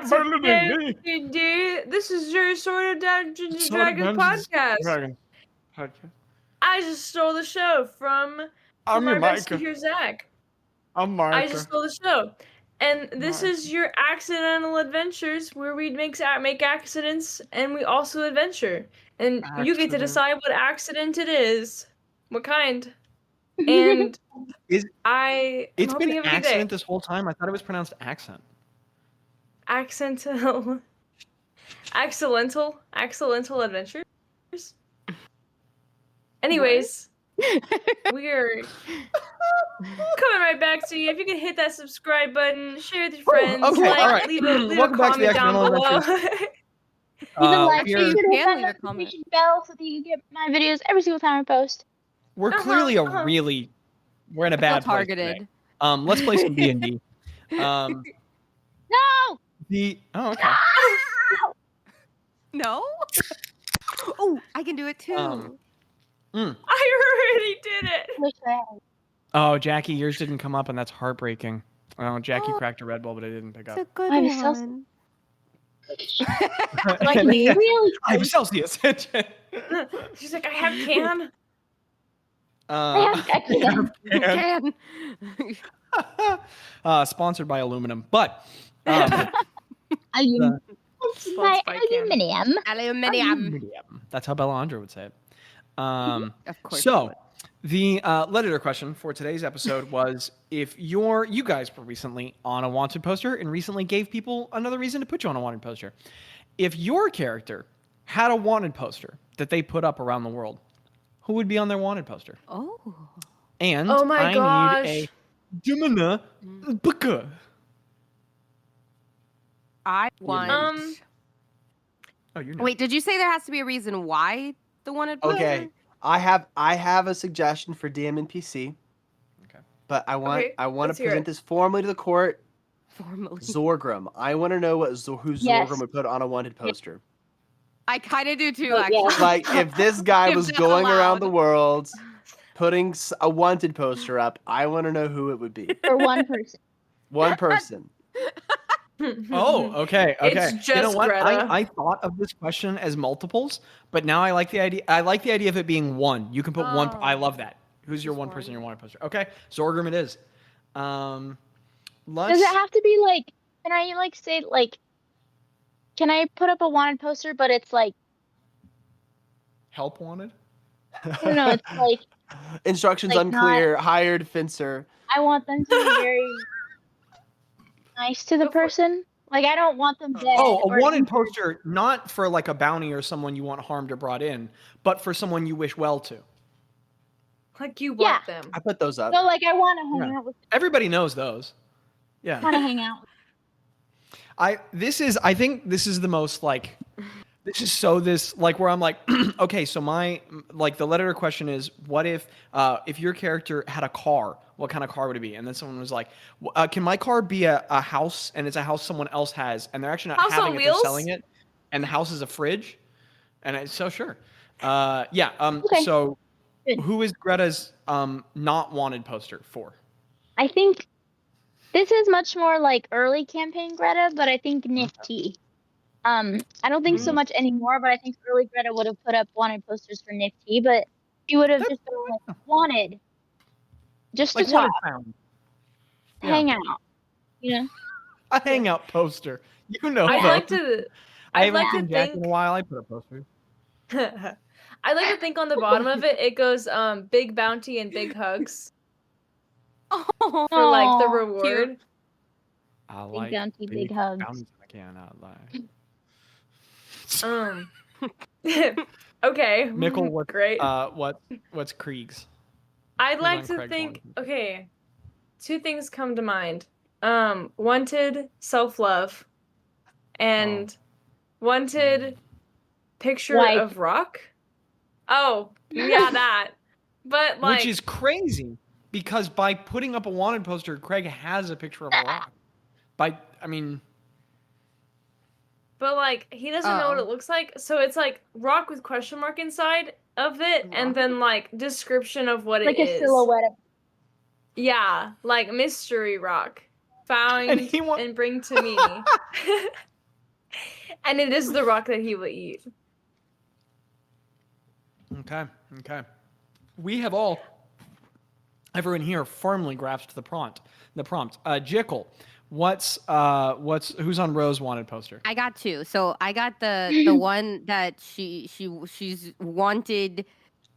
back to D&D. This is your Sword of Dungeons and Dragons podcast. I just stole the show from our bestie here, Zach. I'm Micah. I just stole the show. And this is your accidental adventures where we make accidents and we also adventure. And you get to decide what accident it is. What kind. And it's been an accident this whole time. I thought it was pronounced accent. Accidental adventures. Anyways, we're coming right back to you. If you can hit that subscribe button, share with your friends, leave a comment down below. Leave a notification bell so that you get my videos every single time I post. We're clearly we're in a bad place today. Let's play some D&D. No! Okay. No? Oh, I can do it too. I already did it. Oh, Jackie, yours didn't come up, and that's heartbreaking. Oh, Jackie cracked a Red Bull, but it didn't pick up. It's a good one. Like me, really? I'm Celsius. She's like, I have can. I Can. Sponsored by aluminum, but aluminum. That's how Bella Andra would say it. Of course. So, the letter question for today's episode was: if you guys were recently on a wanted poster and recently gave people another reason to put you on a wanted poster, if your character had a wanted poster that they put up around the world, who would be on their wanted poster? Oh. And my gosh. need a Dumina Booker. I want. Oh, you're Wait, did you say there has to be a reason why the wanted poster? Okay, I have a suggestion for DM and PC. Okay. But I want to present it. this formally to the court. Formally. Zorgrim. I want to know who Zorgrim would put on a wanted poster. I kind of do too, actually. Like, if this guy was If going allowed. around the world putting a wanted poster up, I want to know who it would be. For one person. One person. Oh, okay. It's just you know what? Gretta. I thought of this question as multiples, but now I like the idea. I like the idea of it being one. You can put one. I love that. Who's your one person you wanted poster? Okay, Zorgrim it is. Does it have to be like? Can I say like? Can I put up a wanted poster, but it's like? Help wanted. No, it's like. Instructions like unclear. Hired fencer. I want them to be very nice to the person. Like, I don't want them dead. Oh, a wanted poster, not for like a bounty or someone you want harmed or brought in, but for someone you wish well to. Like you want them. I put those up. So, like, I want to hang out with. Everybody knows those. Yeah. Want to hang out. I think this is the most like. This is where I'm like, okay, so the letter question is, what if your character had a car, what kind of car would it be? And then someone was like, can my car be a house, and it's a house someone else has, and they're actually not House having on it, wheels? they're selling it, and the house is a fridge? And it's so sure. Okay. So Good. who is Greta's not wanted poster for? I think this is much more like early campaign Greta, but I think Nifty. I don't think so much anymore, but I think early Greta would have put up wanted posters for Nifty, but she would have just been like, wanted. Just Like to talk. found. Hang out. You know? A hangout poster. You know I'd those. like to. I I'd haven't like to seen Jack think. in a while. I put a poster. I'd like to think on the bottom of it goes big bounty and big hugs Oh, for like the Aw, reward. cute. I Big like bounty, big hugs. bounties, I cannot lie. Okay. Mickle, what? Great. What's Krieg's? I'd Who's like on to Craig's think. wanted? Okay, two things come to mind. Wanted self-love, and wanted picture Wife. of rock. Oh, yeah, that. But like, Which is crazy because by putting up a wanted poster, Craig has a picture of a rock. but like he doesn't know what it looks like, so it's like rock with question mark inside of it, and then like description of what Like it a is. silhouette of Yeah, like mystery rock. found And and bring to me. And it is the rock that he will eat. Okay. We have everyone here firmly grasped the prompt. Jickle, who's on Rose wanted poster? I got 2. So I got the one that she's wanted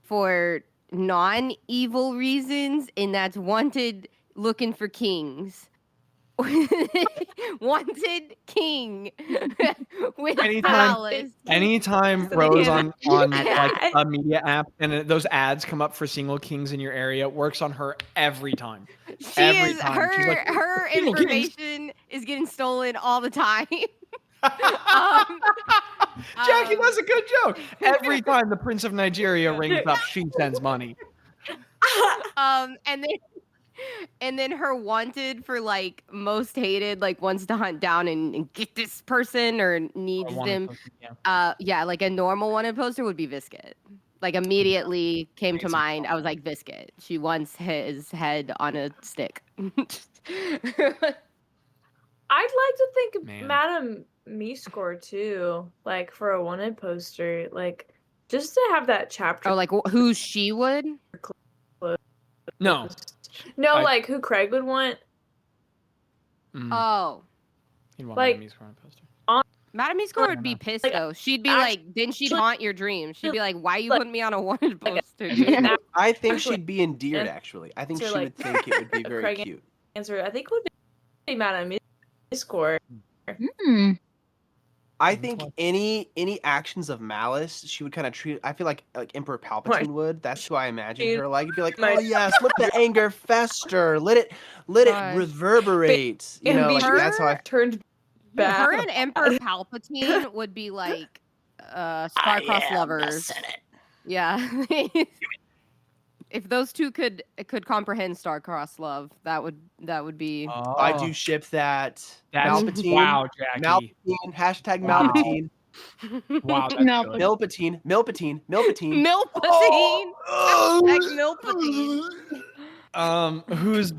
for non-evil reasons, and that's wanted looking for kings. Wanted king with palace. Anytime Rose on like a media app and those ads come up for single kings in your area, works on her every time. Every time. She's like, her "Single kings." information is getting stolen all the time. Jackie, that's a good joke. Every time the Prince of Nigeria rings up, she sends money. And then her wanted for like most hated, like wants to hunt down and get this person or needs them. Yeah. Like a normal wanted poster would be Viscit. Like immediately came to mind. I was like, Viscit. She wants his head on a stick. I'd like to think Man. Madame Meescore too, like for a wanted poster, like just to have that chapter. Oh, like who she would? No. Like who Craig would want. Oh. He'd want like- Madame Meescore on a poster. Madame Meescore would be pissed though. She'd be like, didn't she haunt your dreams? She'd be like, why you putting me on a wanted poster? Dude? I think Actually- she'd be endeared. Actually, I think So, she like- would think it would be very Craig- cute. Answer, I think would be Madame Meescore. I think any actions of malice, she would kind of treat. I feel like Emperor Palpatine would. That's who I imagine her like. It'd be like, oh yes, let the anger fester, let it Gosh. reverberate. You know, like that's how I. Turned bad. Her and Emperor Palpatine would be like star-crossed lovers. Yeah. If those two could comprehend star-crossed love, that would be. I do ship that. That's Palpatine. wow, Jackie. Malpatine. Hashtag Wow. Malpatine. Wow, that's Malpatine. good. Milpatine. Milpatine. Oh. Milpatine. Who's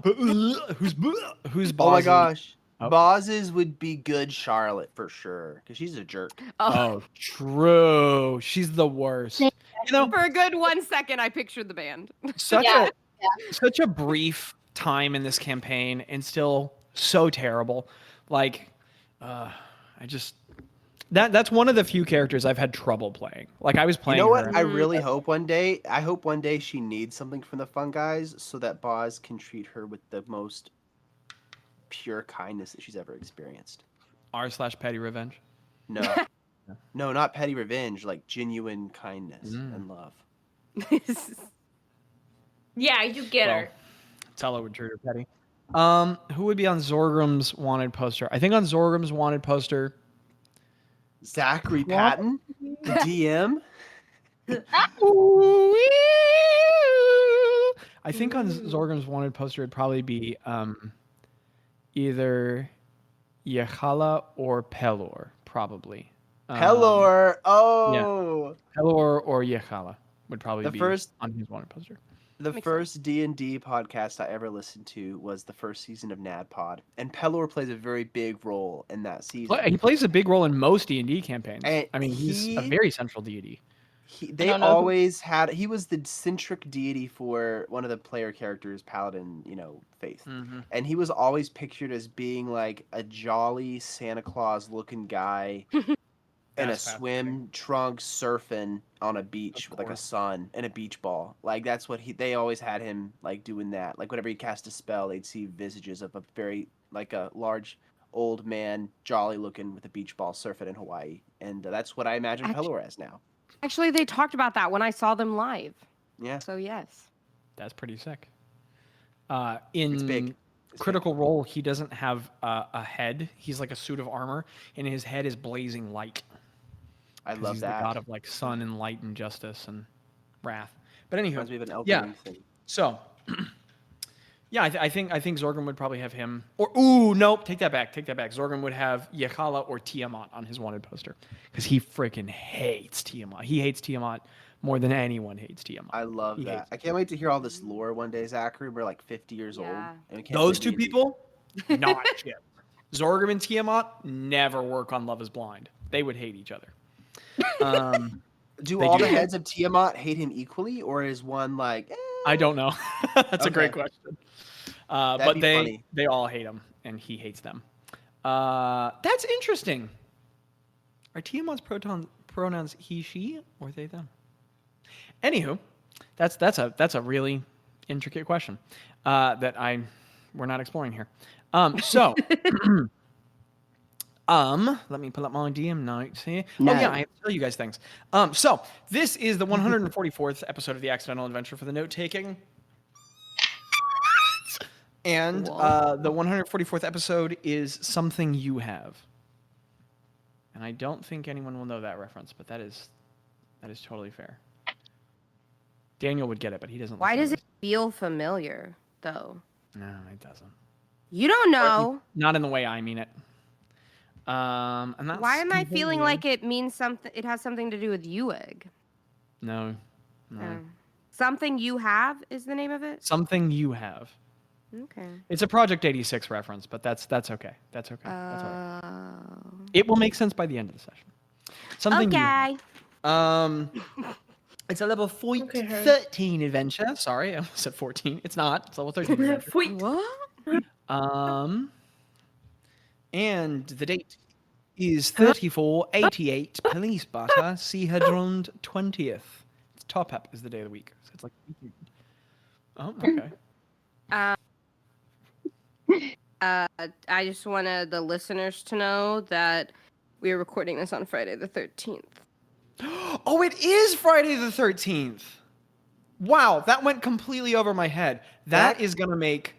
Oh my Bazz? gosh. Oh. Bazz's would be good Charlotte for sure, because she's a jerk. Oh, true. She's the worst. You know, For a good 1 second, I pictured the band. such Yeah. such a brief time in this campaign and still so terrible. Like, that's one of the few characters I've had trouble playing. Like I was playing. You know what? her. I really hope one day. I hope one day she needs something from the Fun Guys so that Bazz can treat her with the most pure kindness that she's ever experienced. r/petty revenge. No, no, not petty revenge. Like genuine kindness and love. Yeah, you get her. Tella would treat her petty. Who would be on Zorgram's wanted poster? I think on Zorgram's wanted poster. Zachary Patton, the DM. I think on Zorgram's wanted poster it'd probably be either Yechala or Pelor, probably. Pelor. Oh. Pelor or Yechala would probably The be first- on his wanted poster. The first D&D podcast I ever listened to was the first season of NADPod, and Pelor plays a very big role in that season. He plays a big role in most D&D campaigns. And I mean, he's a very central deity. They always had. He was the centric deity for one of the player characters, Paladin, faith, and he was always pictured as being like a jolly Santa Claus looking guy in a swim trunk surfing on a beach with like a sun and a beach ball. Like that's what they always had him like doing that. Like whenever he cast a spell, they'd see visages of a very like a large old man, jolly looking with a beach ball surfing in Hawaii, and that's what I imagine Pelor as now. Actually, they talked about that when I saw them live. Yeah. So yes. That's pretty sick. It's big. Critical Role, he doesn't have a head. He's like a suit of armor, and his head is blazing light. I love he's that. the god of like sun and light and justice and wrath. But anywho, Reminds me of an Elden yeah. Ring thing. So, yeah, I think Zorgrim would probably have him. Or nope, take that back. Zorgrim would have Yechala or Tiamat on his wanted poster because he freaking hates Tiamat. He hates Tiamat more than anyone hates Tiamat. I love that. I can't wait to hear all this lore one day, Zachary. We're like 50 years old. Yeah. And we can't Those play two D&D. people, not shipped. Zorgrim and Tiamat never work on Love is Blind. They would hate each other. Do all the heads of Tiamat hate him equally, or is one like? I don't know. That's a great question. But funny. they all hate him, and he hates them. That's interesting. Are Tiamat's pronouns he, she, or they, them? Anywho, that's a really intricate question that we're not exploring here. So, let me pull up my DM notes here. No. Oh yeah, I have to tell you guys things. So this is the 144th episode of the Accidental Adventure for the note taking. And the 144th episode is Something You Have. And I don't think anyone will know that reference, but that is totally fair. Daniel would get it, but he doesn't. Why does it feel familiar, though? No, it doesn't. You don't know. Not in the way I mean it. And that's why am I feeling like it means something? It has something to do with Ewig. No. Something You Have is the name of it? Something You Have. Okay. It's a Project 86 reference, but that's okay. That's okay. That's all right. It will make sense by the end of the session. Something okay. It's a level 13 adventure. Sorry, I almost said 14. It's not. It's level 13 adventure. What? And the date is 3488 Police Butter, Seahedrond 20th. It's top up is the day of the week. So it's like, oh, okay. I just wanted the listeners to know that we are recording this on Friday the 13th. Oh, it is Friday the 13th. Wow, that went completely over my head. That is going to make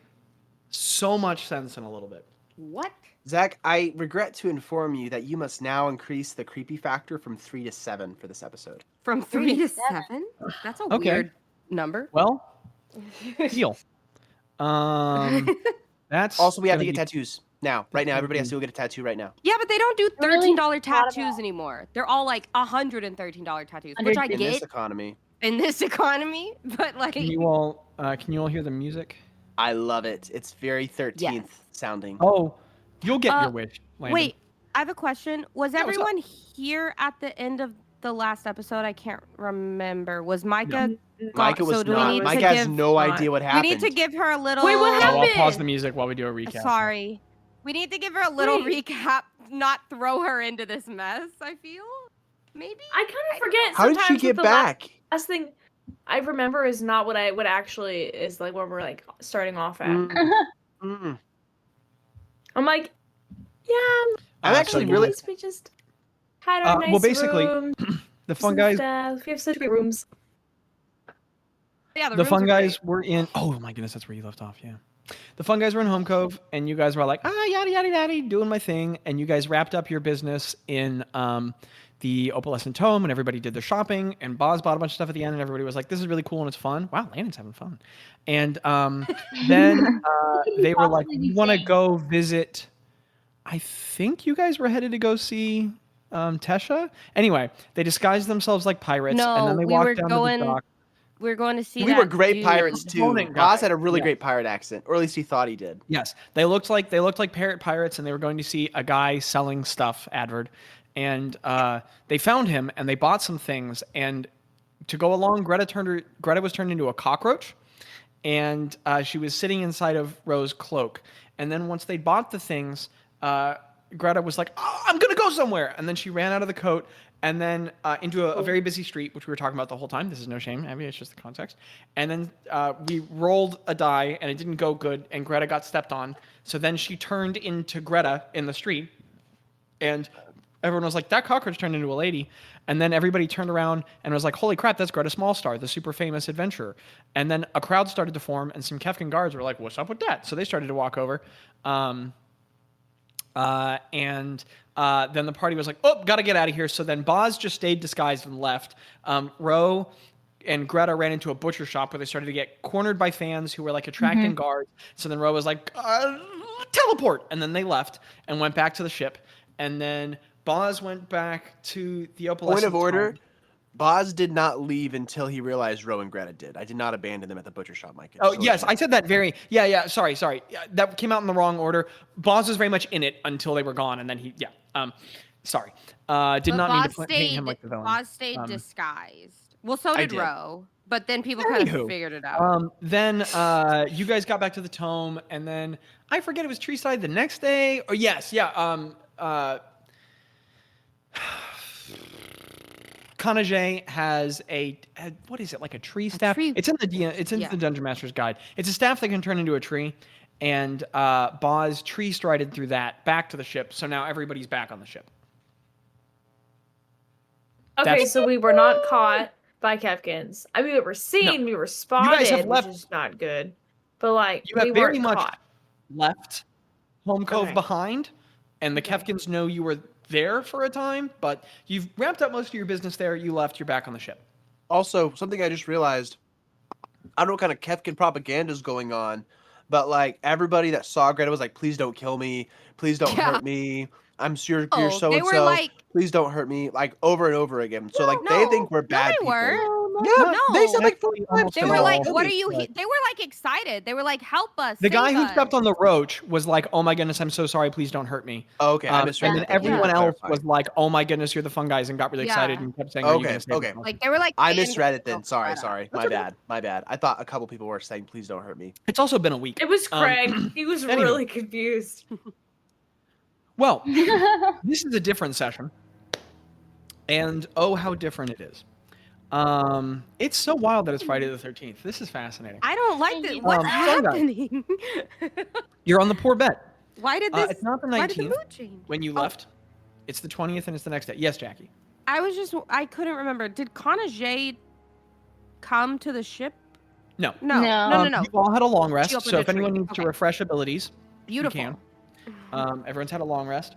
so much sense in a little bit. What? Zach, I regret to inform you that you must now increase the creepy factor from 3 to 7 for this episode. From 3 to 7? That's a weird number. Well, deal. That's also, we have to get tattoos now. Right now, everybody has to go get a tattoo right now. Yeah, but they don't do $13 tattoos anymore. They're all like $113 tattoos, which I get. In this economy. In this economy, but like. Can you all hear the music? I love it. It's very 13th sounding. Oh, you'll get your wish, Landon. Wait, I have a question. Was everyone here at the end of the last episode? I can't remember. Was Micah? No. Micah was not. Micah has no idea what happened. We need to give her a little. Wait, what happened? I'll pause the music while we do a recap. Sorry. We need to give her a little recap, not throw her into this mess, I feel. Maybe? I kind of forget. How did she get back? Last thing I remember is not what actually is like when we're like starting off at. I'm like, yeah. I'm actually really. We just had our nice well, basically, room, the fun guys. We have such great rooms. Yeah, the fun guys were in. Oh my goodness, that's where you left off. Yeah. The fun guys were in Home Cove, and you guys were like, yada, yada, yada, doing my thing. And you guys wrapped up your business in the Opalescent Tome, and everybody did their shopping. And Bazz bought a bunch of stuff at the end, and everybody was like, this is really cool, and it's fun. Wow, Landon's having fun. And then they were like, we want to go visit. I think you guys were headed to go see Tesha. Anyway, they disguised themselves like pirates, and then they walked down to the dock. We were going to see. We were great pirates too. Bazz had a really great pirate accent, or at least he thought he did. Yes, they looked like parrot pirates, and they were going to see a guy selling stuff, Advert, and they found him, and they bought some things. And to go along, Gretta was turned into a cockroach, and she was sitting inside of Rose's cloak. And then once they bought the things, Gretta was like, I'm gonna go somewhere, and then she ran out of the coat. And then into a very busy street, which we were talking about the whole time. This is no shame, Abby. It's just the context. And then we rolled a die, and it didn't go good, and Gretta got stepped on. So then she turned into Gretta in the street, and everyone was like, that cockroach turned into a lady. And then everybody turned around and was like, holy crap, that's Gretta Smallstar, the super famous adventurer. And then a crowd started to form, and some Kefkin guards were like, what's up with that? So they started to walk over. Then the party was like, oh, gotta get out of here. So then Bazz just stayed disguised and left. Ro and Gretta ran into a butcher shop where they started to get cornered by fans who were like attracting guards. So then Ro was like, teleport. And then they left and went back to the ship. And then Bazz went back to the Opalescent. Point of order. Bazz did not leave until he realized Ro and Greta did. I did not abandon them at the butcher shop, Mike. Oh, yes, I said that very... Yeah, sorry. Yeah, that came out in the wrong order. Bazz was very much in it until they were gone, and then he... Yeah, sorry. Did not mean to paint him like the villain. Bazz stayed disguised. Well, so did Ro. But then people kind of figured it out. Then you guys got back to the tome, and then I forget it was Treeside the next day. Or yes, yeah. Kanajay has a what is it, like a tree staff? It's in the Dungeon Master's Guide. It's a staff that can turn into a tree, and Bazz tree strided through that back to the ship. So now everybody's back on the ship. Okay, so we were not caught by Kefkins. I mean, we were seen, we were spotted, which is not good. But like, you have very much left Home Cove behind, and the Kefkins know you were there for a time, but you've wrapped up most of your business there. You left. You're back on the ship. Also, something I just realized, I don't know what kind of Kefkin propaganda is going on, but like everybody that saw Greta was like, please don't kill me. Please don't hurt me. I'm sure you're so-and-so. Like, please don't hurt me. Like over and over again. So like they think we're bad people. No, they said like 4 times. They were like, what are you? They were like excited. They were like, help us. The guy who stepped on the roach was like, oh my goodness, I'm so sorry. Please don't hurt me. Oh, okay. I misread and then everyone else was like, oh my goodness, you're the fun guys, and got really excited and kept saying, okay. Like they were like, I misread it then. Sorry. My bad. I thought a couple people were saying, please don't hurt me. It's also been a week. It was Craig. He was really confused. Well, this is a different session. And oh, how different it is. It's so wild that it's Friday the 13th. This is fascinating. I don't like this. What's happening? You're on the poor bet. Why did this? It's not the 19th why did the mood change? When you left. It's the 20th and it's the next day. Yes, Jackie. I couldn't remember. Did Kanajay come to the ship? No. No. You all had a long rest, so if anyone needs to refresh abilities, beautiful. You can. Everyone's had a long rest.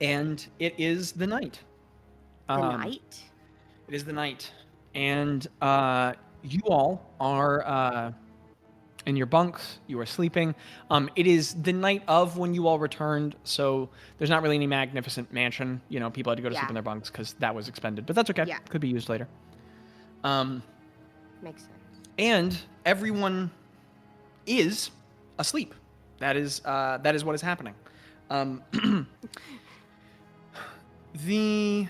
And it is the night. It is the night. And you all are in your bunks. You are sleeping. It is the night of when you all returned, so there's not really any magnificent mansion. You know, people had to go to sleep in their bunks because that was expended. But that's okay. Yeah. Could be used later. Makes sense. And everyone is asleep. That is what is happening. The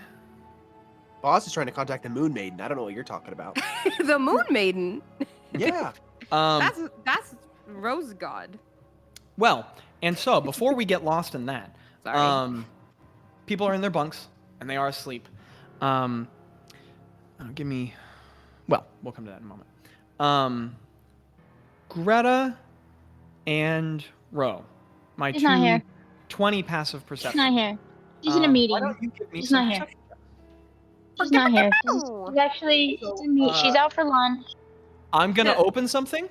Bazz is trying to contact the Moon Maiden. I don't know what you're talking about. The Moon Maiden. Yeah. That's Rose God. Well, and so before we get lost in that, people are in their bunks and they are asleep. We'll come to that in a moment. Gretta and Ro, my She's not here. 20 passive perception. She's not here. She's in a meeting. Why don't you give me She's some not here. perception? She's not here. She's actually she's out for lunch. I'm gonna open something.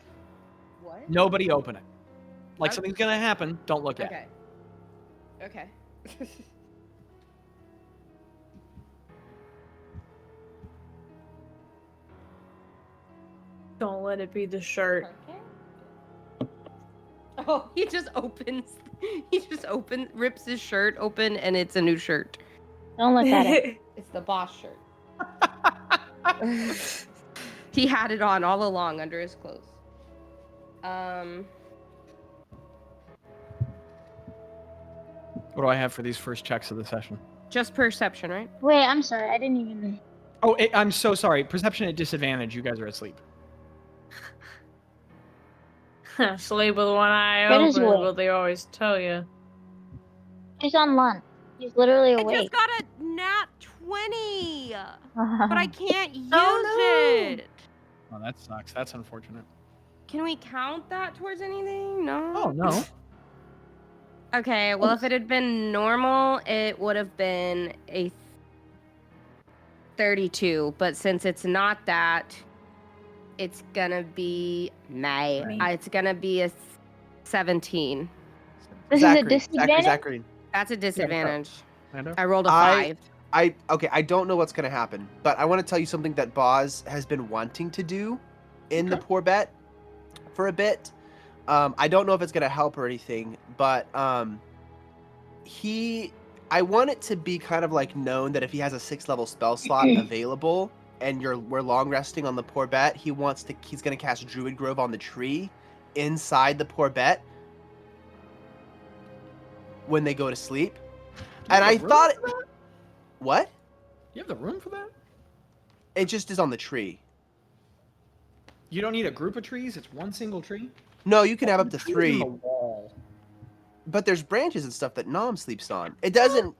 What? Nobody open it. Like something's gonna happen. Don't look at it. Okay. Don't let it be the shirt. Oh, he just rips his shirt open, and it's a new shirt. Don't look at it. It's the boss shirt. He had it on all along under his clothes. What do I have for these first checks of the session? Just perception, right? Wait, I'm sorry. I didn't even... Oh, I'm so sorry. Perception at disadvantage. You guys are asleep. Sleep with one eye open, what they always tell you. She's on lunch. She's literally awake. I just got a nat 20, but I can't use it. Oh, that sucks. That's unfortunate. Can we count that towards anything? No. Oh, no. Okay, well, if it had been normal, it would have been a 32, but since it's not that, it's gonna be it's gonna be a 17. This is a disadvantage? Zachary. That's a disadvantage. Lando? I rolled a 5. I don't know what's gonna happen, but I want to tell you something that Bazz has been wanting to do in the poor bet for a bit. I don't know if it's gonna help or anything, but he I want it to be kind of like known that if he has a 6th level spell slot available and we're long resting on the poor bet, he's gonna cast Druid Grove on the tree inside the poor bet when they go to sleep. And I thought what? You have the room for that? It just is on the tree. You don't need a group of trees, it's one single tree? No, you can have up to Trees 3. in the wall. But there's branches and stuff that Nom sleeps on. It doesn't.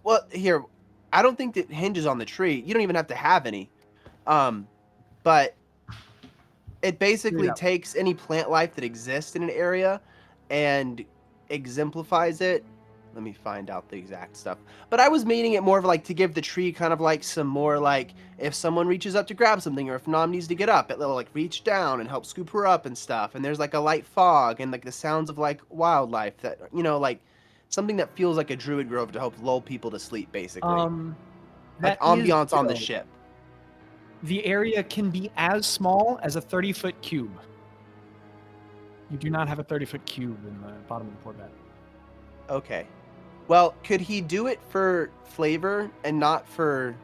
Well, here, I don't think that hinges on the tree. You don't even have to have any. But it basically takes any plant life that exists in an area and exemplifies it. Let me find out the exact stuff. But I was meaning it more of like to give the tree kind of like some more like if someone reaches up to grab something or if Nom needs to get up, it'll like reach down and help scoop her up and stuff. And there's like a light fog and like the sounds of like wildlife that, like something that feels like a druid grove to help lull people to sleep, basically. Like ambiance on the ship. The area can be as small as a 30-foot cube. You do not have a 30-foot cube in the bottom of the poor bed. Okay. Well, could he do it for flavor and not for...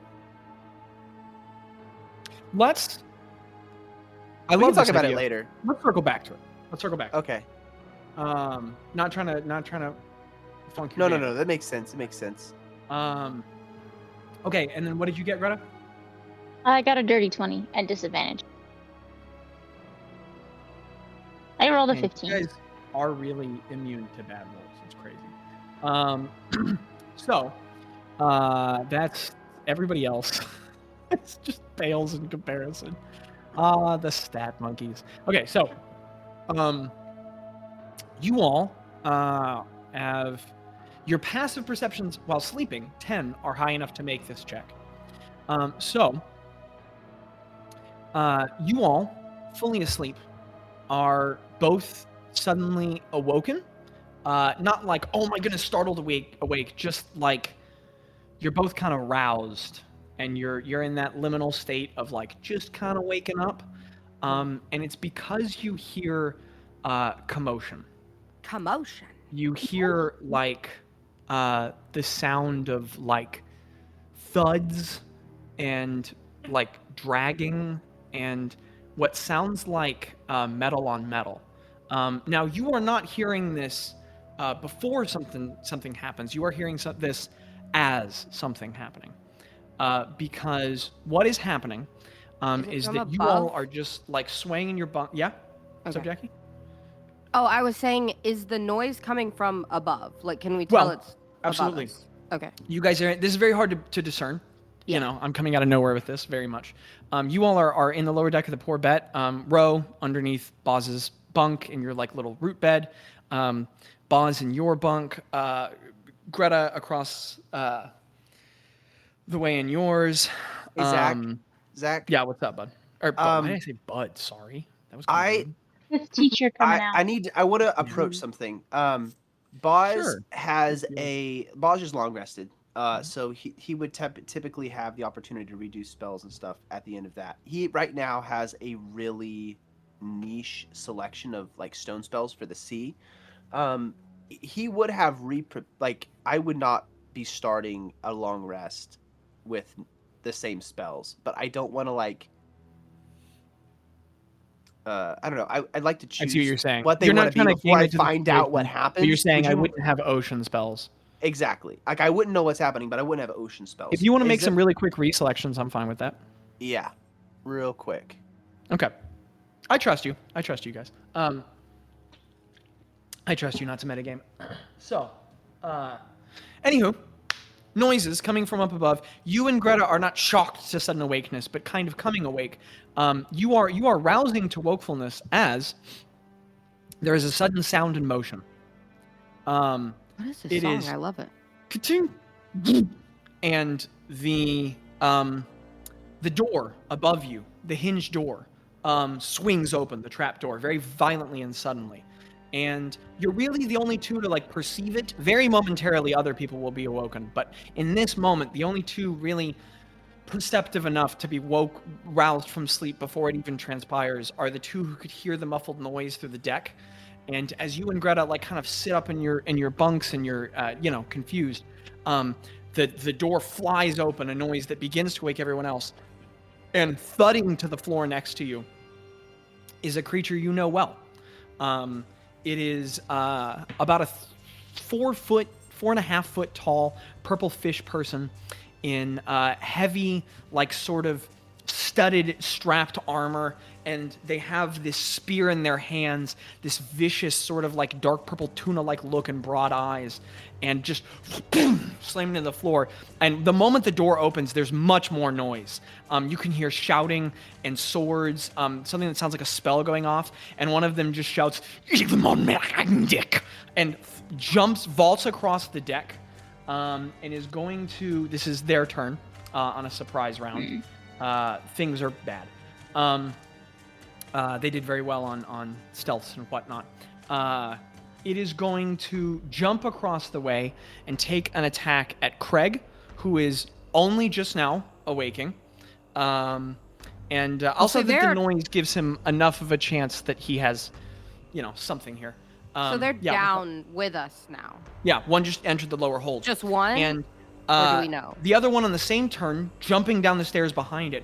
We can talk about it later. Let's circle back to it. Okay. Not trying to funk No, your that makes sense. It makes sense. Okay, and then what did you get, Greta? I got a dirty 20 at disadvantage. I rolled a 15. You guys are really immune to bad rolls. It's crazy. So, that's everybody else. It's just fails in comparison. The stat monkeys. Okay, so, you all have your passive perceptions while sleeping, 10, are high enough to make this check. You all, fully asleep, are both suddenly awoken. Not like, oh my goodness, startled awake, just like you're both kind of roused and you're in that liminal state of like just kind of waking up. And it's because you hear commotion. Commotion. You hear like the sound of like thuds and like dragging and what sounds like metal on metal. Now you are not hearing this before something happens. You are hearing this as something happening, because what is happening is that above? you all are just like swaying in your bunk. Yeah. What's up, Jackie? Oh, I was saying, is the noise coming from above? Like, can we tell it's absolutely above us? Okay. You guys are. This is very hard to discern. Yeah. You know, I'm coming out of nowhere with this very much. You all are in the lower deck of the poor bet, row underneath Bazz's bunk in your like little root bed. Bazz in your bunk. Greta across the way in yours. Hey, Zach. Yeah, what's up, bud? Or why did I say bud? Sorry, that was This teacher coming out. I want to approach something. Bazz Bazz is long rested. So he would typically have the opportunity to redo spells and stuff at the end of that. He right now has a really niche selection of like stone spells for the sea. He would have I would not be starting a long rest with the same spells, but I don't want to like I don't know. I'd like to choose I see what you're saying. What they want to be before I find out what happens. But you're saying I wouldn't have ocean spells. Exactly. Like I wouldn't know what's happening, but I wouldn't have ocean spells. If you want to make some really quick reselections, I'm fine with that. Yeah, real quick. Okay. I trust you. I trust you guys. I trust you not to metagame. So, anywho, noises coming from up above. You and Greta are not shocked to sudden awakeness, but kind of coming awake. You are rousing to wakefulness as there is a sudden sound and motion. What is this song? I love it. Ka-ting! And the door above you, the hinge door, swings open, the trap door, very violently and suddenly. And you're really the only two to like perceive it. Very momentarily, other people will be awoken, but in this moment, the only two really perceptive enough to be roused from sleep before it even transpires are the two who could hear the muffled noise through the deck. And as you and Greta like kind of sit up in your bunks and you're confused, the door flies open, a noise that begins to wake everyone else, and thudding to the floor next to you is a creature you know well. It is about a 4.5 foot tall purple fish person in heavy, like sort of studded, strapped armor, and they have this spear in their hands, this vicious sort of like dark purple tuna-like look and broad eyes, and just slamming into the floor. And the moment the door opens, there's much more noise. You can hear shouting and swords, something that sounds like a spell going off, and one of them just shouts, and vaults across the deck, and is going to, this is their turn on a surprise round. Things are bad. They did very well on stealths and whatnot. It is going to jump across the way and take an attack at Craig, who is only just now awaking. I'll say that the noise gives him enough of a chance that he has, something here. So they're down with us now. Yeah, one just entered the lower hold. Just one? And or do we know? The other one on the same turn, jumping down the stairs behind it,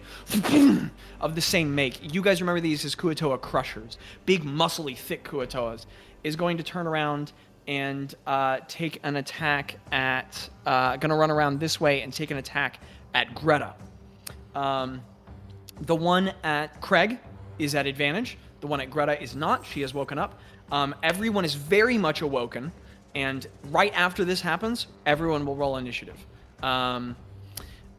of the same make. You guys remember these as Kuo-toa crushers. Big, muscly, thick Kuo-toas. Is going to turn around and take an attack at... going to run around this way and take an attack at Gretta. The one at Craig is at advantage. The one at Gretta is not. She has woken up. Everyone is very much awoken. And right after this happens, everyone will roll initiative.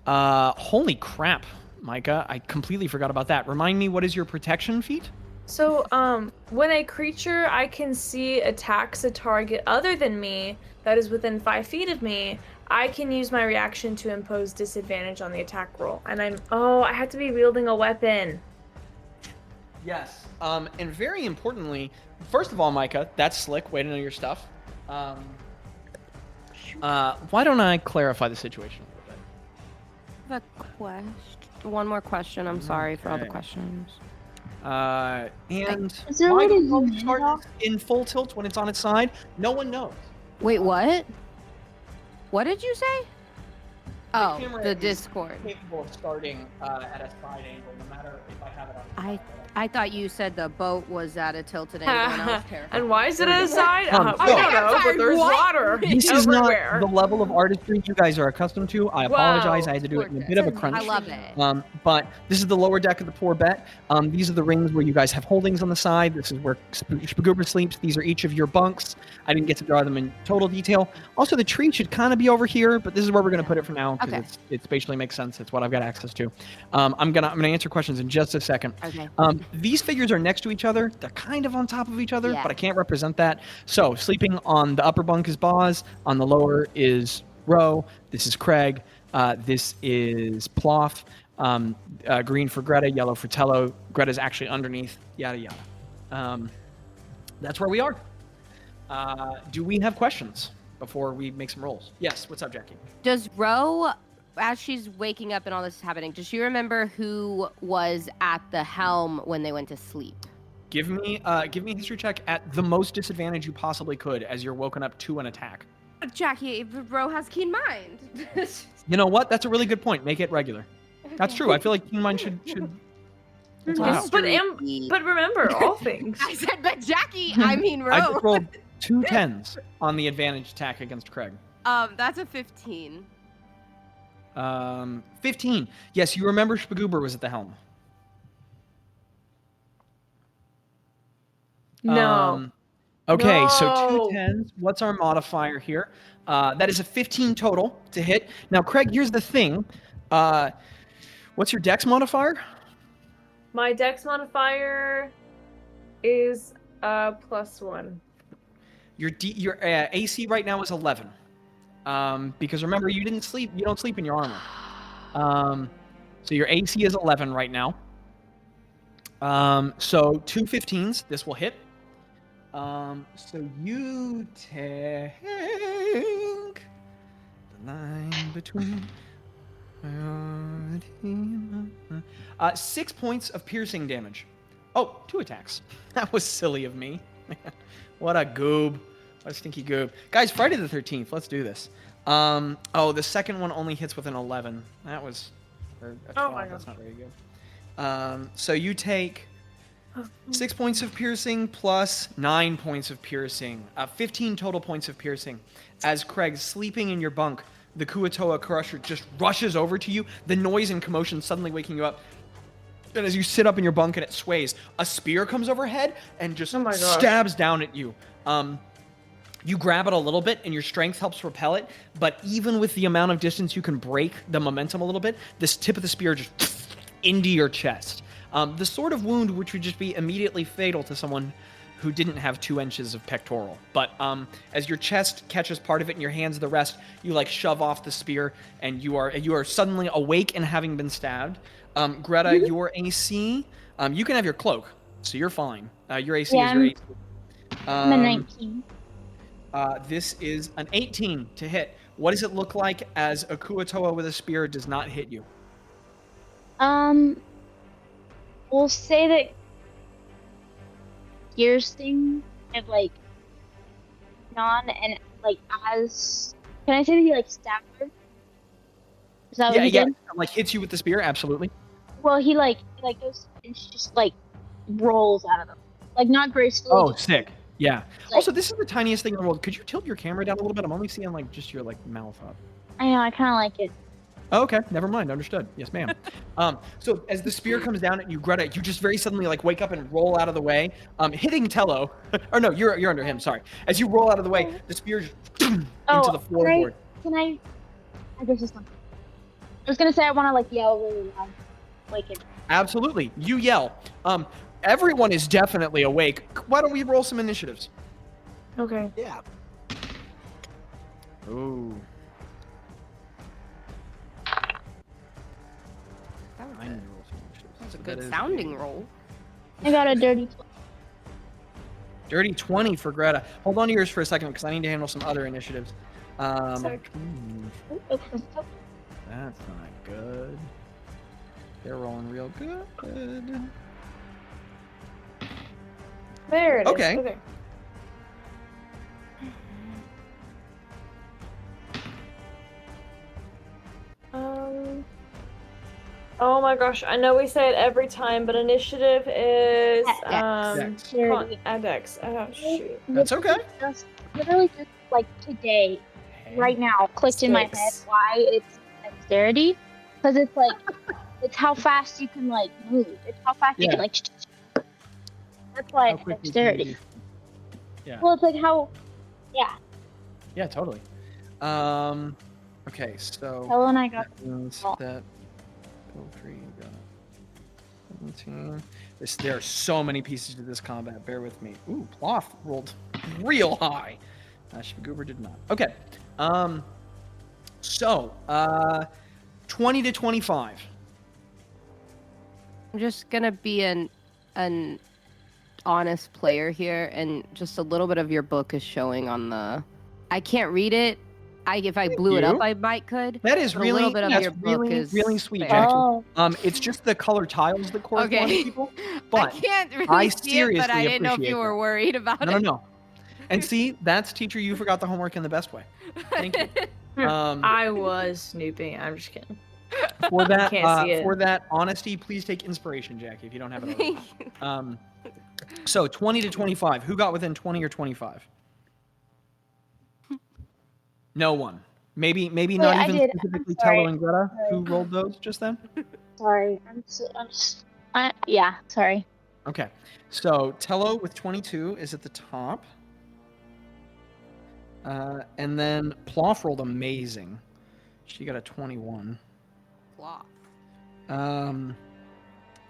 Holy crap, Micah. I completely forgot about that. Remind me, what is your protection feat? So, when a creature I can see attacks a target other than me that is within 5 feet of me, I can use my reaction to impose disadvantage on the attack roll. And I have to be wielding a weapon. Yes. And very importantly, first of all, Micah, that's slick. Way to know your stuff. Why don't I clarify the situation a little bit? One more question. I'm sorry for all the questions. And Is there why a do little boats start in full tilt when it's on its side? No one knows. Wait, what? What did you say? Oh, camera the is Discord. Capable of starting at a side angle, no matter if I have it on. I thought you said the boat was at a tilted angle, and I was terrified. And why is it at a side? No. I don't know, but there's water This is not everywhere. the level of artistry you guys are accustomed to. I apologize. I had to do it in a bit of a crunch. I love it. But this is the lower deck of the poor bet. These are the rings where you guys have holdings on the side. This is where Spagoober sleeps. These are each of your bunks. I didn't get to draw them in total detail. Also, the tree should kind of be over here, but this is where we're going to put it for now because it spatially makes sense. It's what I've got access to. I'm gonna answer questions in just a second. Okay. These figures are next to each other. They're kind of on top of each other, but I can't represent that. So sleeping on the upper bunk is Bazz. On the lower is Ro. This is Craig. This is Ploff. Green for Greta, yellow for Tello. Greta's actually underneath. Yada yada. That's where we are. Do we have questions before we make some rolls? Yes. What's up, Jackie? Does Ro, as she's waking up and all this is happening, does she remember who was at the helm when they went to sleep? Give me a history check at the most disadvantage you possibly could as you're woken up to an attack. Jackie, Ro has keen mind. You know what? That's a really good point. Make it regular. That's true. I feel like keen mind should. Wow. But remember, all things. I said, but Jackie, I mean Ro. I just rolled 2 10s on the advantage attack against Craig. That's a 15. 15. Yes, you remember Spagoober was at the helm. No. Okay, so No. 2 10s. What's our modifier here? That is a 15 total to hit. Now, Craig, here's the thing. What's your dex modifier? My dex modifier is +1. Your AC right now is 11. Because remember, you didn't sleep. You don't sleep in your armor. So your AC is 11 right now. So 2 15s. This will hit. So you take the line between 6 points of piercing damage. Oh, 2 attacks. That was silly of me. What a goob. What a stinky goob. Guys, Friday the 13th. Let's do this. Oh, the second one only hits with an 11. That was... Or a 12. Oh my That's gosh. not very good. So you take 6 points of piercing plus 9 points of piercing. 15 total points of piercing. As Craig, sleeping in your bunk, the Kuatoa Crusher just rushes over to you, the noise and commotion suddenly waking you up. And as you sit up in your bunk and it sways, a spear comes overhead and just Oh my gosh. stabs down at you. You grab it a little bit and your strength helps repel it, but even with the amount of distance you can break the momentum a little bit, this tip of the spear just into your chest. The sort of wound which would just be immediately fatal to someone who didn't have 2 inches of pectoral. But as your chest catches part of it and your hands the rest, you like shove off the spear and you are suddenly awake and having been stabbed. Greta, your AC, you can have your cloak, so you're fine. Your AC is your AC. I'm a 19. This is an 18 to hit. What does it look like as a Kuatoa with a spear does not hit you? We'll say that piercing and like and like as can I say that he like stabbed her? Is that what he did? Like hits you with the spear, absolutely. Well, he like goes and just like rolls out of them, like not gracefully. Oh, just, sick. Yeah. like- Also, this is the tiniest thing in the world. Could you tilt your camera down a little bit? I'm only seeing like just your like mouth up. I know. I kind of like it. Oh, okay, never mind. Understood. Yes, ma'am. So as the spear comes down at you, Greta, you just very suddenly like wake up and roll out of the way, hitting Tello. Or no, you're under him. Sorry. As you roll out of the way, the spear just into the floorboard. Can I guess it's not. I was gonna say I want to like yell really loud, wake him. Absolutely. You yell. Everyone is definitely awake. Why don't we roll some initiatives? Okay. Yeah. Ooh. That's a good sounding roll. I got a dirty. Dirty 20 for Greta. Hold on to yours for a second because I need to handle some other initiatives. Sorry. That's not good. They're rolling real good. There it is. Okay. Okay. Oh my gosh, I know we say it every time, but initiative is Dex. Dex. Oh shoot. That's okay. Just literally just like today, right now, clicked in my head 6. why it's dexterity, because it's like it's how fast you can like move. It's how fast you can like. That's why it's dexterity. Yeah. Well, it's like how. Yeah. Yeah, totally. Okay, so Hello and I got. that. Tree got 17. There are so many pieces to this combat. Bear with me. Ooh, Ploff rolled real high. Goober did not. Okay. So 20 to 25. I'm just gonna be an honest player here, and just a little bit of your book is showing on the. I can't read it. If I blew it up, I might could. That is but really, a little bit of your book is really sweet, fair. Jackie. It's just the color tiles that correspond to people. But I can't really I see it, but I didn't know if appreciate you were that. worried about it. No. And see, that's teacher, you forgot the homework in the best way. Thank you. I was snooping. I'm just kidding. For that, Can't see it. for that honesty, please take inspiration, Jackie, if you don't have it already. So 20 to 25. Who got within 20 or 25? No one. Maybe not I even did. specifically I'm sorry. Tello and Greta who rolled those just then. Sorry, yeah, sorry. Okay, so Tello with 22 is at the top. And then Ploff rolled amazing. She got a 21. Plop. And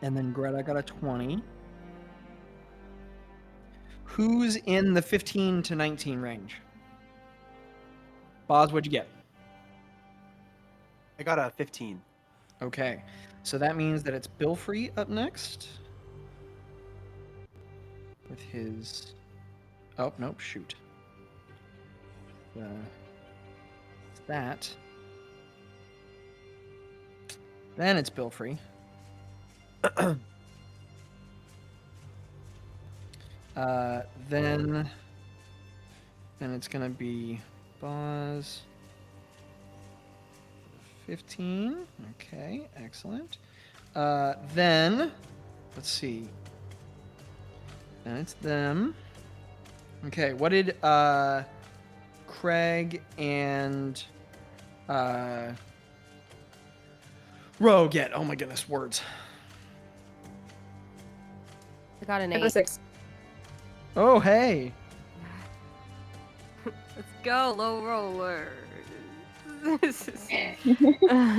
then Greta got a 20. Who's in the 15 to 19 range? Bazz, what'd you get? I got a 15. Okay, so that means that it's Billfree up next. With his... Oh, nope, shoot. That. Then it's Then it's gonna be Bazz. 15. Okay, excellent. Then let's see. Then it's them. Okay, what did Craig and Ro get? Oh my goodness, words. I got an I got a 8. 6. Oh hey. Let's go, low rollers.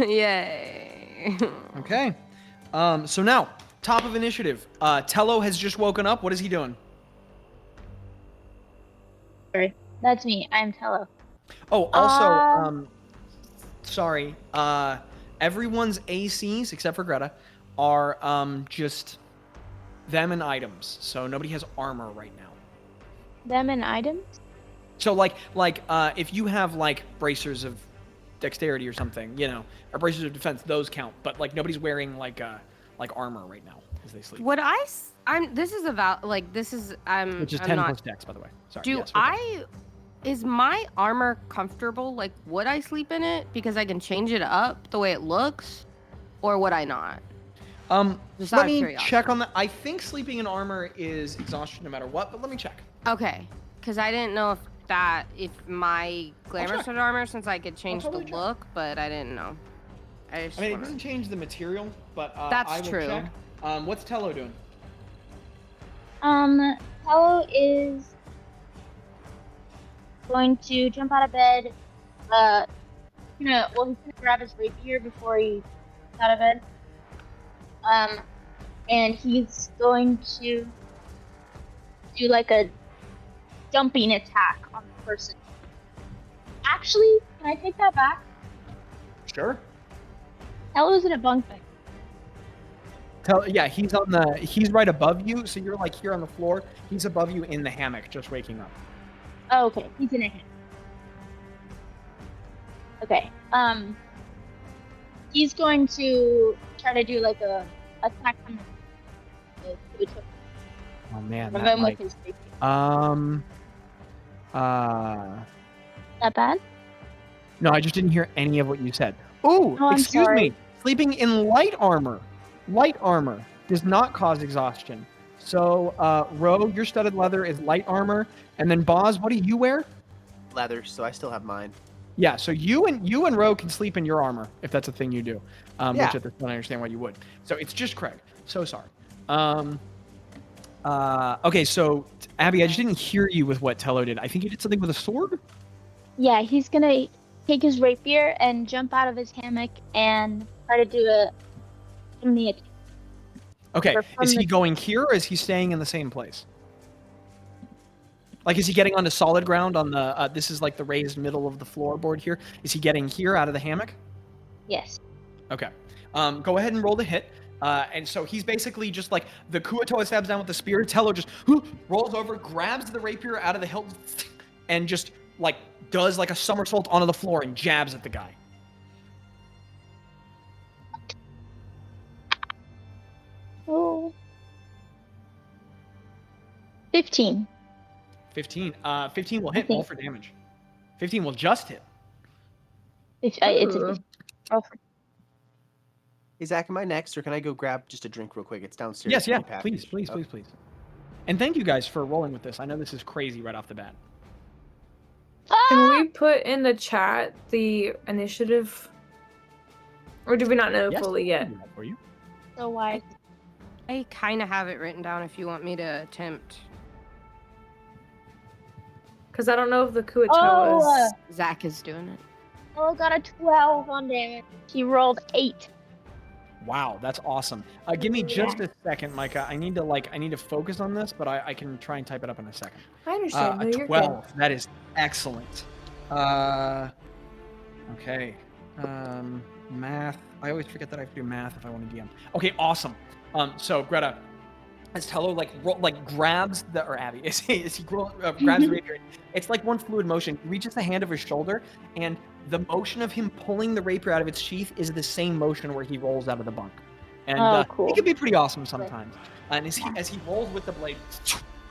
Yay. Okay. So now, top of initiative. Tello has just woken up. What is he doing? Sorry, that's me. I'm Tello. Oh, also, sorry. Everyone's ACs except for Greta are just them and items. So nobody has armor right now. Them and items? So like if you have like bracers of dexterity or something, you know, or bracers of defense, those count. But like nobody's wearing like armor right now as they sleep. Would I'm this is about like this is Which is I'm 10 not, plus dex, by the way. Sorry. Do yes, okay. is my armor comfortable? Like, would I sleep in it because I can change it up the way it looks, or would I not? Just out Let of me curiosity. check on that. I think sleeping in armor is exhaustion no matter what, but let me check. Okay, because I didn't know if my glamour check. suit armor, since I could change totally the check. look, but I didn't know. I I mean, it doesn't change the material, but That's I will true. check. What's Tello doing? Tello is going to jump out of bed. He's gonna grab his rapier before he gets out of bed. And he's going to do like a jumping attack on the person. Actually, can I take that back? Sure. Tello's in a bunk bed. Yeah, he's right above you, so you're like here on the floor. He's above you in the hammock, just waking up. Oh, okay. He's in a hammock. Okay. He's going to try to do like a attack on the Oh man, of that him might... with his rapier. That bad? No, I just didn't hear any of what you said. Ooh, Oh, I'm excuse sorry. me. Sleeping in light armor. Light armor does not cause exhaustion. So, Ro, your studded leather is light armor, and then Bazz, what do you wear? Leather, so I still have mine. Yeah, so you and Ro can sleep in your armor if that's a thing you do. Yeah. Which at this point I understand why you would. So it's just Craig. So sorry. Okay, so Abby, I just didn't hear you with what Tello did. I think you did something with a sword. Yeah, he's gonna take his rapier and jump out of his hammock and try to do a chimney attack. Okay, Or from is he the- going here or is he staying in the same place? Like, is he getting onto solid ground on the, this is like the raised middle of the floorboard here. Is he getting here out of the hammock? Yes. Okay. Go ahead and roll the hit. And so he's basically just like, the Kuatoa stabs down with the spear. Tello just rolls over, grabs the rapier out of the hilt, and just like does like a somersault onto the floor and jabs at the guy. Oh. 15. 15. 15 will hit. Okay. Roll for damage. 15 will just hit. It's a Ooh. 15. Roll for- Hey, Zach, am I next, or can I go grab just a drink real quick? It's downstairs. Yes, yeah. Packaged. Please. Okay. And thank you guys for rolling with this. I know this is crazy right off the bat. Can we put in the chat the initiative? Or do we not know Yes, fully I yet? can do that for you. So why? I kind of have it written down if you want me to attempt. Because I don't know if the Kuatoa Oh, is... Zach is doing it. Oh, got a 12 on damage. He rolled 8. Wow, that's awesome. Give me just a second, Micah. I need to focus on this, but I can try and type it up in a second. I understand. No, A you're 12. That is excellent. Okay. Math. I always forget that I have to do math if I want to DM. Okay, awesome. So Greta, as Tello grabs the, or Abby, as he grabs the rapier, it's like one fluid motion. He reaches the hand of his shoulder, and the motion of him pulling the rapier out of its sheath is the same motion where he rolls out of the bunk. And Oh, cool. it can be pretty awesome sometimes. And as he rolls with the blade,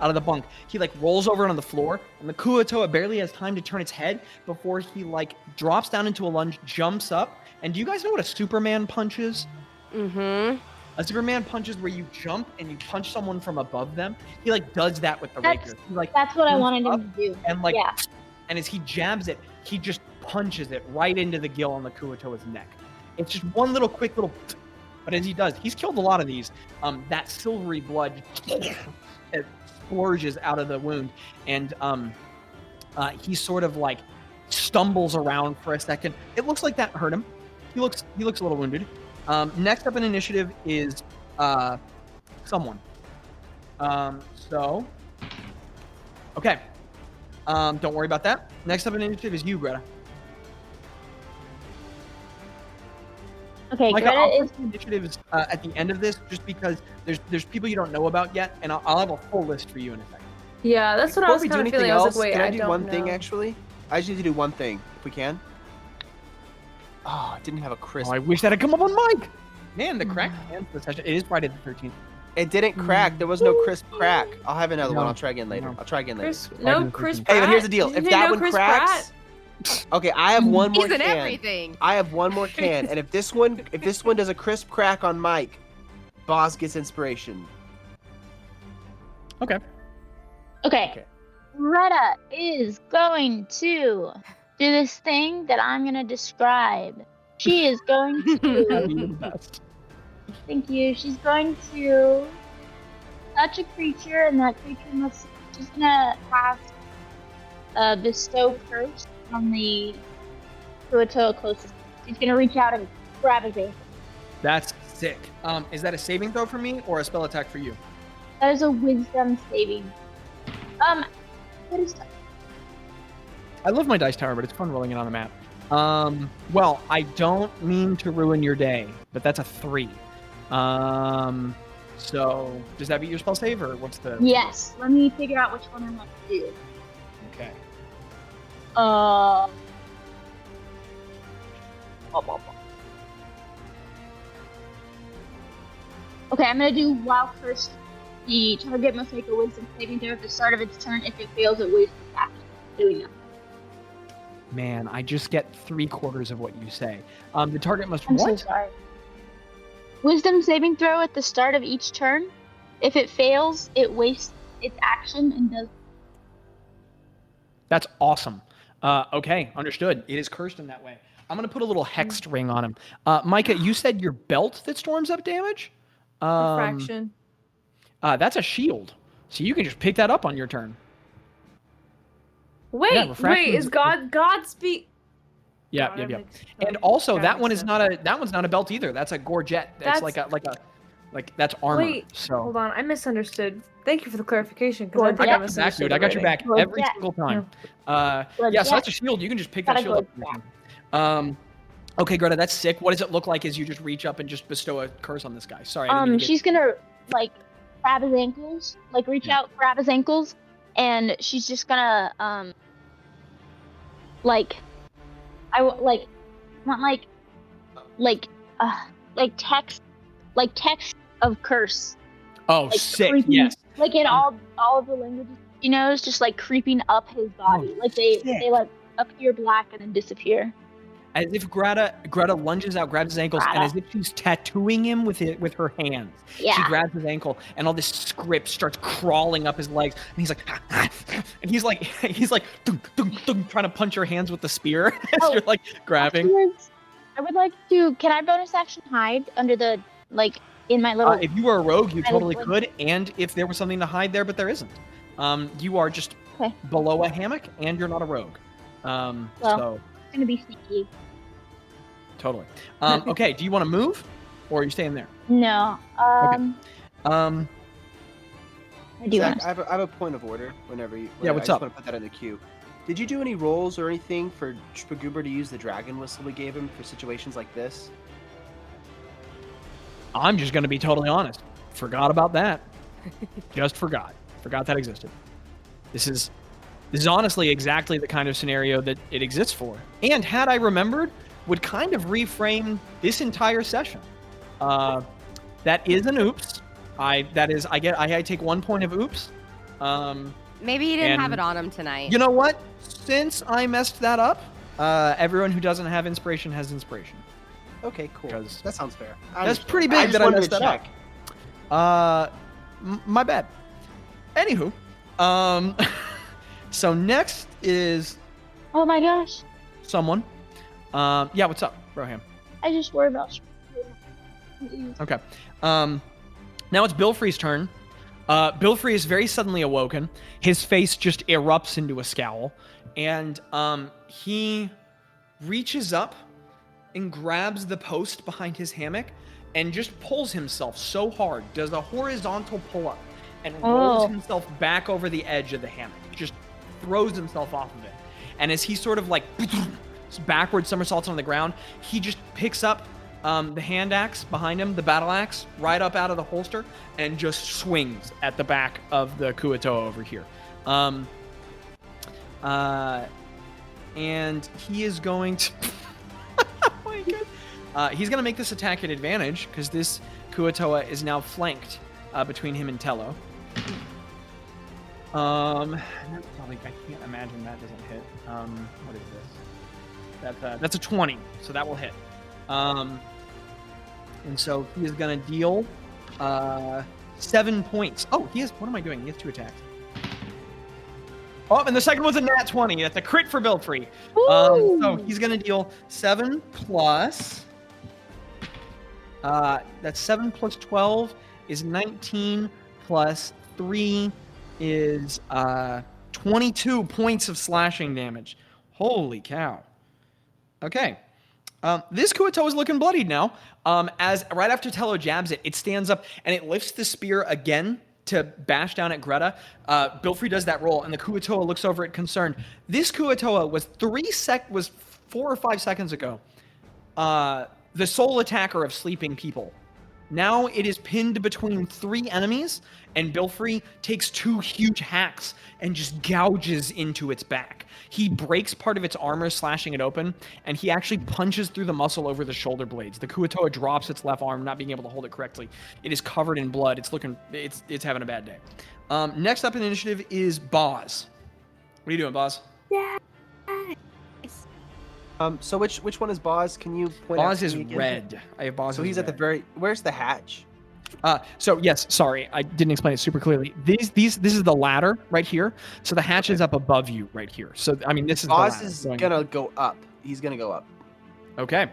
out of the bunk. He like rolls over on the floor, and the Kuo-toa barely has time to turn its head before he like drops down into a lunge, jumps up. And do you guys know what a Superman punch is? Mm-hmm. A Superman punch is where you jump and you punch someone from above them. He like does that with the rapier. He, like, That's what I wanted jumps him to do. and like, Yeah. and as he jabs it, he just punches it right into the gill on the Kuo-toa's neck. It's just one little quick little, but as he does, he's killed a lot of these. That silvery blood it splurges out of the wound, and he sort of like stumbles around for a second. It looks like that hurt him. He looks a little wounded. Next up in initiative is someone. So, okay. Don't worry about that. Next up in initiative is you, Greta. Okay, Mika, Greta I'll is. put the initiatives at the end of this, just because there's people you don't know about yet, and I'll have a full list for you in a second. Yeah, that's what I Before was we do kind of anything feeling. I was else, like, wait, can I I do don't one know. thing actually? I just need to do one thing if we can. Oh, I didn't have a crisp. Oh, I wish that had come up on mic. Man, the crack ends the session. It is Friday the 13th. It didn't crack. There was no crisp crack. I'll have another one. No. I'll try again later. No. I'll try again later. Chris Hey, Pratt? but here's the deal. Did If you that know one Chris cracks, okay, I have one more He's in can. everything. I have one more can, and if this one does a crisp crack on Mike, Bazz gets inspiration. Okay. Okay. Greta is going to do this thing that I'm going to describe. She is going to. You're the best. Thank you. She's going to touch a creature, and that creature must. She's going to cast bestow curse on the Kuo-toa closest. She's going to reach out and grab his ankle. That's sick. Is that a saving throw for me or a spell attack for you? That is a wisdom saving. What is that? I love my dice tower, but it's fun rolling it on the map. Well, I don't mean to ruin your day, but that's a 3. So does that beat your spell save, or what's the? Yes. Let me figure out which one I want to do. Okay. Okay, I'm gonna do while first. The target must make a wisdom saving throw at the start of its turn. If it fails, it wastes its action. Doing that. Man, I just get 3/4 of what you say. The target must I'm what? so sorry. Wisdom saving throw at the start of each turn. If it fails, it wastes its action and does. That's awesome. Okay, understood. It is cursed in that way. I'm gonna put a little hexed ring on him. Micah, you said your belt that storms up damage? Refraction. That's a shield, so you can just pick that up on your turn. Wait, refraction is Godspeed? Yeah, God, yeah, that yeah. makes- And also, that that makes one is sense. that one's not a belt either. That's a gorget. That's like that's armor. Wait, so hold on, I misunderstood. Thank you for the clarification, because I Gorget. think I I got your back, misunderstood. dude. I got your the back Gorget. every single time. Yeah, so Gorget. that's a shield. You can just pick that Gotta shield go up. Okay, Greta, that's sick. What does it look like as you just reach up and just bestow a curse on this guy? Sorry. I didn't mean to get- She's gonna like grab his ankles, like reach out, grab his ankles, and she's just gonna want text of curse. Oh, Like sick. creeping, Yes. Like in all of the languages she knows, just like creeping up his body. Like they like appear black and then disappear. As if Greta lunges out, grabs his ankles, and as if she's tattooing him with her hands. Yeah. She grabs his ankle, and all this script starts crawling up his legs, and he's like, and he's like, dunk, dunk, dunk, trying to punch her hands with the spear as you're like grabbing. Afterwards, I would like to. Can I bonus action hide under the in my little? If you were a rogue, you I totally would- could, and if there was something to hide there, but there isn't. You are just Okay. below a hammock, and you're not a rogue. So It's gonna be sneaky. totally. Okay, do you want to move, or are you staying there? No. Um, I do Zach, want I have a point of order. Whenever you. Yeah, what's I just up? want to put that in the queue. Did you do any rolls or anything for Spagoober to use the dragon whistle we gave him for situations like this? I'm just going to be totally honest. Forgot about that. Just forgot. Forgot that existed. This is honestly exactly the kind of scenario that it exists for. And had I remembered, would kind of reframe this entire session. That is an oops. I take 1 point of oops. Maybe he didn't have it on him tonight. You know what? Since I messed that up, everyone who doesn't have inspiration has inspiration. Okay, cool. That sounds fair. That's pretty big that I messed that up. My bad. Anywho, so next is. Oh my gosh. Someone. Yeah, what's up, Roham? I just worry about. Okay. Now it's Bilfrey's turn. Bilfrey is very suddenly awoken. His face just erupts into a scowl, and he reaches up and grabs the post behind his hammock and just pulls himself so hard, does a horizontal pull-up, and rolls himself back over the edge of the hammock. Just throws himself off of it. And as he sort of like backward somersaults on the ground, he just picks up the hand axe behind him, the battle axe, right up out of the holster, and just swings at the back of the Kuo-toa over here. And he is going to... oh my God. He's going to make this attack at advantage, because this Kuo-toa is now flanked between him and Tello. I can't imagine that doesn't hit. What is this? That's a 20, so that will hit. And so he is going to deal 7 points. Oh, he has. What am I doing? He has 2 attacks. Oh, and the second one's a nat 20. That's a crit for Bilfrey. So he's going to deal 7 plus. That's 7 plus 12 is 19 plus 3 is 22 points of slashing damage. Holy cow. Okay. This Kuo-toa is looking bloodied now. As right after Tello jabs it, it stands up and it lifts the spear again to bash down at Gretta. Bilfrey does that roll, and the Kuo-toa looks over it concerned. This Kuo-toa was 4 or 5 seconds ago the sole attacker of sleeping people. Now it is pinned between 3 enemies, and Bilfrey takes 2 huge hacks and just gouges into its back. He breaks part of its armor, slashing it open, and he actually punches through the muscle over the shoulder blades. The Kuo-toa drops its left arm, not being able to hold it correctly. It is covered in blood. It's having a bad day. Next up in initiative is Bazz. What are you doing, Bazz? Yeah. So which one is Bazz? Can you point out? Bazz is red. I have Bazz. So he's at the very. Where's the hatch? So yes, sorry, I didn't explain it super clearly. This is the ladder right here. So the hatch is up above you right here. So I mean, this is Bazz is gonna go up. He's gonna go up. Okay.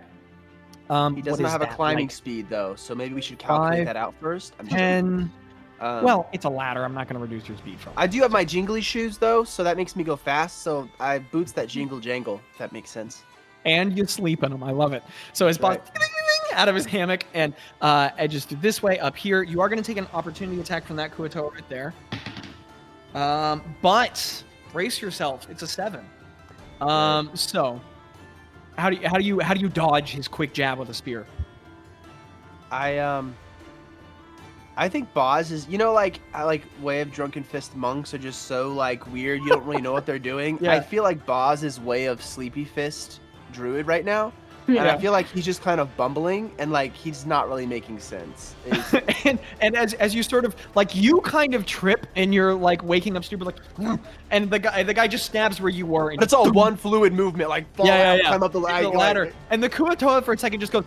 He doesn't have a climbing speed though, so maybe we should calculate that out first. 10. Well, it's a ladder. I'm not going to reduce your speed from it. I do have my jingly shoes though, so that makes me go fast. So I boots that jingle jangle. If that makes sense. And you sleep in them. I love it. So his Bazz out of his hammock and edges through this way up here. You are going to take an opportunity attack from that Kuo-toa right there. But brace yourself. It's a 7. So how do you dodge his quick jab with a spear? I think Bazz is, like Way of Drunken Fist monks are just so like weird. You don't really know what they're doing. Yeah. I feel like Bazz is Way of Sleepy Fist druid right now. And I feel like he's just kind of bumbling and like he's not really making sense. and as you sort of like you kind of trip and you're like waking up stupid like and the guy just stabs where you were. And it's all one fluid movement, like fall out, climb up the ladder. And the Kuo-toa for a second just goes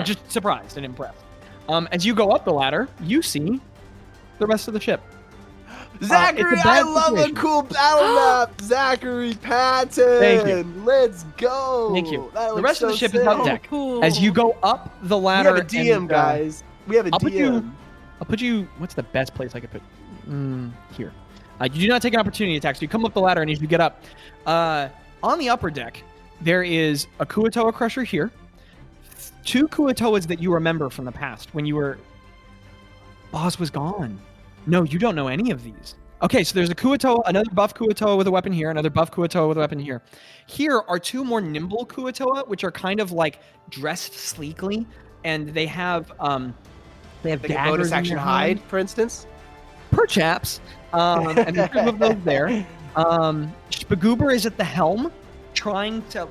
just surprised and impressed. As you go up the ladder, you see the rest of the ship. Zachary, I love a cool battle map. Zachary Patton. Thank you. Let's go. Thank you. The rest of the ship is up deck. Cool. As you go up the ladder, we have a DM, guys. We have a DM. I'll put you. What's the best place I could put? Here. You do not take an opportunity attack. So you come up the ladder, and as you get up, on the upper deck, there is a Kuo-toa crusher here. 2 Kuo-toas that you remember from the past when you were... Bazz was gone. No, you don't know any of these. Okay, so there's a Kuo-toa, another buff Kuo-toa with a weapon here, another buff Kuo-toa with a weapon here. Here are 2 more nimble Kuo-toa, which are kind of like dressed sleekly, and they have like a bonus action hide, for instance? Perchaps. And there's 2 of those there. Spagoober is at the helm, trying to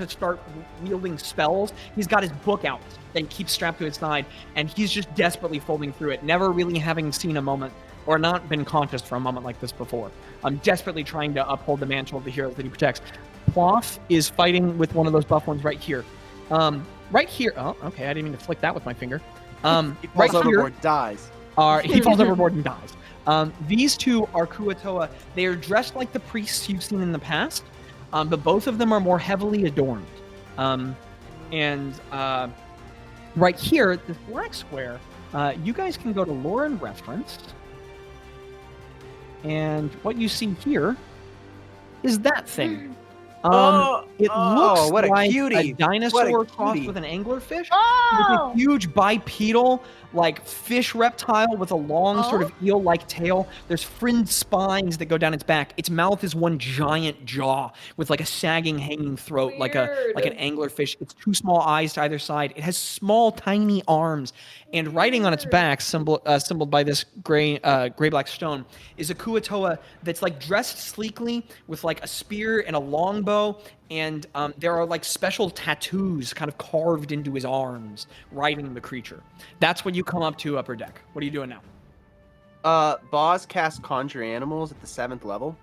start wielding spells. He's got his book out and keeps strapped to his side, and he's just desperately folding through it, never really having seen a moment or not been conscious for a moment like this before. I'm desperately trying to uphold the mantle of the heroes that he protects. Ploff is fighting with one of those buff ones right here. Right here. Oh, okay. I didn't mean to flick that with my finger. He falls right overboard, here dies. he falls overboard and dies. These two are Kuo-toa. They are dressed like the priests you've seen in the past, but both of them are more heavily adorned. Right here, this black square, you guys can go to lore and reference. And what you see here is that thing. It looks what a like cutie. a dinosaur What a crossed cutie. with an anglerfish. Oh! With a huge bipedal, like fish reptile with a long sort of eel-like tail. There's fringed spines that go down its back. Its mouth is one giant jaw with like a sagging, hanging throat, like an anglerfish. It's two small eyes to either side. It has small, tiny arms, and riding on its back, symboled by this gray-black stone, is a Kuo-toa that's like dressed sleekly with like a spear and a longbow. And there are like special tattoos kind of carved into his arms, riding the creature. That's what you come up to upper deck. What are you doing now? Bazz casts Conjure Animals at the 7th level.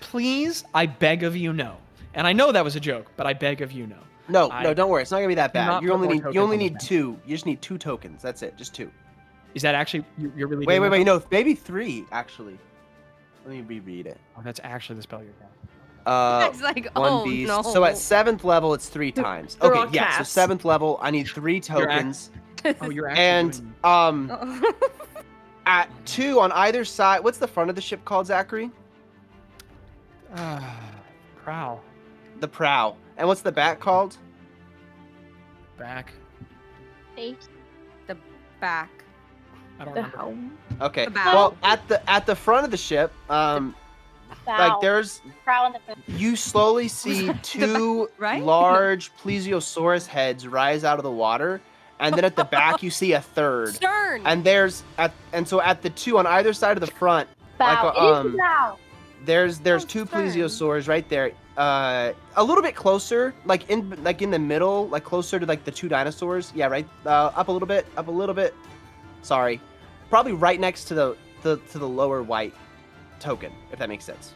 Please, I beg of you, no. And I know that was a joke, but I beg of you, no. No, don't worry. It's not gonna be that bad. not You put only more need tokens on the 2. You just need 2 tokens. That's it. Just 2. Is that actually you're really? Wait. doing that? No, maybe 3 actually. Let me reread it. Oh, that's actually the spell you're casting. It's like, One oh beast. no. So at 7th level, it's 3 times. They're Okay, all yeah. casts. So 7th level, I need 3 tokens. Oh, you're actually And doing... at 2 on either side. What's the front of the ship called, Zachary? Prow. The prow. And what's the back called? Back. Face. The back. I don't The remember. helm. Okay. The bow. Well, at the front of the ship, like Bow. there's Prow in the front. you slowly see 2 right? large plesiosaurus heads rise out of the water, and then at the back you see a third. Stern. And so at the 2 on either side of the front, Bow. like, It is the bow. there's 2 stern. plesiosaurs right there. A little bit closer, like in the middle, like closer to like the 2 dinosaurs. Yeah, right. Up a little bit. Sorry, probably right next to the lower white token, if that makes sense.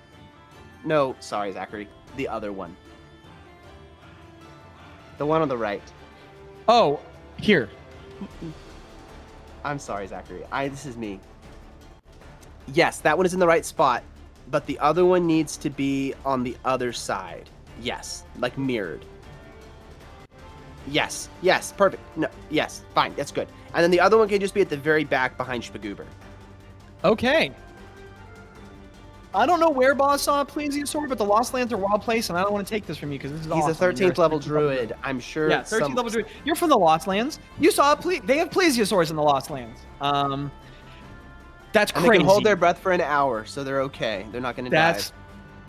No, sorry, Zachary. The other one. The one on the right. Oh, here. I'm sorry, Zachary. This is me. Yes, that one is in the right spot, but the other one needs to be on the other side. Yes, like mirrored. Yes, perfect. No, yes, fine, that's good. And then the other one can just be at the very back behind Spagoober. Okay. I don't know where Bazz saw a plesiosaur, but the Lost Lands are a wild place, and I don't want to take this from you because this is He's awesome. a 13th level druid. I'm sure. Yeah, 13th level druid. You're from the Lost Lands. You saw they have plesiosaurs in the Lost Lands. That's And crazy. they can hold their breath for an hour, so they're okay. They're not going to die.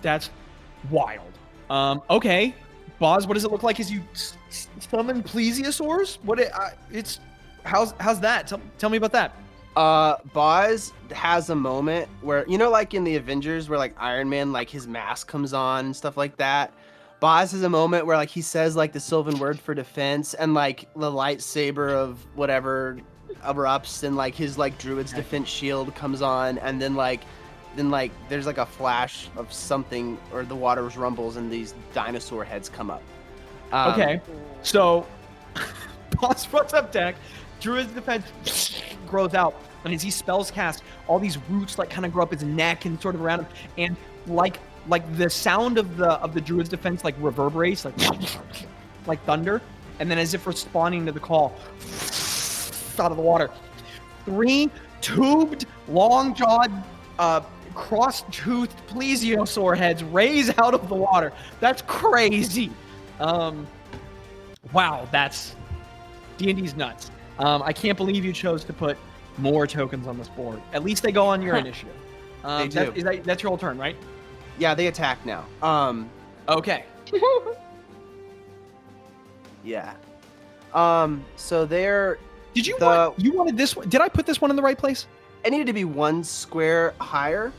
That's wild. Okay, Bazz, what does it look like as you summon plesiosaurs? How's that? Tell me about that. Bazz has a moment where, like in the Avengers where like Iron Man, like his mask comes on and stuff like that. Bazz has a moment where like he says like the Sylvan word for defense, and like the lightsaber of whatever erupts, and like his like druid's defense shield comes on, and then there's like a flash of something, or the water rumbles and these dinosaur heads come up. Okay, so Bazz runs up deck. Druid's defense grows out, and as he spells cast, all these roots like kind of grow up his neck and sort of around him, and like the sound of the Druid's defense like reverberates like thunder, and then as if responding to the call, out of the water, 3 tubed, long-jawed, cross-toothed plesiosaur heads raise out of the water. That's crazy. Wow, that's D&D's nuts. I can't believe you chose to put more tokens on this board. At least they go on your initiative. They do. That's your whole turn, right? Yeah, they attack now. Okay. Yeah. So they're... Did you wanted this one? Did I put this one in the right place? It needed to be 1 square higher.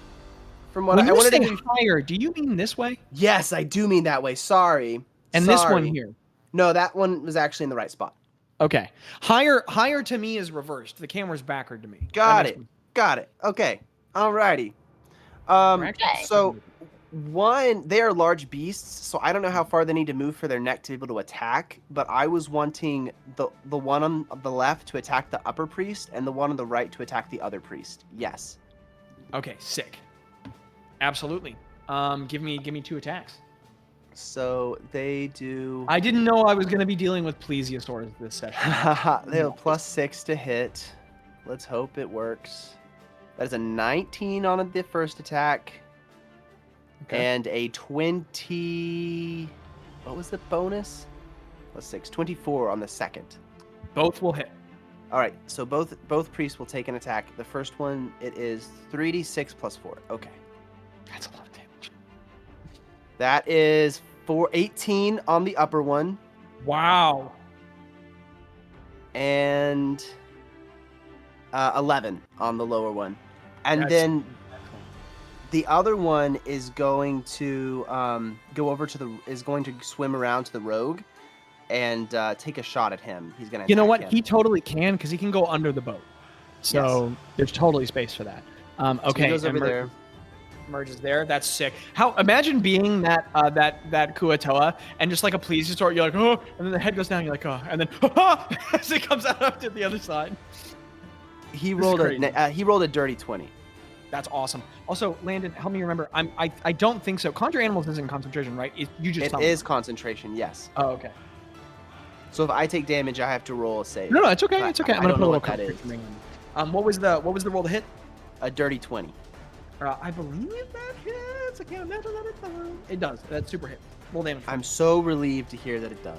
From what When I you wanted say to be... higher, do you mean this way? Yes, I do mean that way. Sorry. And this one here? No, that one was actually in the right spot. Okay. Higher to me is reversed. The camera's backward to me. Got it. Okay. Alrighty. So one, they are large beasts, so I don't know how far they need to move for their neck to be able to attack. But I was wanting the one on the left to attack the upper priest, and the one on the right to attack the other priest. Yes. Okay, sick. Absolutely. Give me 2 attacks. So they do. I didn't know I was going to be dealing with plesiosaurs this session. They have a +6 to hit. Let's hope it works. That is a 19 on the first attack. Okay. And a 20. What was the bonus? +6. 24 on the second. Both will hit. All right. So both priests will take an attack. The first one, it is 3d6 + 4. Okay. That's a lot of damage. That is 18 on the upper one. Wow. And 11 on the lower one. And then the other one is going to is going to swim around to the rogue and take a shot at him. He's going to. You know what? He totally can because he can go under the boat. So there's totally space for that. Okay. So he goes over there. Merges there. That's sick. Imagine being that Kuatoa and just like a plesiosaur, you're like, oh, and then the head goes down, you're like, oh, and then as it comes out up to the other side. He rolled a dirty 20. That's awesome. Also, Landon, help me remember. I don't think so. Conjure Animals isn't concentration, right? It is concentration. Yes. Oh, okay. So if I take damage, I have to roll a save. No, it's okay. It's okay. I'm gonna put a little concentration ring on. What was the roll to hit? A dirty 20. I believe that hits. I can't imagine that it does. It does. That's super hit. Roll damage. I'm so relieved to hear that it does.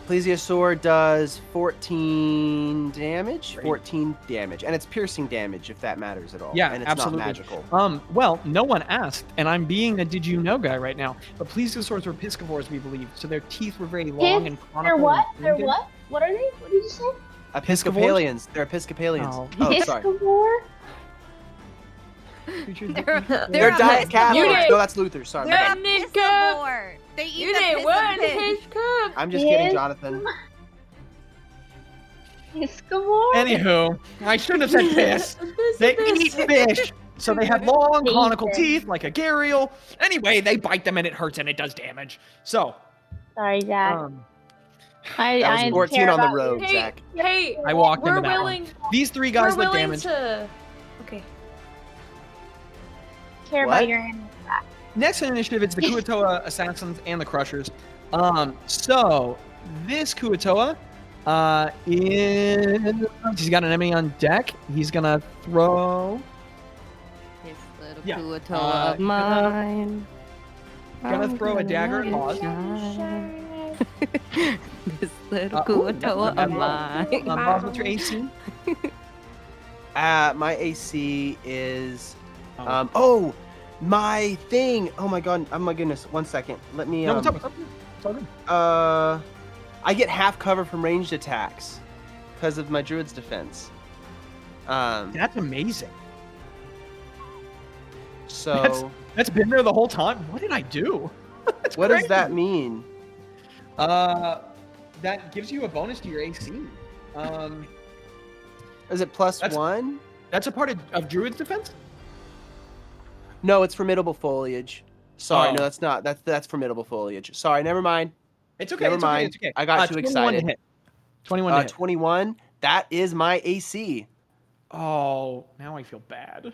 Plesiosaur does 14 damage. Great. 14 damage. And it's piercing damage, if that matters at all. Yeah, and it's absolutely. not magical. Well, no one asked, and I'm being a did you know guy right now, but plesiosaurs were piscivores, we believe, so their teeth were very long and conical. They're what? They're what? What are they? What did you say? Episcopalians. They're Episcopalians. Oh, sorry. They're Diet Catholics. No, that's Luther. Sorry. They're Piscivore. They eat the piss of pigs. I'm just kidding, Jonathan. Piscivore? Anywho, I shouldn't have said piss. They eat fish. So they have long conical teeth like a gharial. Anyway, they bite them and it hurts and it does damage. So. Sorry, Zach. That was 14 on the road, Zach. Hey, I walked into that one. These 3 guys lick damage. Okay. Care about your animals. Next in initiative, it's the Kuatoa Assassins and the Crushers. So this Kuatoa he's got an enemy on deck. He's gonna throw. This little Kuatoa of mine. Gonna throw a dagger at Bazz. This little Kuatoa of mine. Bazz, what's your AC? My AC is my thing. Oh my god. Oh my goodness. 1 second. Let me. No, what's up? I get half cover from ranged attacks because of my druid's defense. That's amazing. So that's been there the whole time. What did I do? What does that mean? That gives you a bonus to your AC. Is it +1? That's a part of druid's defense? No, it's formidable foliage. Sorry, no, that's not. That's formidable foliage. Sorry, never mind. It's okay. Never mind. It's okay. I got too excited. 21 to hit. 21. That is my AC. Oh, now I feel bad.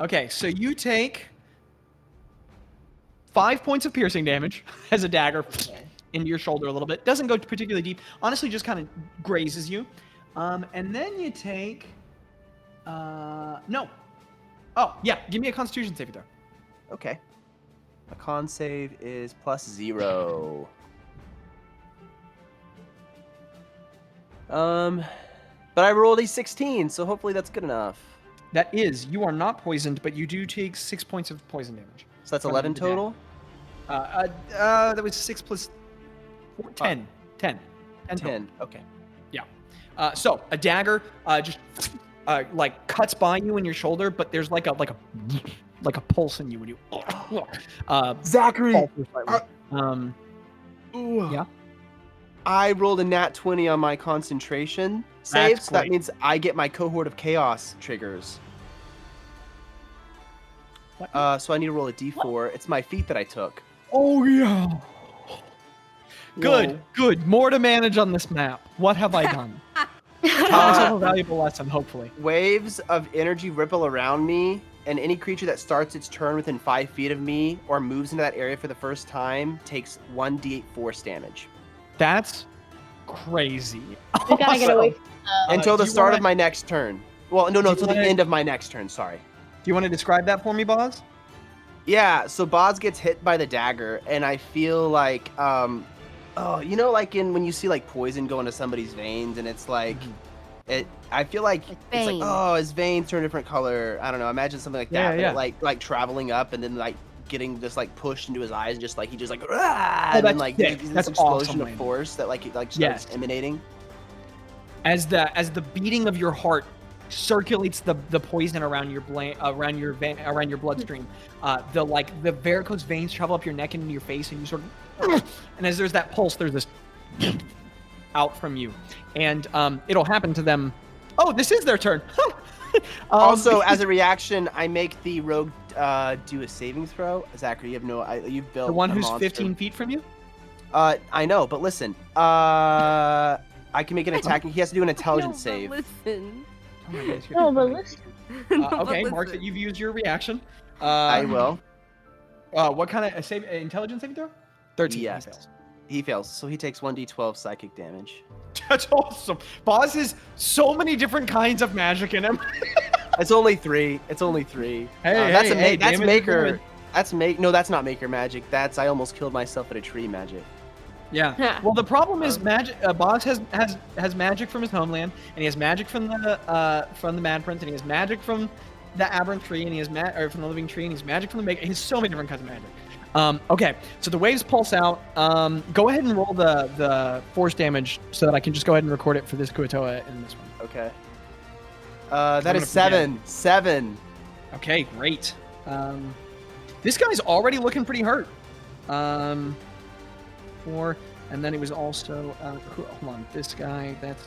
Okay, so you take 5 points of piercing damage as a dagger into your shoulder a little bit. Doesn't go particularly deep. Honestly, just kind of grazes you. And then you take... No. Oh, yeah. Give me a Constitution saving throw. Okay. A con save is +0. But I rolled a 16, so hopefully that's good enough. That is. You are not poisoned, but you do take 6 points of poison damage. So that's 11 total? That was 6 plus 4, 10. 10. 10. Okay. Yeah. So a dagger just like cuts by you in your shoulder, but there's like a pulse in you when you. Zachary. Yeah. I rolled a nat 20 on my concentration save, That's so that great. means I get my cohort of chaos triggers. What? So I need to roll a d4. It's my feat that I took. Oh yeah. Good, Whoa. good. More to manage on this map. What have I done? Taught myself a valuable lesson, hopefully. Waves of energy ripple around me, and any creature that starts its turn within 5 feet of me or moves into that area for the first time takes 1d8 force damage. That's crazy. We gotta get away from Until the do you start wanna- of my next turn. Well, no, do you until the wanna- end of my next turn, sorry. Do you want to describe that for me, Bazz? Yeah, so Bazz gets hit by the dagger, and I feel like, you know, like when you see like poison go into somebody's veins, and it's like, I feel like it's like, vein. oh, his veins turn a different color. I don't know, imagine something like that, Yeah, but yeah. like traveling up and then like getting just like pushed into his eyes, and just like he just like, Oh, and then that's like sick. this That's explosion awesome, of Landon. force that like starts Yes. emanating. As the beating of your heart circulates the poison around your around your bloodstream, the varicose veins travel up your neck and into your face, and you sort of, and as there's that pulse, there's this out from you, and it'll happen to them. Oh, this is their turn. Also, as a reaction, I make the rogue do a saving throw. Zachary, you've built the one a who's monster. 15 feet from you. I know, but listen. I can make an attack. He has to do an intelligence save. Listen. Oh my goodness, you're No, too but funny. listen. No, but Okay, Mark, listen. that you've used your reaction. I will. What kind of intelligence saving throw? 13. he Yes. fails. He fails, so he takes 1d12 psychic damage. That's awesome. Bazz has so many different kinds of magic in him. It's only 3. It's only 3. Hey, that's hey, that's damage is maker. good. That's No, that's not maker magic. That's I almost killed myself at a tree magic. Yeah. Well, the problem is magic. Bazz has magic from his homeland, and he has magic from the Mad Prince, and he has magic from the Aberrant Tree, and he has from the Living Tree, and he has magic from the Maker. He has so many different kinds of magic. Okay, so the waves pulse out. Go ahead and roll the force damage so that I can just go ahead and record it for this Kuatoa and this one. Okay. That gonna is 7. 7. Okay, great. This guy's already looking pretty hurt. 4, and then it was also hold on. This guy, that's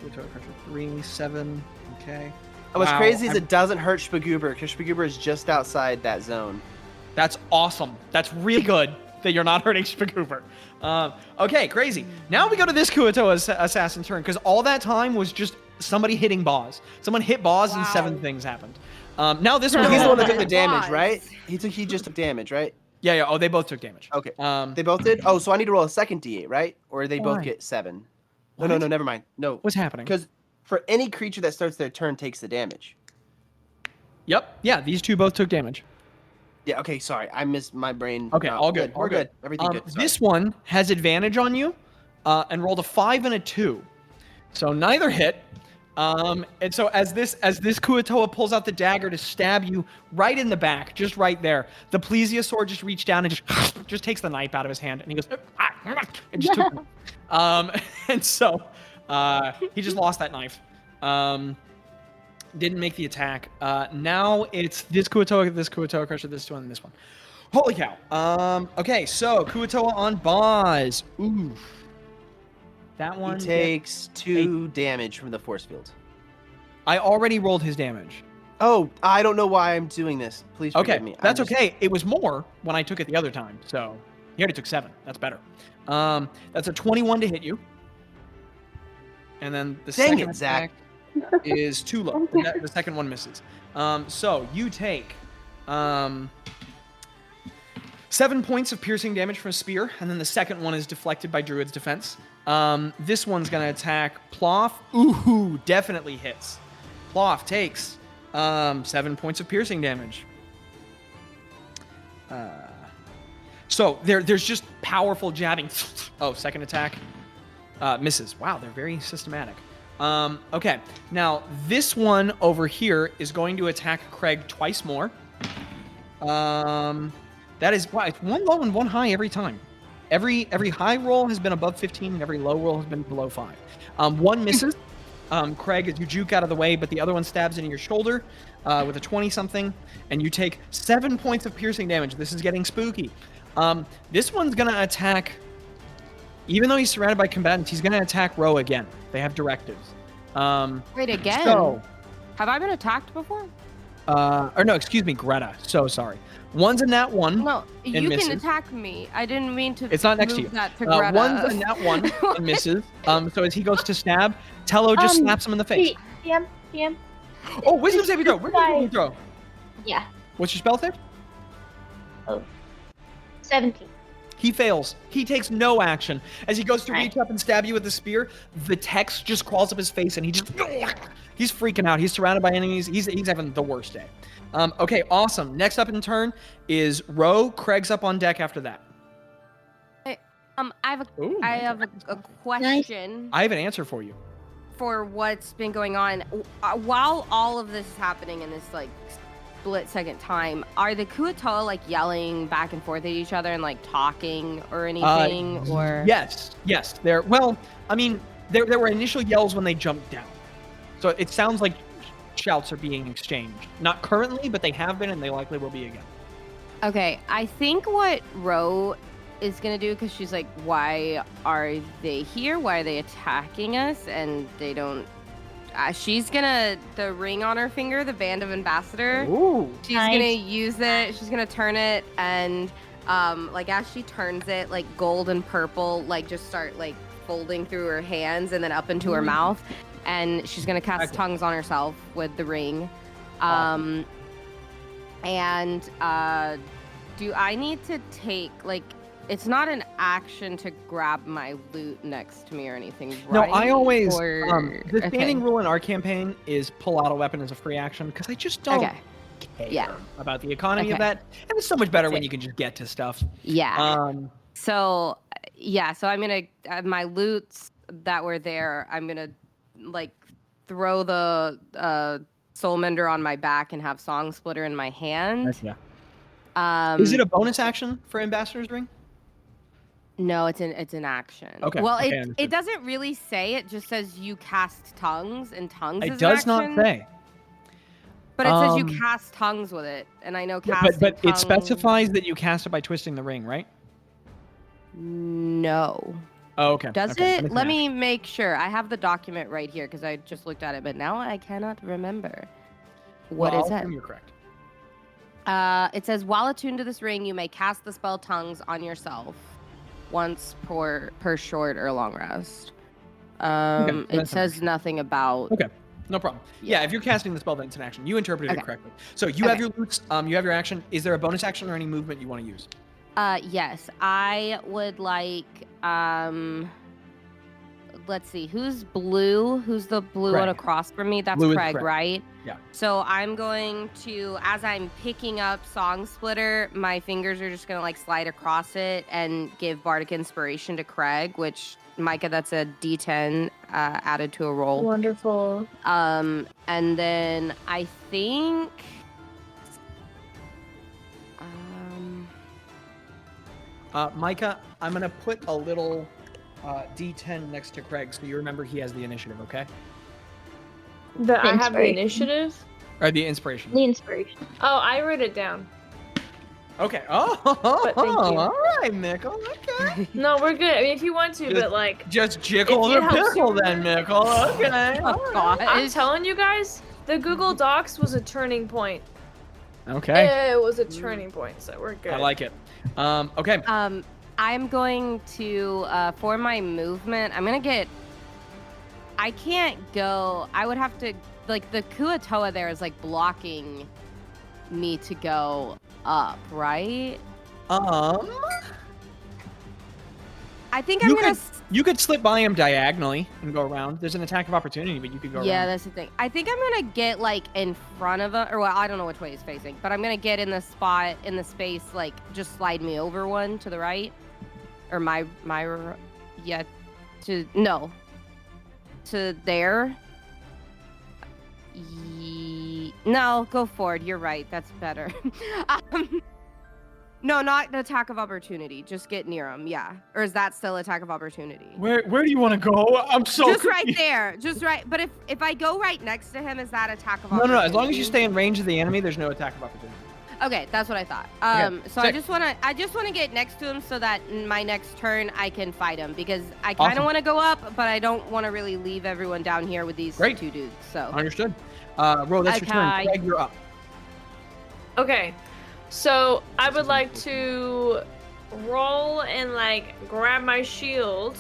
Kuatoa pressure 3, 7. Okay. What's Wow, crazy is it doesn't hurt Spagoober, because Spagoober is just outside that zone. That's awesome. That's really good that you're not hurting Spagoober. Okay, crazy. Now we go to this Kuatoa assassin turn, because all that time was just somebody hitting Bazz. Someone hit Bazz and 7 things happened. Now this one. He's the one that took the Bazz. damage, right? He just took damage, right? Yeah. Oh, they both took damage. Okay. Um, They both did? Oh, so I need to roll a second d8, right? Or they both Why? get 7? What? No, never mind. No. what's happening? Because for any creature that starts their turn takes the damage. Yep. Yeah, these two both took damage. Yeah, okay, sorry. I missed my brain. Okay, all good. We're all good. Everything good. Sorry. This one has advantage on you, and rolled a 5 and a 2, so neither hit. And so as this Kuatoa pulls out the dagger to stab you right in the back, just right there, the plesiosaur just reached down and just takes the knife out of his hand, and he goes, and just took it. And so he just lost that knife. Didn't make the attack. Now it's this Kuatoa crusher, this one, and this one. Holy cow. Okay, so Kuatoa on Bazz. Ooh. That one He takes 2 damage from the force field. I already rolled his damage. Oh, I don't know why I'm doing this. Please forgive Okay, me. that's okay. It was more when I took it the other time, so he already took 7. That's better. That's a 21 to hit you. And then the Dang second it, Zach. attack is too low. The second one misses. So you take 7 points of piercing damage from a spear, and then the second one is deflected by Druid's Defense. This one's gonna attack Ploff. Ooh, definitely hits. Ploff takes 7 points of piercing damage. So there's just powerful jabbing. Oh, second attack misses. Wow, they're very systematic. Okay, now this one over here is going to attack Craig twice more. That is why it's one low and one high every time. Every high roll has been above 15, and every low roll has been below 5. One misses. Craig, as you juke out of the way, but the other one stabs into your shoulder with a 20-something, and you take 7 points of piercing damage. This is getting spooky. This one's gonna attack Even though he's surrounded by combatants, he's going to attack Ro again. They have directives. Wait, again? So, have I been attacked before? or no, excuse me, Greta. So sorry. One's a nat 1. No, you misses. can attack me. I didn't mean to. It's not next to move you. That to Greta. One's a nat 1 and misses. So as he goes to stab, Tello just slaps him in the face. PM. Oh, wisdom saving throw. Wisdom saving throw. Yeah. What's your spell save? 17. He fails. He takes no action. As he goes to reach up and stab you with the spear, the text just crawls up his face and he's freaking out. He's surrounded by enemies. He's having the worst day. Okay, awesome. Next up in turn is Ro. Craig's up on deck after that. I have a question. I have an answer for you. For what's been going on while all of this is happening in this like split second time, are the Kuatoa like yelling back and forth at each other and like talking or anything? Or yes, there were initial yells when they jumped down, so it sounds like shouts are being exchanged. Not currently, but they have been and they likely will be again. Okay, I think what Ro is gonna do, because she's like, why are they here? Why are they attacking us? And they don't. She's gonna, the ring on her finger, the band of ambassador. Ooh. She's gonna use it. She's gonna turn it, and like as she turns it, like gold and purple, like just start like folding through her hands and then up into her mouth. And she's gonna cast tongues on herself with the ring. And do I need to take like? It's not an action to grab my loot next to me or anything, right? No, I always the standing rule in our campaign is pull out a weapon as a free action because I just don't care about the economy of that, and it's so much better when you can just get to stuff. Yeah. So I'm gonna my loots that were there. I'm gonna like throw the soul mender on my back and have song splitter in my hand. Yeah. Is it a bonus action for Ambassador's Ring? No, it's an action. Okay. Well, it doesn't really say. It just says you cast tongues, and tongues is an action. It does not say. But it says you cast tongues with it, and I know casting but it specifies that you cast it by twisting the ring, right? No. Oh, okay. Does it? Let me make sure. I have the document right here because I just looked at it, but now I cannot remember. What is it? You're correct. It says, while attuned to this ring, you may cast the spell tongues on yourself once per short or long rest. It says nothing about... Okay, no problem. Yeah, if you're casting the spell, then it's an action. You interpreted it correctly. So you have your loots, you have your action. Is there a bonus action or any movement you want to use? Yes, I would like... let's see, who's blue? Who's the blue one across from me? That's Craig, right? Yeah. So I'm going to, as I'm picking up Song Splitter, my fingers are just going to like slide across it and give Bardic Inspiration to Craig, which, Micah, that's a D10 added to a roll. Wonderful. And then I think... Micah, I'm going to put a little... D10 next to Craig, so you remember he has the initiative, okay? I have the initiative? Or the inspiration. The inspiration. Oh, I wrote it down. Okay. But thank you. All right, Mickle. Okay. No, we're good. I mean, if you want to, but like... Just jiggle the pickle then, Mickle. Okay. Oh, God. I'm telling you guys, the Google Docs was a turning point. Okay. It was a turning point, so we're good. I like it. Okay. I'm going to, for my movement, I'm going to get... I can't go... I would have to... Like, the Kuatoa there is, like, blocking me to go up, right? I think I'm going to... You could slip by him diagonally and go around. There's an attack of opportunity, but you could go around. Yeah, that's the thing. I think I'm going to get, like, in front of him. Or, well, I don't know which way he's facing. But I'm going to get in the spot, in the space, like, just slide me over one to the right. Or to there. No, go forward. You're right. That's better. No, not the attack of opportunity. Just get near him. Yeah. Or is that still attack of opportunity? Where do you want to go? I'm so just confused. Right there. Just right. But if I go right next to him, is that attack of opportunity? No. As long as you stay in range of the enemy, there's no attack of opportunity. Okay, that's what I thought. So I just wanna get next to him so that in my next turn I can fight him because I kind of Awesome. want to go up, but I don't want to really leave everyone down here with these Great. two dudes. So Understood. Ro, that's your turn. Okay. Craig, you're up. Okay, so I would like to roll and like grab my shield.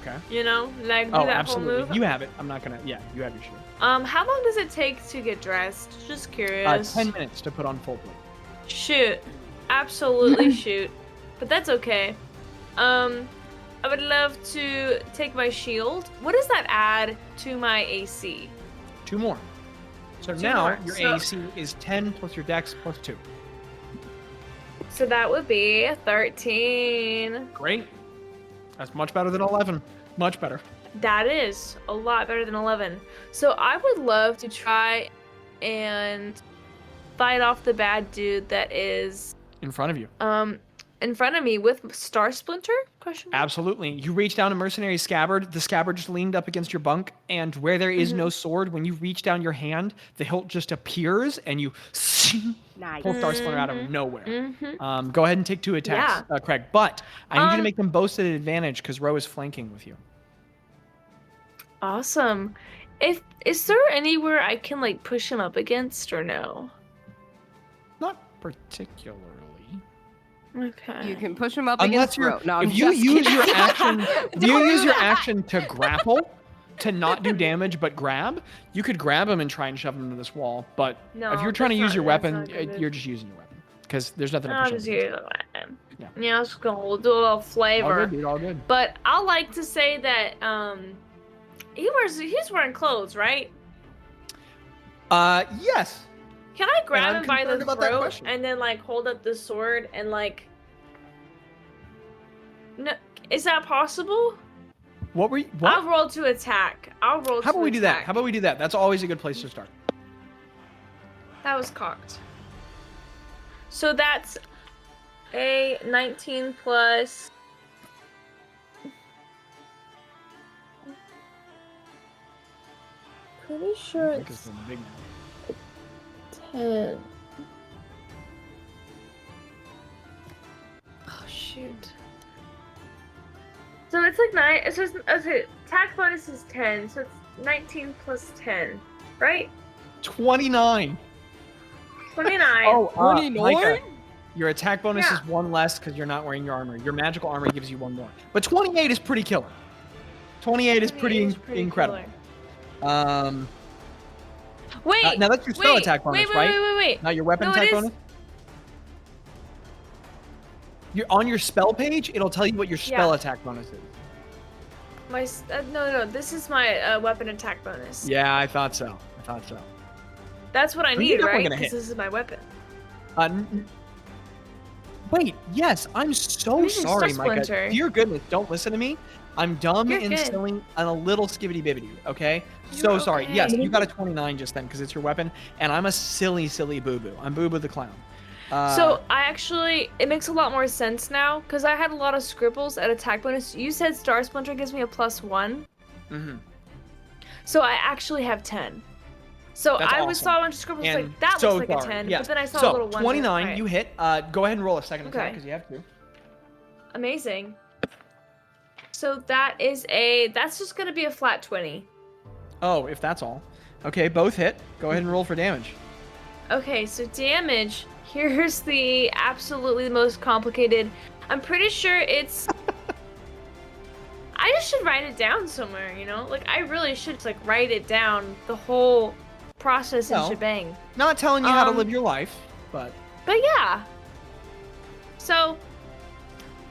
Okay. You know, like do Oh, that absolutely. whole move. You have it. I'm not gonna. Yeah, you have your shield. How long does it take to get dressed? Just curious. 10 minutes to put on full plate. Shoot, absolutely shoot, but that's okay. I would love to take my shield. What does that add to my AC? 2 more. So Two now more. your So- AC is 10 plus your dex plus 2. So that would be 13. Great. That's much better than 11. Much better. That is a lot better than 11. So I would love to try and fight off the bad dude that is In front of you. in front of me with Star Splinter? Question mark? Absolutely. You reach down a mercenary scabbard. The scabbard just leaned up against your bunk, and where there is no sword, when you reach down your hand, the hilt just appears, and you nice. pull Star Splinter out of nowhere. Mhm. Go ahead and take 2 attacks, Craig. But I need you to make them both at an advantage because Ro is flanking with you. Awesome. Is there anywhere I can like push him up against or no? Not particularly. Okay. You can push him up Unless against you're, Ro. No, I'm if you just use kidding. your action, if you use your action to grapple, to not do damage but grab, you could grab him and try and shove him into this wall. But No, if you're trying to that's use not- your that's weapon, not good. you're just using your weapon because there's nothing to I'll push just him use against. the weapon. Yeah. Yeah, it's gonna we'll do a little All flavor. good, dude. All good. But I like to say that he's wearing clothes, right? Yes. Can I I'm grab him by concerned the about that throat question. and then like hold up the sword and like? No, is that possible? What were you? I'll What? roll to attack. I'll roll. How to about we do that? attack. How about we do that? That's always a good place to start. That was cocked. So that's a 19 plus. Pretty sure it's 10. Oh shoot. So it's like 9. It's just okay. Attack bonus is 10, so it's 19 plus 10, right? 29. 29. Oh, 29? Micah, your attack bonus Yeah. is 1 less because you're not wearing your armor. Your magical armor gives you 1 more. But 28 is pretty killer. 28 is pretty, incredible. killer. Wait. Now that's your spell attack bonus, wait, right? Wait. Not your weapon No, it attack is- bonus? You're on your spell page, it'll tell you what your spell Yeah. attack bonus is. No. This is my weapon attack bonus. Yeah, I thought so. That's what I But you're need, definitely right? gonna Because hit. this is my weapon. Wait, yes, I'm so I'm using sorry, Star Micah. Splinter. Dear goodness, don't listen to me. I'm dumb You're and good. silly and a little skibbity-bibbity, okay? So You're sorry. okay. Yes, you got a 29 just then because it's your weapon, and I'm a silly boo-boo. I'm Boo-Boo the Clown. So it makes a lot more sense now because I had a lot of scribbles at attack bonus. You said Star Splinter gives me a +1, Mhm. so I actually have 10. So That's I awesome. saw a bunch of scribbles And like that so looks like sorry. a 10, Yes. but then I saw so, a little 1. 29, Right. you hit. Go ahead and roll a second attack Okay. because you have to. Amazing. So that's just gonna be a flat 20. Oh, if that's all. Okay, both hit. Go ahead and roll for damage. Okay, so damage. Here's the absolutely most complicated. I'm pretty sure it's. I just should write it down somewhere, you know? Like, I really should just, like, write it down, the whole process and Well. shebang. Not telling you how to Um, live your life, but But yeah. So,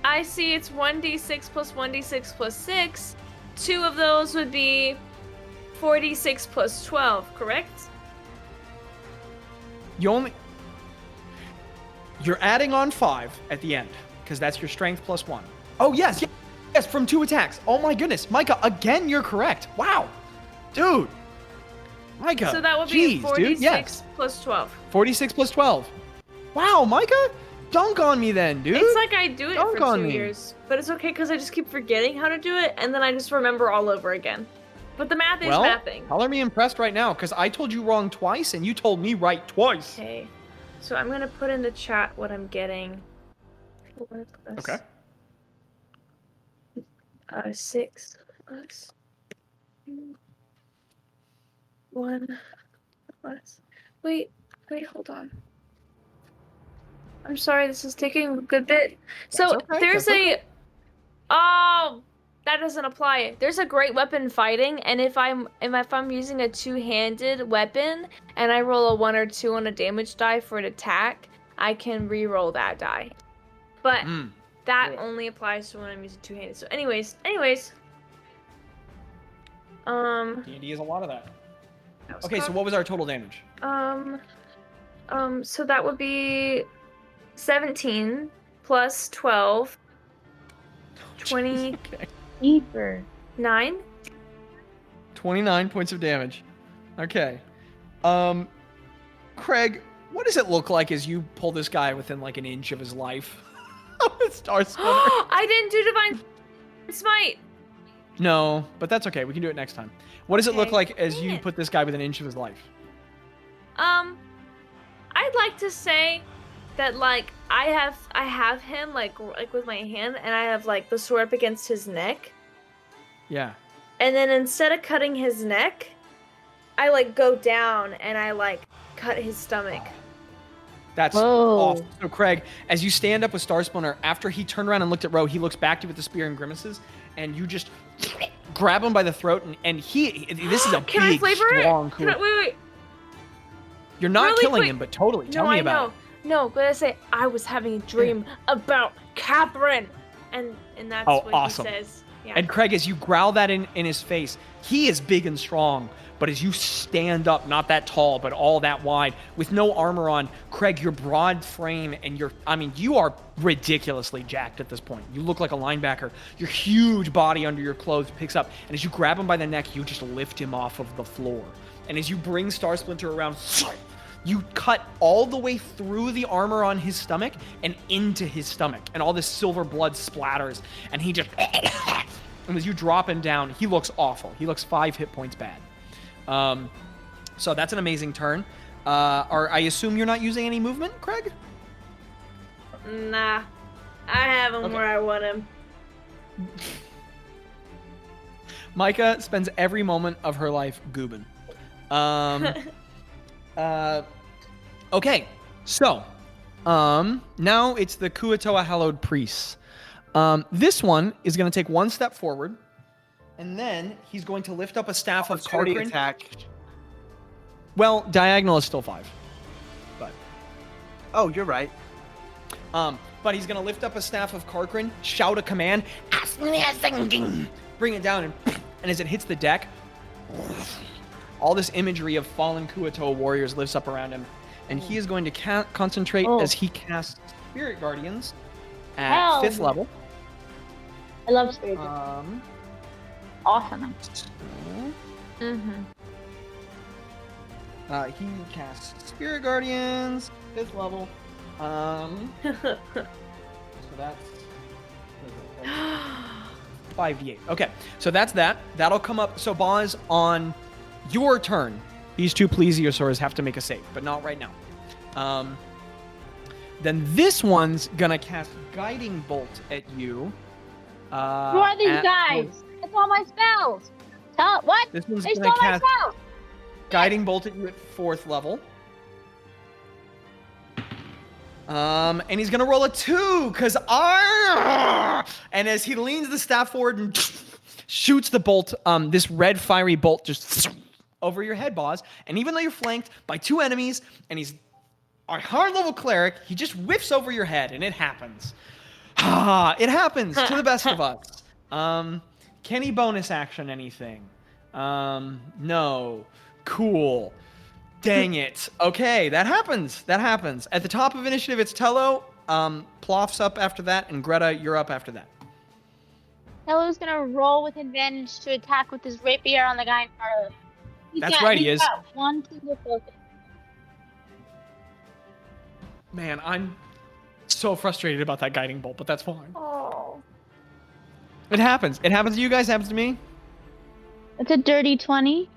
I see it's 1d6 plus 1d6 plus 6. 2 of those would be 4d6 plus 12, correct? you're adding on 5 at the end because that's your strength plus 1. Oh, yes, from 2 attacks. Oh my goodness, Micah, again, you're correct. Wow, dude. Micah, So that would be jeez, 46 dude, yes. plus 12. 46 plus 12. Wow, Micah, dunk on me then, dude. It's like I do it Dunk for on 2 me. years, but it's okay because I just keep forgetting how to do it, and then I just remember all over again. But the math is mathing. Color me impressed right now because I told you wrong twice and you told me right twice. Okay. So I'm gonna put in the chat what I'm getting. Okay. 6 plus 1 plus. Wait, hold on. I'm sorry, this is taking a good bit. So okay, there's that's a. Oh, that doesn't apply. There's a great weapon fighting, and if I'm using a two-handed weapon and I roll a 1 or 2 on a damage die for an attack, I can re-roll that die. But that only applies to when I'm using two-handed. So anyways. D&D is a lot of that. Okay, so what was our total damage? So that would be 17 plus 12. 29. Okay. 29 points of damage. Okay. Craig, what does it look like as you pull this guy within like an inch of his life? Star Splinter. I didn't do Divine Smite. No, but that's okay. We can do it next time. What does it look like as Dang you it. put this guy within an inch of his life? I'd like to say that like I have him like with my hand, and I have like the sword up against his neck. Yeah. And then instead of cutting his neck, I like go down and I like cut his stomach. That's awesome. So Craig, as you stand up with Star Splinter, after he turned around and looked at Ro, he looks back to you with the spear and grimaces, and you just grab him by the throat, and this is a Can I big, flavor strong, it? cool. Wait. You're not Really killing quick. him, but totally. Tell me about it. No, but I say I was having a dream about Catherine, and that's what awesome. he says. Yeah. And Craig, as you growl that in his face, he is big and strong, but as you stand up, not that tall, but all that wide, with no armor on, Craig, your broad frame and you are ridiculously jacked at this point. You look like a linebacker. Your huge body under your clothes picks up, and as you grab him by the neck, you just lift him off of the floor. And as you bring Star Splinter around, you cut all the way through the armor on his stomach and into his stomach, and all this silver blood splatters, and he just... And as you drop him down, he looks awful. He looks 5 hit points bad. So that's an amazing turn. I assume you're not using any movement, Craig? Nah. I have him where I want him. Mika spends every moment of her life goobing. Okay, so now it's the Kuatoa Hallowed Priests. This one is going to take one step forward, and then he's going to lift up a staff of Karkrin. Attack. Well, diagonal is still 5. But Oh, you're right. but he's going to lift up a staff of Karkrin, shout a command, bring it down, and as it hits the deck, all this imagery of fallen Kuatoa warriors lifts up around him, and he is going to concentrate as he casts Spirit Guardians at 5th level. I love Spirit. Awesome. He casts Spirit Guardians, 5th level. So that's 5d8. Okay, so that's that. That'll come up. So Bazz, on your turn, these two plesiosaurs have to make a save, but not right now. Then this one's gonna cast Guiding Bolt at you. Who are these guys? It's all my spells. What? This one's They gonna stole my cast spells. Guiding Bolt at you at 4th level. And he's gonna roll a 2, cause and as he leans the staff forward and shoots the bolt, this red fiery bolt just over your head, Bazz. And even though you're flanked by 2 enemies, and he's a hard level cleric, he just whiffs over your head, and it happens. It happens to the best of us. Can he bonus action anything? No. Cool. Dang it. Okay, that happens. At the top of initiative, it's Tello. Ploff's up after that, and Greta, you're up after that. Tello's gonna roll with advantage to attack with his rapier on the guy in front of him. That's right, he is. Got one single focus. Man, I'm so frustrated about that guiding bolt, but that's fine. Oh. It happens. It happens to you guys. It happens to me. It's a dirty 20.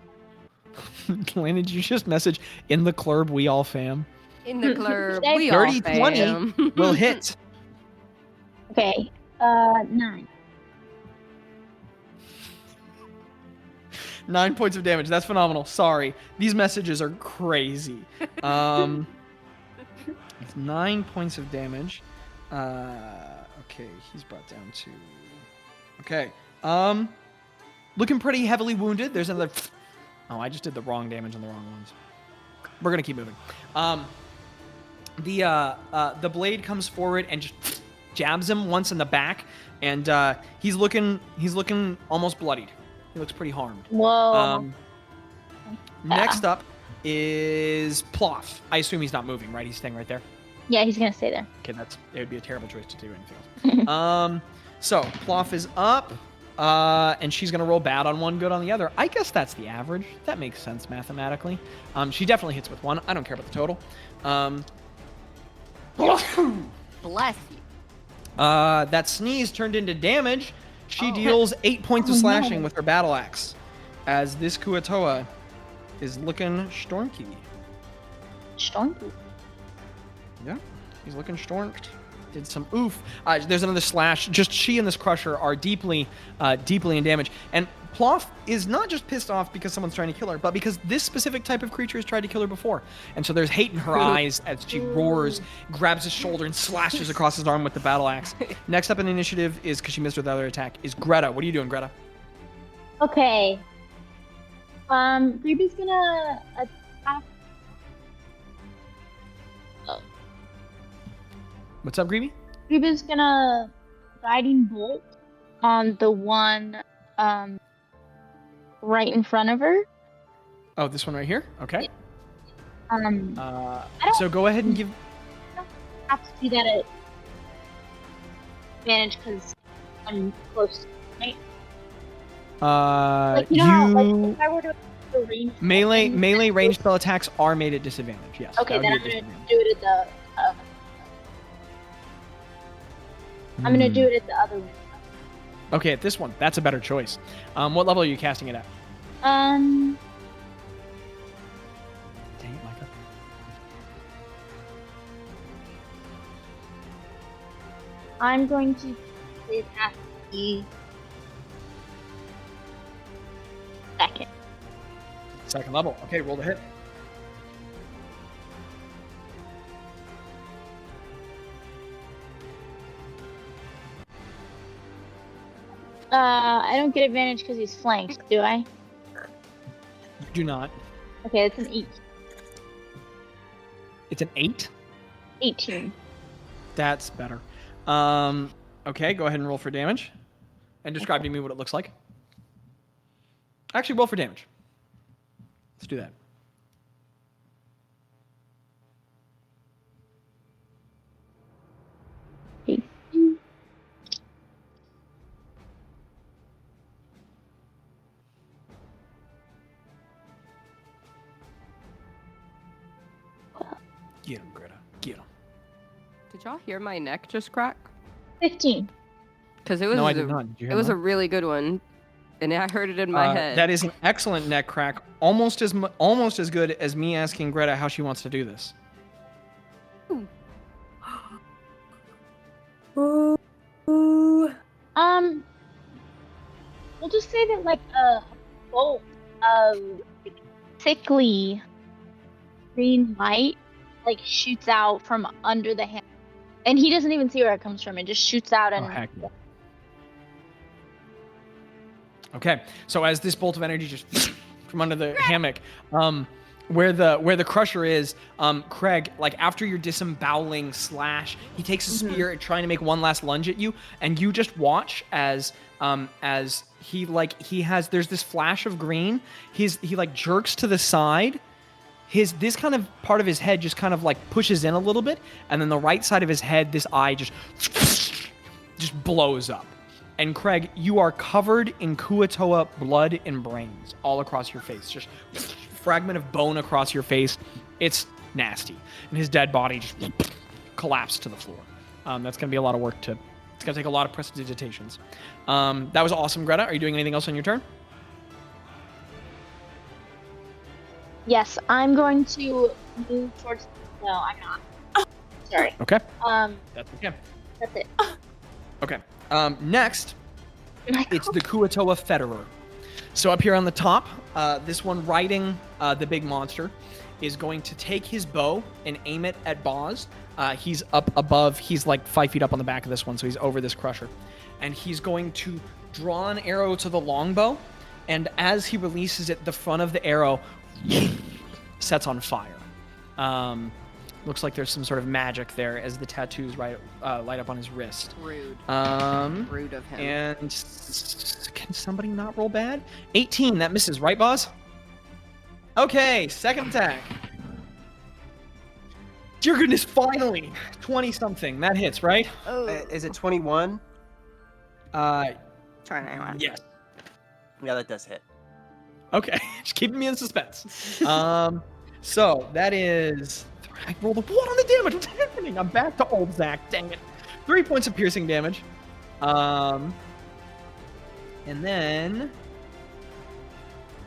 Landon, did you just message in the club we all fam? In the club, Dirty we all 20 fam. will hit. Okay. 9. 9 points of damage. That's phenomenal. Sorry. These messages are crazy. It's 9 points of damage. Okay, he's brought down to... Okay. Looking pretty heavily wounded. There's another... Oh, I just did the wrong damage on the wrong ones. We're going to keep moving. The blade comes forward and just jabs him once in the back, and he's looking almost bloodied. He looks pretty harmed. Whoa. Next up is Ploff. I assume he's not moving, right? He's staying right there. Yeah, he's gonna stay there. Okay, it would be a terrible choice to do anything else. So Ploff is up, and she's gonna roll bad on one, good on the other. I guess that's the average. That makes sense mathematically. She definitely hits with 1. I don't care about the total. Bless you. That sneeze turned into damage. She deals 8 points of slashing with her battle axe, as this Kuatoa is looking stormky. Stormky. Yeah, he's looking stormed. Did some oof. There's another slash. Just she and this crusher are deeply in damage. And Ploff is not just pissed off because someone's trying to kill her, but because this specific type of creature has tried to kill her before. And so there's hate in her eyes as she roars, grabs his shoulder, and slashes across his arm with the battle axe. Next up in the initiative is, because she missed her with the other attack, is Gretta. What are you doing, Gretta? Okay. Greeby's gonna attack. What's up, Greeby? Greeby's gonna guiding bolt on the one right in front of her. Oh, this one right here? Okay. I So go ahead and give... don't have to do that at advantage because I'm close, right? Like, you know how, like, if I were to do a range melee range spell attacks are made at disadvantage, yes. Okay, That then would I'm be a gonna disadvantage. do it at the. I'm gonna do it at the other one. Okay, at this one. That's a better choice. What level are you casting it at? Um. Dang it, Micah. I'm going to do it at the second. Second level. Okay, roll the hit. I don't get advantage because he's flanked, do I? You do not. Okay, it's an 8. It's an 8? 18. That's better. Okay, go ahead and roll for damage. And describe to me what it looks like. Actually, roll for damage. Let's do that. Get him, Greta. Get him. Did y'all hear my neck just crack? 15. No, Because I did not. Did you it hear was a mine? really good one, and I heard it in my head. That is an excellent neck crack. Almost as good as me asking Greta how she wants to do this. Ooh. We'll just say that like a bolt of sickly green light like shoots out from under the hand, and he doesn't even see where it comes from. It just shoots out and. Oh, heck yeah. Okay, so as this bolt of energy just from under the hammock, where the crusher is, Craig, like after your disemboweling slash, he takes a spear and trying to make one last lunge at you, and you just watch as there's this flash of green. He like jerks to the side. This kind of part of his head just kind of like pushes in a little bit, and then the right side of his head, this eye just blows up. And Craig, you are covered in Kuatoa blood and brains all across your face. Just fragment of bone across your face. It's nasty. And his dead body just collapsed to the floor. That's going to be a lot of work it's going to take a lot of prestidigitations. That was awesome, Greta. Are you doing anything else on your turn? Yes, I'm going to move towards No, I'm not. Sorry. Okay. That's okay. That's it. Okay. Next, it's the Kuo-toa Federer. So up here on the top, this one riding the big monster is going to take his bow and aim it at Bazz. He's up above. He's like 5 feet up on the back of this one, so he's over this crusher. And he's going to draw an arrow to the longbow, and as he releases it, the front of the arrow sets on fire. Looks like there's some sort of magic there as the tattoos light up on his wrist. Rude. Rude of him. And can somebody not roll bad? 18, that misses, right, Bazz? Okay, second attack. Dear goodness, finally! 20-something. That hits, right? Oh. Is it 21? 21. Yes. Yeah, that does hit. Okay, just keeping me in suspense. So, that is... I rolled a 1 on the damage. What's happening? I'm back to old Zach. Dang it. 3 points of piercing damage. And then...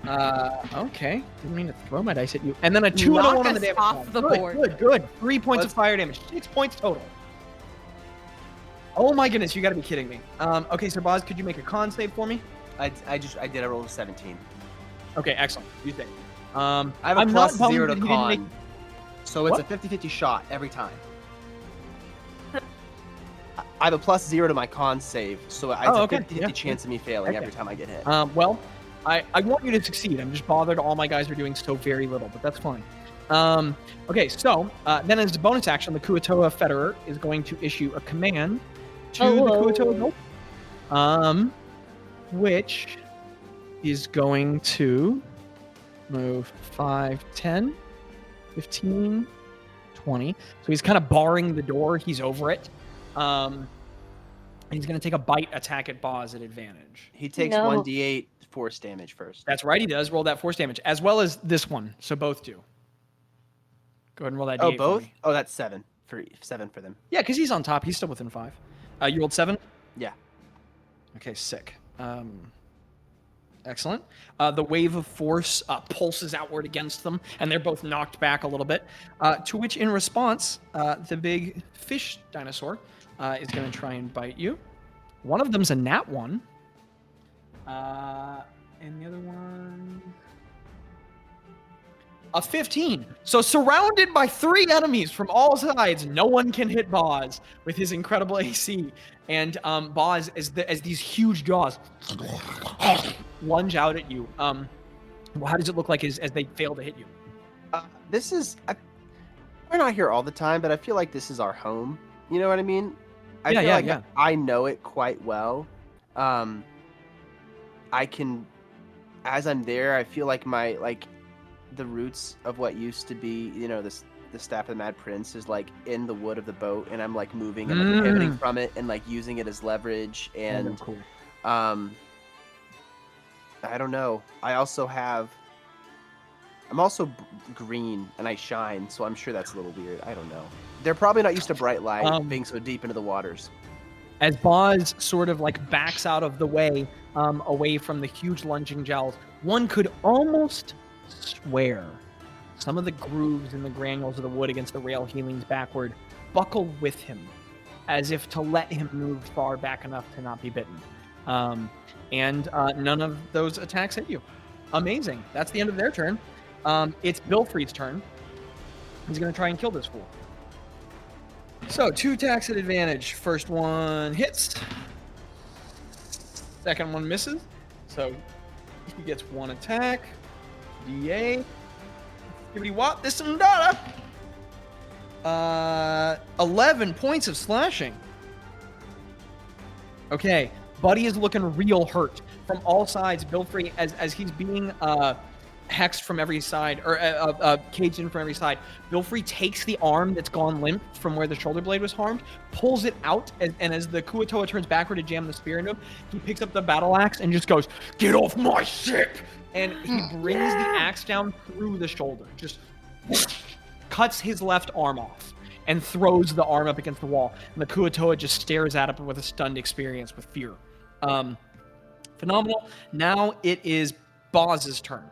okay. Didn't mean to throw my dice at you. And then a 2 and a 1 on the damage. Off the good, board. Good. 3 points of fire damage. 6 points total. Oh my goodness, you gotta be kidding me. Okay, so Bazz, could you make a con save for me? I did. I rolled a 17. Okay, excellent. You think? I have a I'm plus not bummed 0 to that he didn't make- con. So it's What? a 50-50 shot every time. I have a plus 0 to my con save, so it's a 50-50 chance of me failing every time I get hit. Well, I want you to succeed. I'm just bothered all my guys are doing so very little, but that's fine. Okay, so then as a bonus action, the Kuo-toa Federer is going to issue a command to the Kuo-toa Gold, which is going to move 5, 10, 15, 20. So he's kind of barring the door. He's over it. He's going to take a bite attack at Bazz at advantage. He takes 1d8 force damage first. That's right, he does. Roll that force damage, as well as this one. So both do. Go ahead and roll that d8 Oh, both? for me. Oh, that's 7 for them. Yeah, because he's on top. He's still within 5. You rolled 7? Yeah. Okay, sick. Excellent. The wave of force pulses outward against them, and they're both knocked back a little bit. To which, in response, the big fish dinosaur is going to try and bite you. One of them's a nat 1. And the other one... a 15. So surrounded by 3 enemies from all sides, no one can hit Bazz with his incredible AC. And Bazz, as these huge jaws lunge out at you, how does it look like as they fail to hit you? This is... we're not here all the time, but I feel like this is our home. You know what I mean? I feel like I know it quite well. I can... As I'm there, I feel like the roots of what used to be, the staff of the Mad Prince is like in the wood of the boat, and I'm like moving and like pivoting from it and like using it as leverage. And cool. I don't know. I'm also green and I shine, so I'm sure that's a little weird. I don't know. They're probably not used to bright light being so deep into the waters. As Bazz sort of like backs out of the way, away from the huge lunging jowls, one could almost swear some of the grooves in the granules of the wood against the rail he leans backward buckle with him, as if to let him move far back enough to not be bitten. And none of those attacks hit you. Amazing. That's the end of their turn. It's Bilfried's turn. He's going to try and kill this fool. So 2 attacks at advantage. First one hits. Second one misses. So he gets 1 attack. D8. Skibbity wop, this some data. 11 points of slashing. Okay, Buddy is looking real hurt from all sides. Bilfried, as he's being hexed from every side, or caged in from every side, Bilfried takes the arm that's gone limp from where the shoulder blade was harmed, pulls it out, and as the Kuo-toa turns backward to jam the spear into him, he picks up the battle axe and just goes, "Get off my ship!" And he brings the axe down through the shoulder, just cuts his left arm off, and throws the arm up against the wall. And the Kuo-toa just stares at it with a stunned experience with fear. Phenomenal. Now it is Bazz's turn.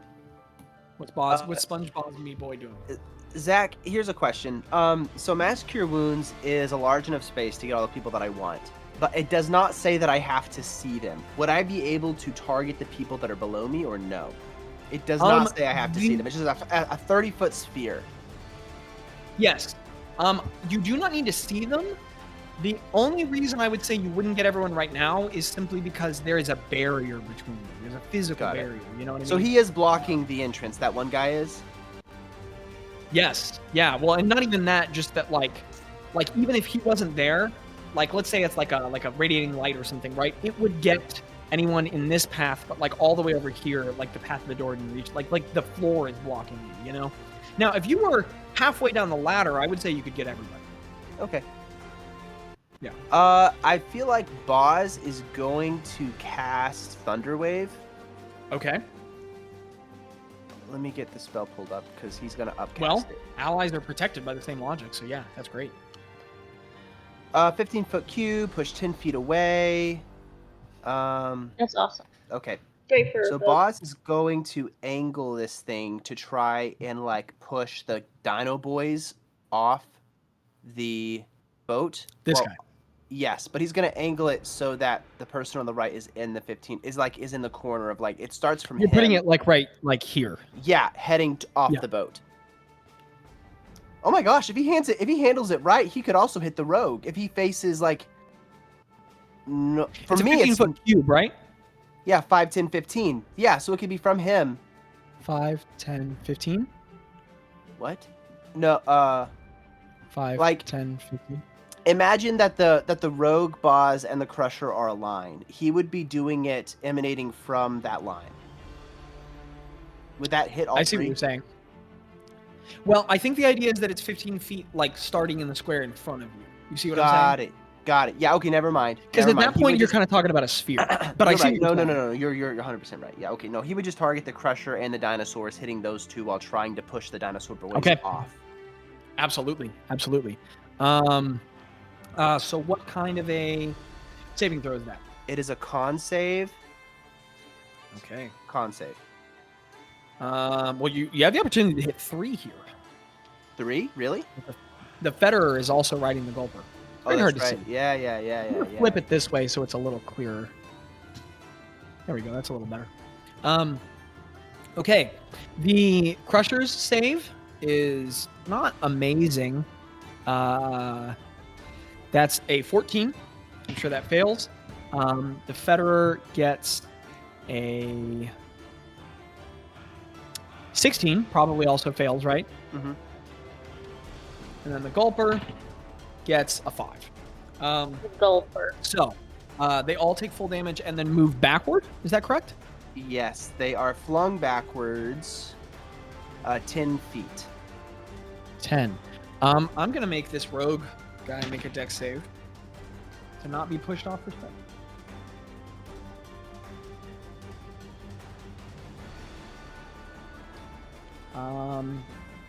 What's SpongeBob's meat boy doing? Zach, here's a question. So Mass Cure Wounds is a large enough space to get all the people that I want, but it does not say that I have to see them. Would I be able to target the people that are below me, or no? It does not say I have to see them. It's just a 30-foot sphere. Yes. You do not need to see them. The only reason I would say you wouldn't get everyone right now is simply because there is a barrier between them. There's a physical barrier. You know what I mean? So he is blocking the entrance. That one guy is? Yes. Yeah. Well, and not even that, just that like even if he wasn't there, like let's say it's like a radiating light or something, right? It would get anyone in this path, but like all the way over here, like the path of the door didn't reach, like the floor is blocking you, you know? Now, if you were halfway down the ladder, I would say you could get everybody. Okay. Yeah. I feel like Bazz is going to cast Thunderwave. Okay. Let me get the spell pulled up because he's going to upcast it. Allies are protected by the same logic, so yeah, that's great. 15-foot cube, push 10 feet away. That's awesome. Okay. Great for So Bazz is going to angle this thing to try and like push the Dino Boys off the boat. This guy. Yes, but he's gonna angle it so that the person on the right is in the 15. Is in the corner of it starts from. You're putting it right here. Yeah, heading off the boat. Oh my gosh! If he handles it right, he could also hit the rogue. If he faces no, for it's me, a 15-foot cube, right? Yeah, 5, 10, 15. Yeah, so it could be from him. 5, 10, 15. What? No. 5, 10, 15. Imagine that the rogue, Bazz, and the Crusher are aligned. He would be doing it emanating from that line. Would that hit all three? I see what you're saying. Well, I think the idea is that it's 15 feet, starting in the square in front of you. You see what I'm saying? Got it. Yeah. Okay. Never mind. Because at that point, you're kind of talking about a sphere. But I see. Right. No. You're 100% right. Yeah. Okay. No, he would just target the Crusher and the dinosaurs, hitting those two while trying to push the dinosaur boys off. Absolutely. So what kind of a saving throw is that? It is a con save. Okay. Con save. Well, you have the opportunity to hit 3 here. 3? Really? The Federer is also riding the Gulper. Very hard to see. Yeah. Flip it this way so it's a little clearer. There we go. That's a little better. Okay. The Crusher's save is not amazing. That's a 14. I'm sure that fails. The Federer gets a 16. Probably also fails, right? Mm-hmm. And then the Gulper gets a 5. Gulper. So, they all take full damage and then move backward. Is that correct? Yes, they are flung backwards 10 feet. 10. I'm going to make this rogue guy make a dex save to not be pushed off the ship.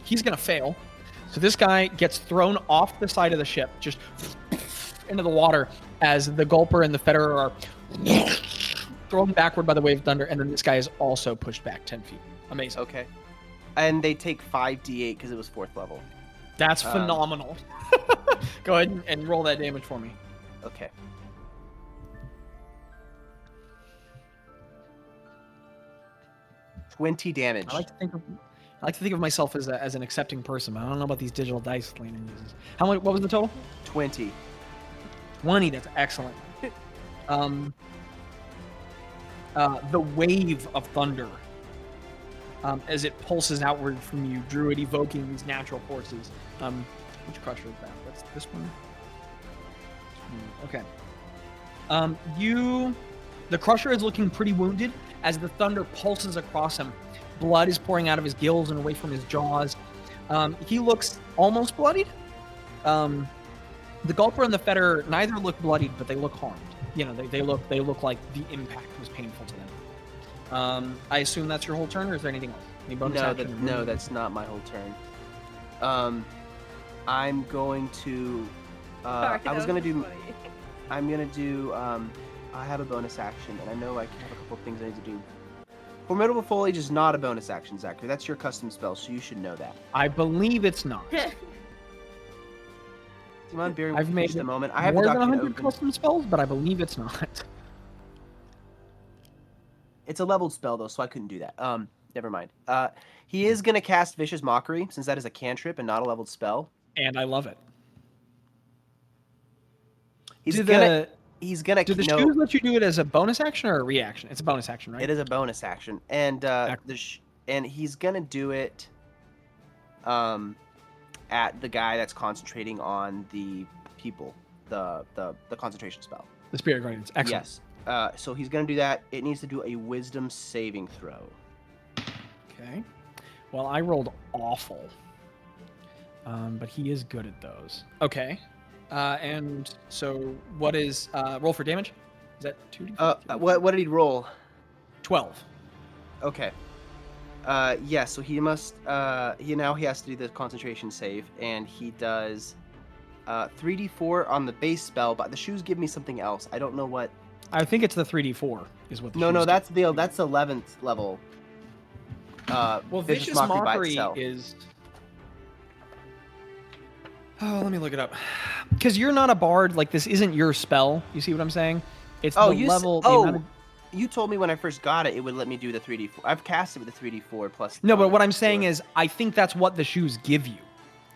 He's going to fail. So this guy gets thrown off the side of the ship, just into the water, as the Gulper and the Federer are thrown backward by the wave of thunder, and then this guy is also pushed back 10 feet. Amazing. Okay. And they take 5d8 because it was 4th level. That's phenomenal. Go ahead and roll that damage for me. Okay. $20 damage. I like to think of myself as an accepting person, but I don't know about these digital dice Landon uses. How much? What was the total? 20. 20. That's excellent. The wave of thunder, as it pulses outward from you, Druid evoking these natural forces. Which Crusher is that? That's this one. Okay. The Crusher is looking pretty wounded as the thunder pulses across him. Blood is pouring out of his gills and away from his jaws. He looks almost bloodied. The Gulper and the Federer neither look bloodied, but they look harmed. You know, they look like the impact was painful to them. I assume that's your whole turn, or is there anything else? Any bonus action? No, that's not my whole turn. I'm going to. I have a bonus action, and I know I have a couple things I need to do. Formidable Foliage is not a bonus action, Zachary. That's your custom spell, so you should know that. I believe it's not. Do you mind bearing with I've me made just a moment? I have more the than document 100 open. custom spells, but I believe it's not. It's a leveled spell, though, so I couldn't do that. Never mind. He is going to cast Vicious Mockery, since that is a cantrip and not a leveled spell. And I love it. He's Do gonna the no, shoes let you do it as a bonus action or a reaction? It's a bonus action, right? It is a bonus action, and and he's gonna do it at the guy that's concentrating on the people, the concentration spell. The Spirit Guardians. Excellent. Yes. So he's gonna do that. It needs to do a Wisdom saving throw. Okay. Well, I rolled awful. But he is good at those. Okay. And so what is roll for damage? Is that 2d4? What did he roll? 12. Okay. Yeah, so he must he has to do the concentration save, and he does 3d4 on the base spell, but the shoes give me something else. I don't know what. I think it's the 3d4 is what the No, shoes that's do. that's 11th level. Well, Vicious by Mockery itself. is... Oh, let me look it up. Because you're not a bard, like this isn't your spell. You see what I'm saying? It's the level... You told me when I first got it, it would let me do the 3d4. I've cast it with the 3d4 plus... No, but what I'm saying is, I think that's what the shoes give you,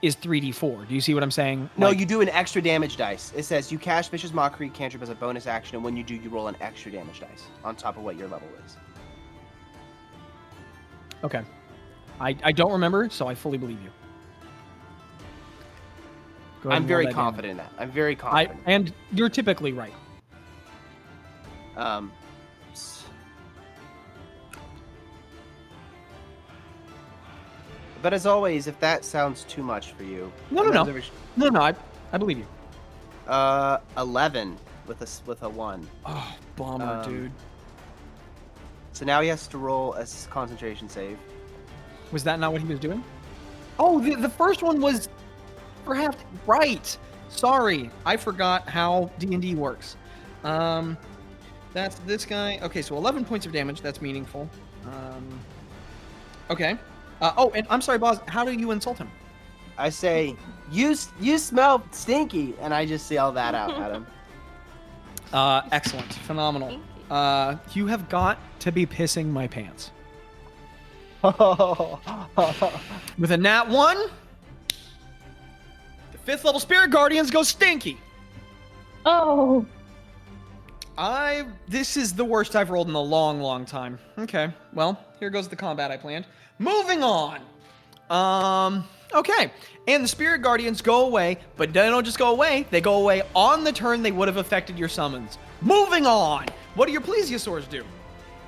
is 3d4. Do you see what I'm saying? No, Like, you do an extra damage dice. It says you cast Vicious Mockery cantrip as a bonus action, and when you do, you roll an extra damage dice on top of what your level is. Okay. I don't remember, so I fully believe you. Go ahead I'm and very roll that confident in that. I'm very confident. and you're typically right. But as always, if that sounds too much for you, No, I believe you. 11 with a 1. Oh, bummer, dude. So now he has to roll a concentration save. Was that not what he was doing? Oh, the first one was perhaps right. Sorry, I forgot how D&D works. That's this guy. Okay, so 11 points of damage. That's meaningful. Okay. And I'm sorry, Bazz. How do you insult him? I say, you smell stinky, and I just yell that out at him. Excellent, phenomenal. You have got to be pissing my pants. With a nat 1, the 5th level Spirit Guardians go stinky. Oh. This is the worst I've rolled in a long, long time. Okay, well, here goes the combat I planned. Moving on. Okay, and the Spirit Guardians go away, but they don't just go away. They go away on the turn they would have affected your summons. Moving on. What do your Plesiosaurs do?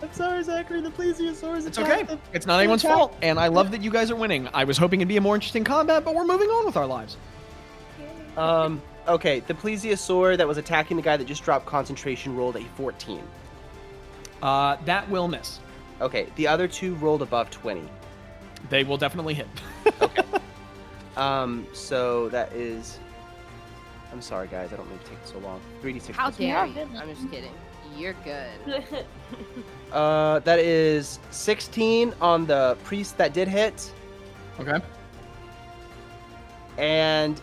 I'm sorry, Zachary. The Plesiosaurs. It's okay. It's not anyone's fault, and I love that you guys are winning. I was hoping it'd be a more interesting combat, but we're moving on with our lives. Okay, the Plesiosaur that was attacking the guy that just dropped concentration rolled a 14. That will miss. Okay, the other two rolled above 20. They will definitely hit. Okay. So that is... I'm sorry, guys. I don't mean to take so long. 3d6. How plus dare Yeah. you? I'm just kidding. You're good. that is 16 on the priest that did hit, Okay. and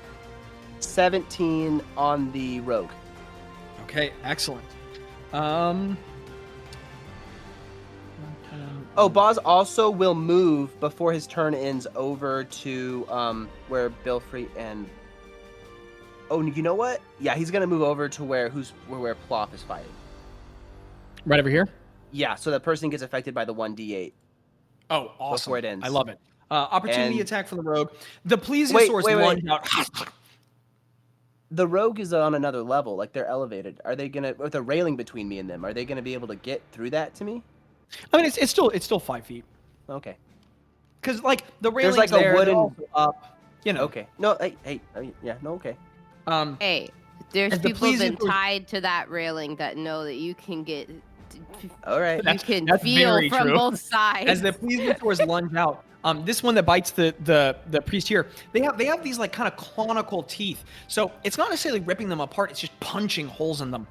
17 on the rogue. Okay, excellent. Oh, Bazz also will move before his turn ends over to where Bilfrey and... Oh, you know what? Yeah, he's gonna move over to where Ploff is fighting. Right over here? Yeah, so that person gets affected by the 1d8. Oh, awesome. Before it ends. I love it. Opportunity And- attack from the rogue. The Plesiosaurs wait. lunge out. The rogue is on another level, like they're elevated. Are they gonna, with a railing between me and them, are they gonna be able to get through that to me? I mean, it's still 5 feet. Okay. Because like the railing's like a there, they're wooden- also up. You know. Okay. No, yeah, no, okay. Hey, there's As the people who've been Plesiosaurs- tied to that railing that know that you can get All right. You can that's feel very from true. both sides. As the plesiosaurs lunge out, this one that bites the priest here, they have these like kind of conical teeth. So it's not necessarily ripping them apart; it's just punching holes in them.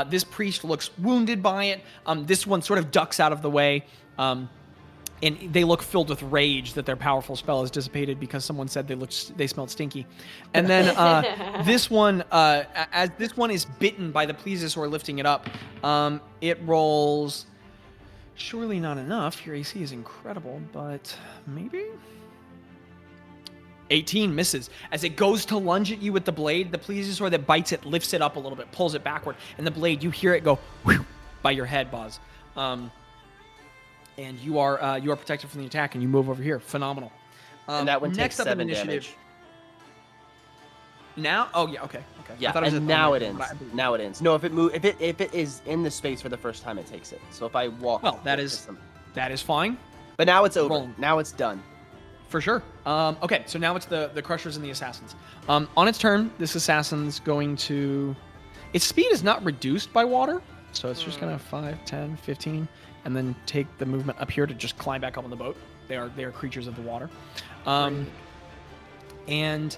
This priest looks wounded by it. This one sort of ducks out of the way. And they look filled with rage that their powerful spell has dissipated because someone said they smelled stinky. And then this one, as this one is bitten by the plesiosaur lifting it up, it rolls. Surely not enough. Your AC is incredible, but maybe 18 misses. As it goes to lunge at you with the blade, the plesiosaur that bites it lifts it up a little bit, pulls it backward, and the blade, you hear it go whew, by your head, Bazz. And you are protected from the attack, and you move over here. Phenomenal. And that one next takes up in 7 initiative. damage. Now? Oh yeah, okay. Yeah, I thought it was and now it ends. Now it ends. No, if it is in the space for the first time, it takes it. So if I walk, Well, that is fine. But now it's over. Roll. Now it's done. For sure. Okay, so now it's the Crushers and the Assassins. On its turn, this Assassin's going to... Its speed is not reduced by water, so it's just going to 5, 10, 15, and then take the movement up here to just climb back up on the boat. They are creatures of the water. And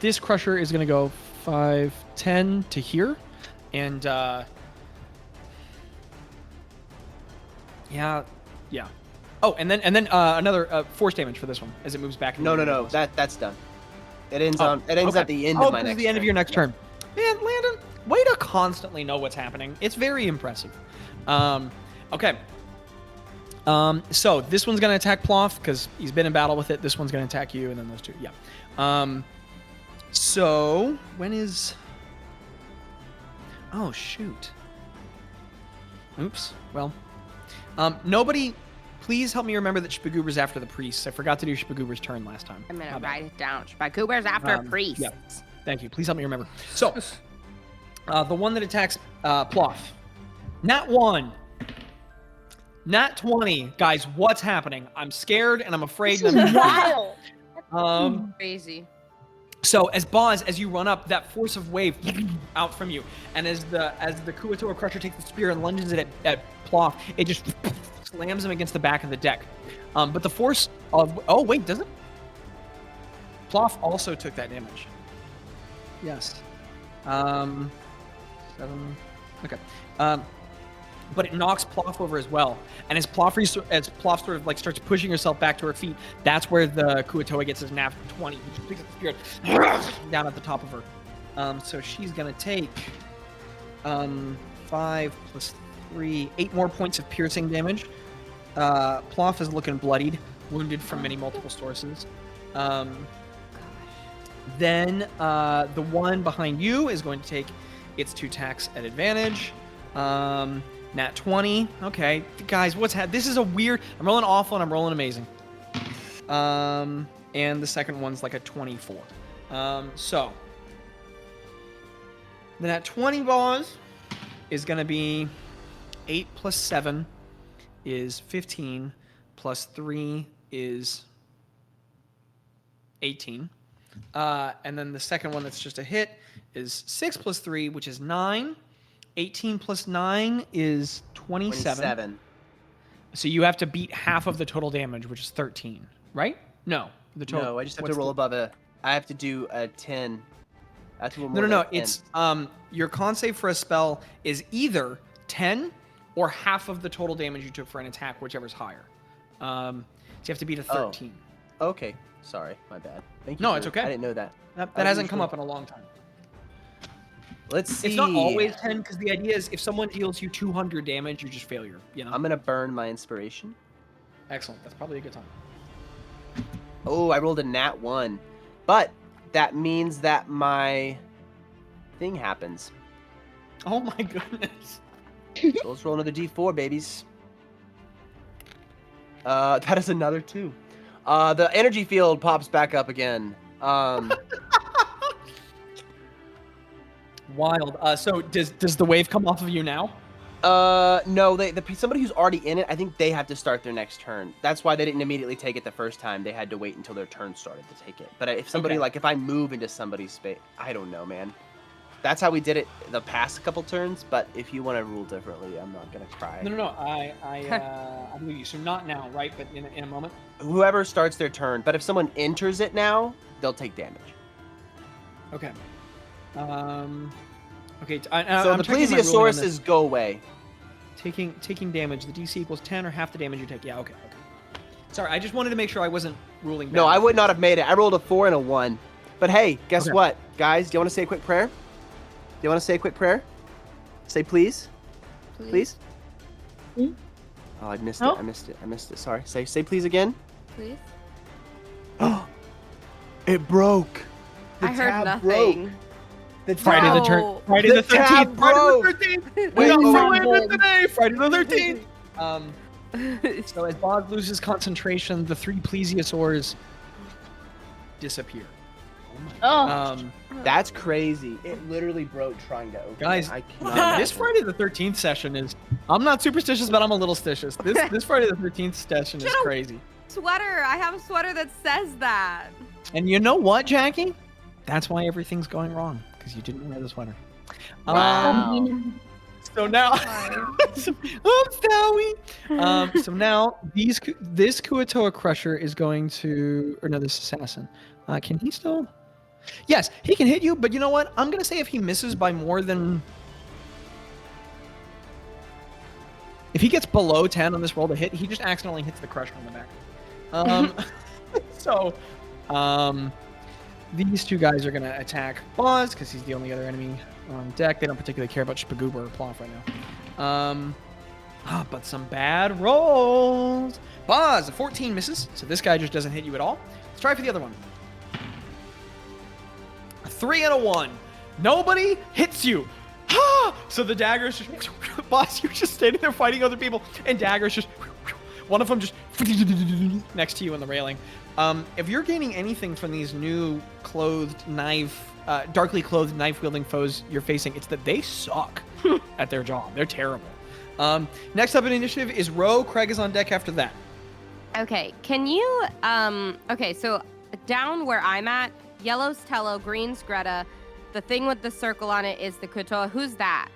this Crusher is going to go 5, 10 to here, and... Yeah. Oh, and then another force damage for this one as it moves back. No. That's done. It ends at the end of my next. The end of your next turn. Man, Landon, way to constantly know what's happening. It's very impressive. Okay. So this one's gonna attack Ploth because he's been in battle with it. This one's gonna attack you, and then those two. Yeah. So when is? Oh shoot. Oops. Well. Nobody, please help me remember that Shpagoober's after the priests. I forgot to do Shpagoober's turn last time. I'm gonna write it down. Shpagoober's after priests. Yeah. Thank you. Please help me remember. So, the one that attacks Ploth. Nat 1. Nat 20. Guys, what's happening? I'm scared and I'm afraid. This is wild. Crazy. So as Bazz, as you run up, that force of wave out from you, and as the Kuatora Crusher takes the spear and lunges it at Ploth, it just slams him against the back of the deck. But the force of does it? Ploth also took that damage. Yes. 7. Okay. But it knocks Ploth over as well. And as Ploth sort of like starts pushing herself back to her feet, that's where the Kuatoa gets his nat 20. He just picks up the spear down at the top of her. So she's gonna take 5 plus 3, 8 more points of piercing damage. Ploth is looking bloodied, wounded from many multiple sources. Then the one behind you is going to take its 2 attacks at advantage. Nat 20. Okay, guys, this is a weird... I'm rolling awful and I'm rolling amazing. And the second one's like a 24. So, the Nat 20 Bazz is going to be 8 plus 7 is 15, plus 3 is 18. And then the second one that's just a hit is 6 plus 3, which is 9. 18 plus 9 is 27. So you have to beat half of the total damage, which is 13, right? No. The total. No, I just have to roll above I have to do a 10. I have to roll more No. than 10. It's your con save for a spell is either 10 or half of the total damage you took for an attack, whichever's higher. So you have to beat a 13. Oh. Okay. Sorry, my bad. Thank you. No, it's okay. I didn't know that. That hasn't come up in a long time. Let's see. It's not always 10 because the idea is if someone deals you 200 damage, you're just failure. You know. I'm gonna burn my inspiration. Excellent. That's probably a good time. Oh, I rolled a nat 1, but that means that my thing happens. Oh my goodness. So let's roll another d4, babies. That is another 2. The energy field pops back up again. Wild. So does the wave come off of you now? No. Somebody who's already in it, I think they have to start their next turn. That's why they didn't immediately take it the first time. They had to wait until their turn started to take it. But if somebody if I move into somebody's space, I don't know, man. That's how we did it the past couple turns. But if you want to rule differently, I'm not gonna cry. No. I believe you. So not now, right? But in a moment. Whoever starts their turn. But if someone enters it now, they'll take damage. Okay. Okay. So I'm the checking my ruling on this. plesiosauruses go away. Taking damage. The DC equals 10 or half the damage you take. Yeah. Okay. Sorry, I just wanted to make sure I wasn't ruling. No, bad. I would not have made it. I rolled a 4 and a 1. But hey, guess Okay. what, guys? Do you want to say a quick prayer? Do you want to say a quick prayer? Say please. Please. Hmm? Oh, I missed Oh. it. I missed it. Sorry. Say please again. Please. Oh, it broke. The I heard tab nothing. broke. The Friday tab- the turn. No. Friday The the 13th. tab Friday broke. the 13th. Wait, We got oh, Friday today. Friday the 13th. So as Bazz loses concentration, the 3 plesiosaurs disappear. Oh. That's crazy. It literally broke trying to open Guys, it. I cannot. This Friday the 13th session is. I'm not superstitious, but I'm a little stitious. This Friday the 13th session is crazy. Sweater. I have a sweater that says that. And you know what, Jackie? That's why everything's going wrong, because you didn't wear the sweater. Wow. So now, so now this Kuatoa Crusher is going to, or no, this assassin. Can he still? Yes, he can hit you, but you know what? I'm gonna say if he misses by more than, if he gets below 10 on this roll to hit, he just accidentally hits the Crusher on the back. So, these two guys are gonna attack Bazz because he's the only other enemy on deck. They don't particularly care about Spagoober or Ploff right now. But some bad rolls. Bazz, a 14 misses, so this guy just doesn't hit you at all. Let's try for the other one. A 3 and a 1. Nobody hits you. So the daggers just, Bazz, you're just standing there fighting other people, and daggers just, one of them just next to you on the railing. If you're gaining anything from these new darkly clothed knife-wielding foes you're facing, it's that they suck at their job. They're terrible. Next up in initiative is Ro. Craig is on deck after that. Okay, can you, okay, so down where I'm at, yellow's Tello, green's Gretta, the thing with the circle on it is the Kuatoa. Who's that?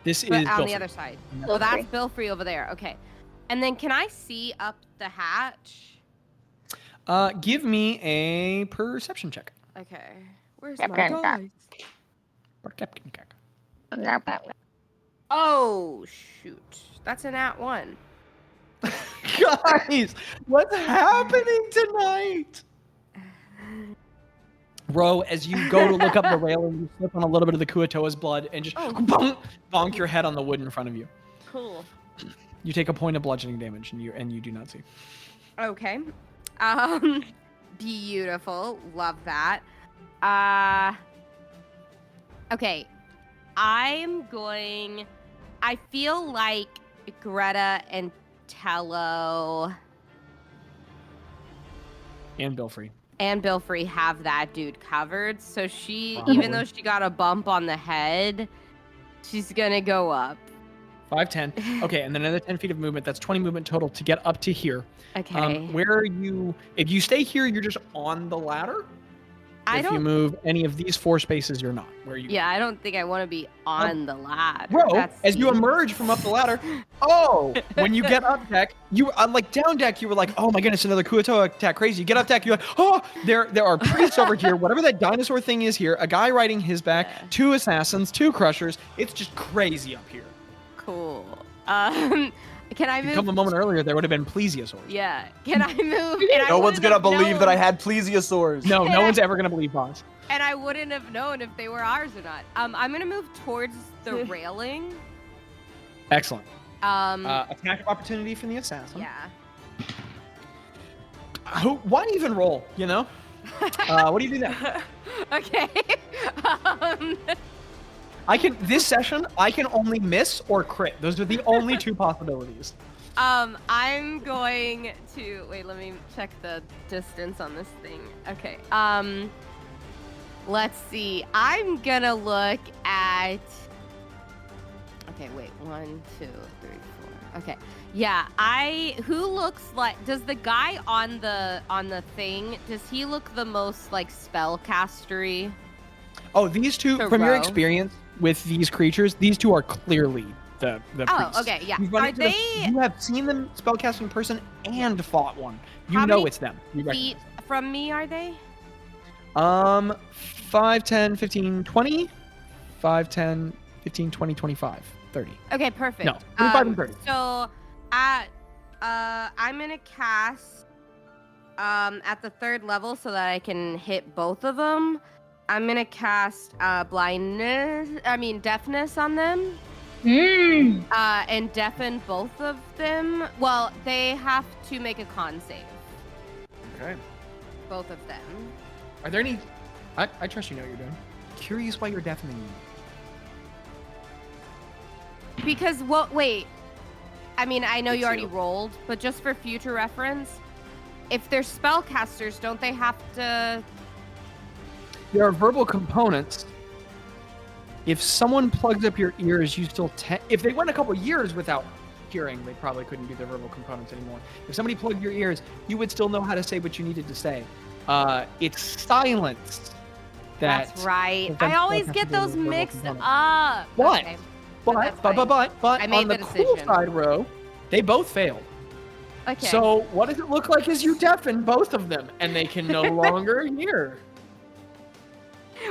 This is But on Bilfrey. the other side. Bilfrey. Oh, that's Bilfrey over there. Okay. And then can I see up the hatch? Give me a perception check. Okay. Where's Yep, my yep, yep. dice? Oh, shoot. That's an @1. Guys, what's happening tonight? Ro, as you go to look up the railing, you slip on a little bit of the Kuatoa's blood and just bonk your head on the wood in front of you. Cool. You take a point of bludgeoning damage, and you do not see. Okay. Beautiful. Love that. Okay. I feel like Gretta and Tello And Bilfrey. and Bilfrey have that dude covered. So she, Probably. even though she got a bump on the head, she's gonna go up. 5, 10. Okay, and then another 10 feet of movement. That's 20 movement total to get up to here. Okay. Where are you? If you stay here, you're just on the ladder. If you don't. move any of these 4 spaces, you're not. Where are you? Yeah, I don't think I want to be on the ladder. Bro, That's as you the- emerge from up the ladder, when you get up deck, you like down deck, you were like, oh my goodness, another Kuatoa attack, crazy. You get up deck, you're like, oh, there are priests over here, whatever that dinosaur thing is here, a guy riding his back, Yeah. 2 assassins, 2 crushers. It's just crazy up here. Cool. Can I If you move? come a moment earlier, there would have been plesiosaurs. Yeah. Can I move? And I No one's wouldn't gonna have believe that I known- had plesiosaurs. No, no one's ever gonna believe Bazz. And I wouldn't have known if they were ours or not. I'm gonna move towards the railing. Excellent. Um. Attack of opportunity from the assassin. Yeah. Why even roll? You know. What do you do there? Okay. This session, I can only miss or crit. Those are the only 2 possibilities. I'm going to wait. Let me check the distance on this thing. Okay. Let's see. I'm gonna look at. Okay. Wait. 1, 2, 3, 4. Okay. Yeah. Who looks like? Does the guy on the thing? Does he look the most like spellcastery? Oh, these two, To from your row. experience with these creatures, these two are clearly the Oh, priests. okay, yeah. You've run Are into them- they you have seen them spellcast in person and fought one. You How know many it's them. You feet from me are they? 5, 10, 15, 20. 5, 10, 15, 20, 25, 30. Okay, perfect. No, 25 and 30. So I'm gonna cast at the 3rd level so that I can hit both of them. I'm gonna cast deafness on them. And deafen both of them. Well, they have to make a con save. Okay. Both of them. Are there any... I trust you know what you're doing. Curious why you're deafening me. Because, wait. I mean, I know Me you already too. rolled, but just for future reference, if they're spellcasters, don't they have to... There are verbal components. If someone plugs up your ears, you still... if they went a couple years without hearing, they probably couldn't do their verbal components anymore. If somebody plugged your ears, you would still know how to say what you needed to say. It's silence. That's right. I prevents always spellcasters get doing those verbal mixed components. up. But, Okay. but that's fine. but I made on the the cool decision. side row, they both failed. Okay. So what does it look like as you deafen both of them, and they can no longer hear?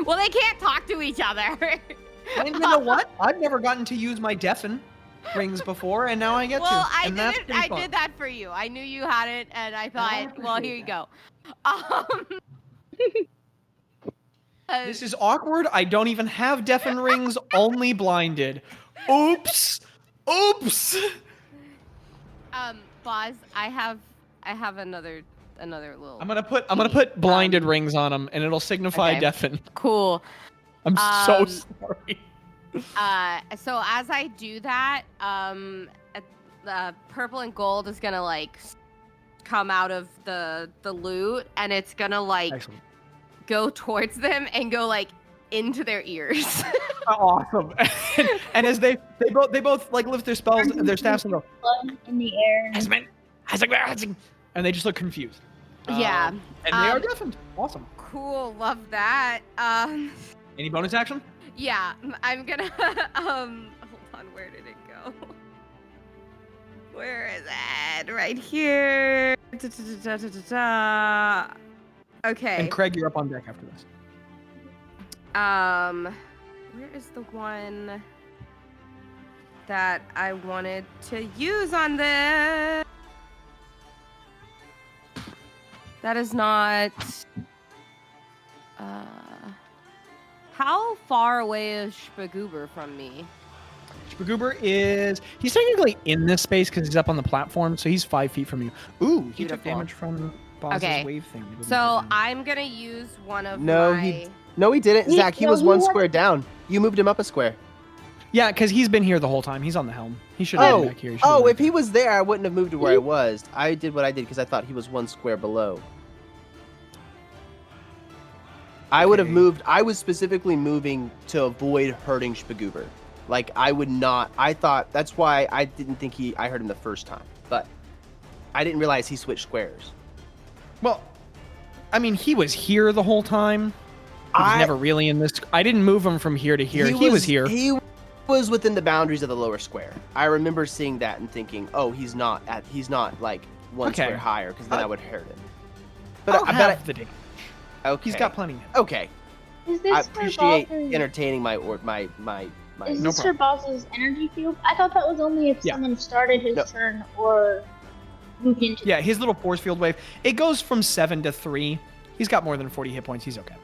Well, they can't talk to each other. And you know what? I've never gotten to use my deafen rings before, and now I get Well, to. And that's pretty I fun. did that for you. I knew you had it, and I thought, well, here you go. This is awkward. I don't even have deafen rings, only blinded. Oops. Oops. Bazz, I have another little. I'm gonna put blinded rings on them, and it'll signify okay. deafen. Cool. I'm so sorry. So as I do that, the purple and gold is gonna like come out of the loot, and it's gonna like Excellent. go towards them and go like into their ears. Awesome. And as they both like lift their staffs and go, In the air. and they just look confused. Yeah. And they are deafened. Awesome. Cool. Love that. Any bonus action? Yeah. I'm gonna hold on. Where did it go? Where is it? Right here. Okay. And Craig, you're up on deck after this. Where is the one that I wanted to use on this? That is not. How far away is Spagoober from me? Spagoober he's technically in this space because he's up on the platform, so he's 5 feet from you. Ooh, he took Beautiful. damage from Boss's Okay. wave thing. He didn't So hit him. I'm gonna use one of No, my. No, he didn't. He- Zach, he no, was he one was- square down. You moved him up a square. Yeah, because he's been here the whole time. He's on the helm. He should have been back here. He should've Oh, been if back he was there, I wouldn't have moved to where I was. I did what I did because I thought he was one square below. I would have Okay. moved. I was specifically moving to avoid hurting Spagoober. Like, I would not. I thought that's why I didn't think I heard him the first time. But I didn't realize he switched squares. Well, I mean, he was here the whole time. He was never really in this. I didn't move him from here to here. He was here. He was within the boundaries of the lower square. I remember seeing that and thinking, "Oh, he's not like one Okay. square higher, because then I would hurt him." I'll I have the damage. okay. He's got plenty. Okay, Is this I for appreciate Boss's, entertaining my. Is No this for Boss's energy field? I thought that was only if Yeah. someone started his No. turn or moved into. Yeah, his little force field wave. It goes from 7 to 3. He's got more than 40 hit points. He's okay.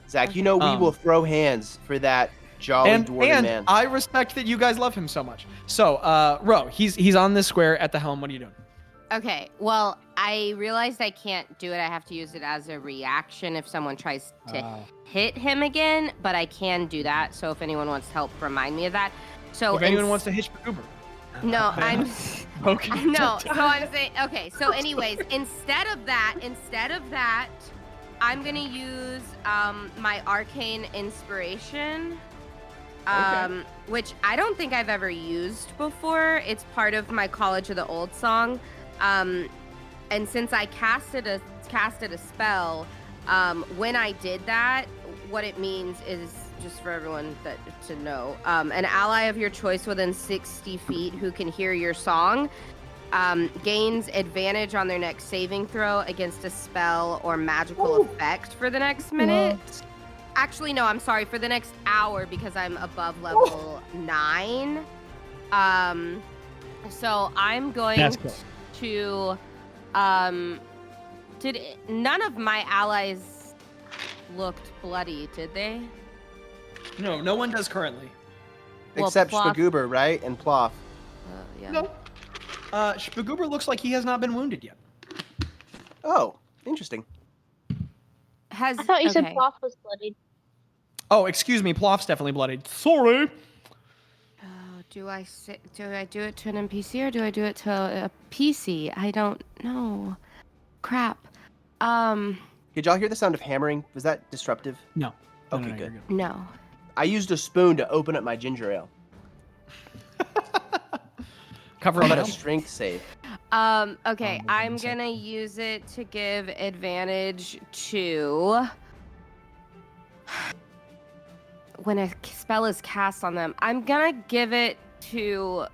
Zach, you know we will throw hands for that jolly dwarven man. I respect that you guys love him so much. So, Ro, he's on this square at the helm. What are you doing? Okay, well, I realized I can't do it. I have to use it as a reaction if someone tries to hit him again, but I can do that. So if anyone wants help, remind me of that. So If anyone wants to hit Uber. No, I'm Okay. no. So I'm saying okay. So anyways, instead of that, I'm gonna use my arcane inspiration, which I don't think I've ever used before. It's part of my College of the Old song, and since I casted a spell, When I did that, what it means is, just for everyone to know, an ally of your choice within 60 feet who can hear your song gains advantage on their next saving throw against a spell or magical effect for the next minute. Actually, no, I'm sorry, for the next hour because I'm above level 9. So I'm going to none of my allies looked bloody, did they? No, no one does currently. Except Ploff. Spagoober, right? And Ploff. Yeah. No. Spagoober looks like he has not been wounded yet. Oh, interesting. I thought you said Ploff was bloodied. Oh, excuse me. Ploff's definitely bloodied. Sorry. Do I do it to an NPC or do I do it to a PC? I don't know. Crap. Did y'all hear the sound of hammering? Was that disruptive? No. Okay, No, good. No. I used a spoon to open up my ginger ale. Cover I'm on at a strength save. Okay, I'm gonna use it to give advantage to when a spell is cast on them. I'm gonna give it to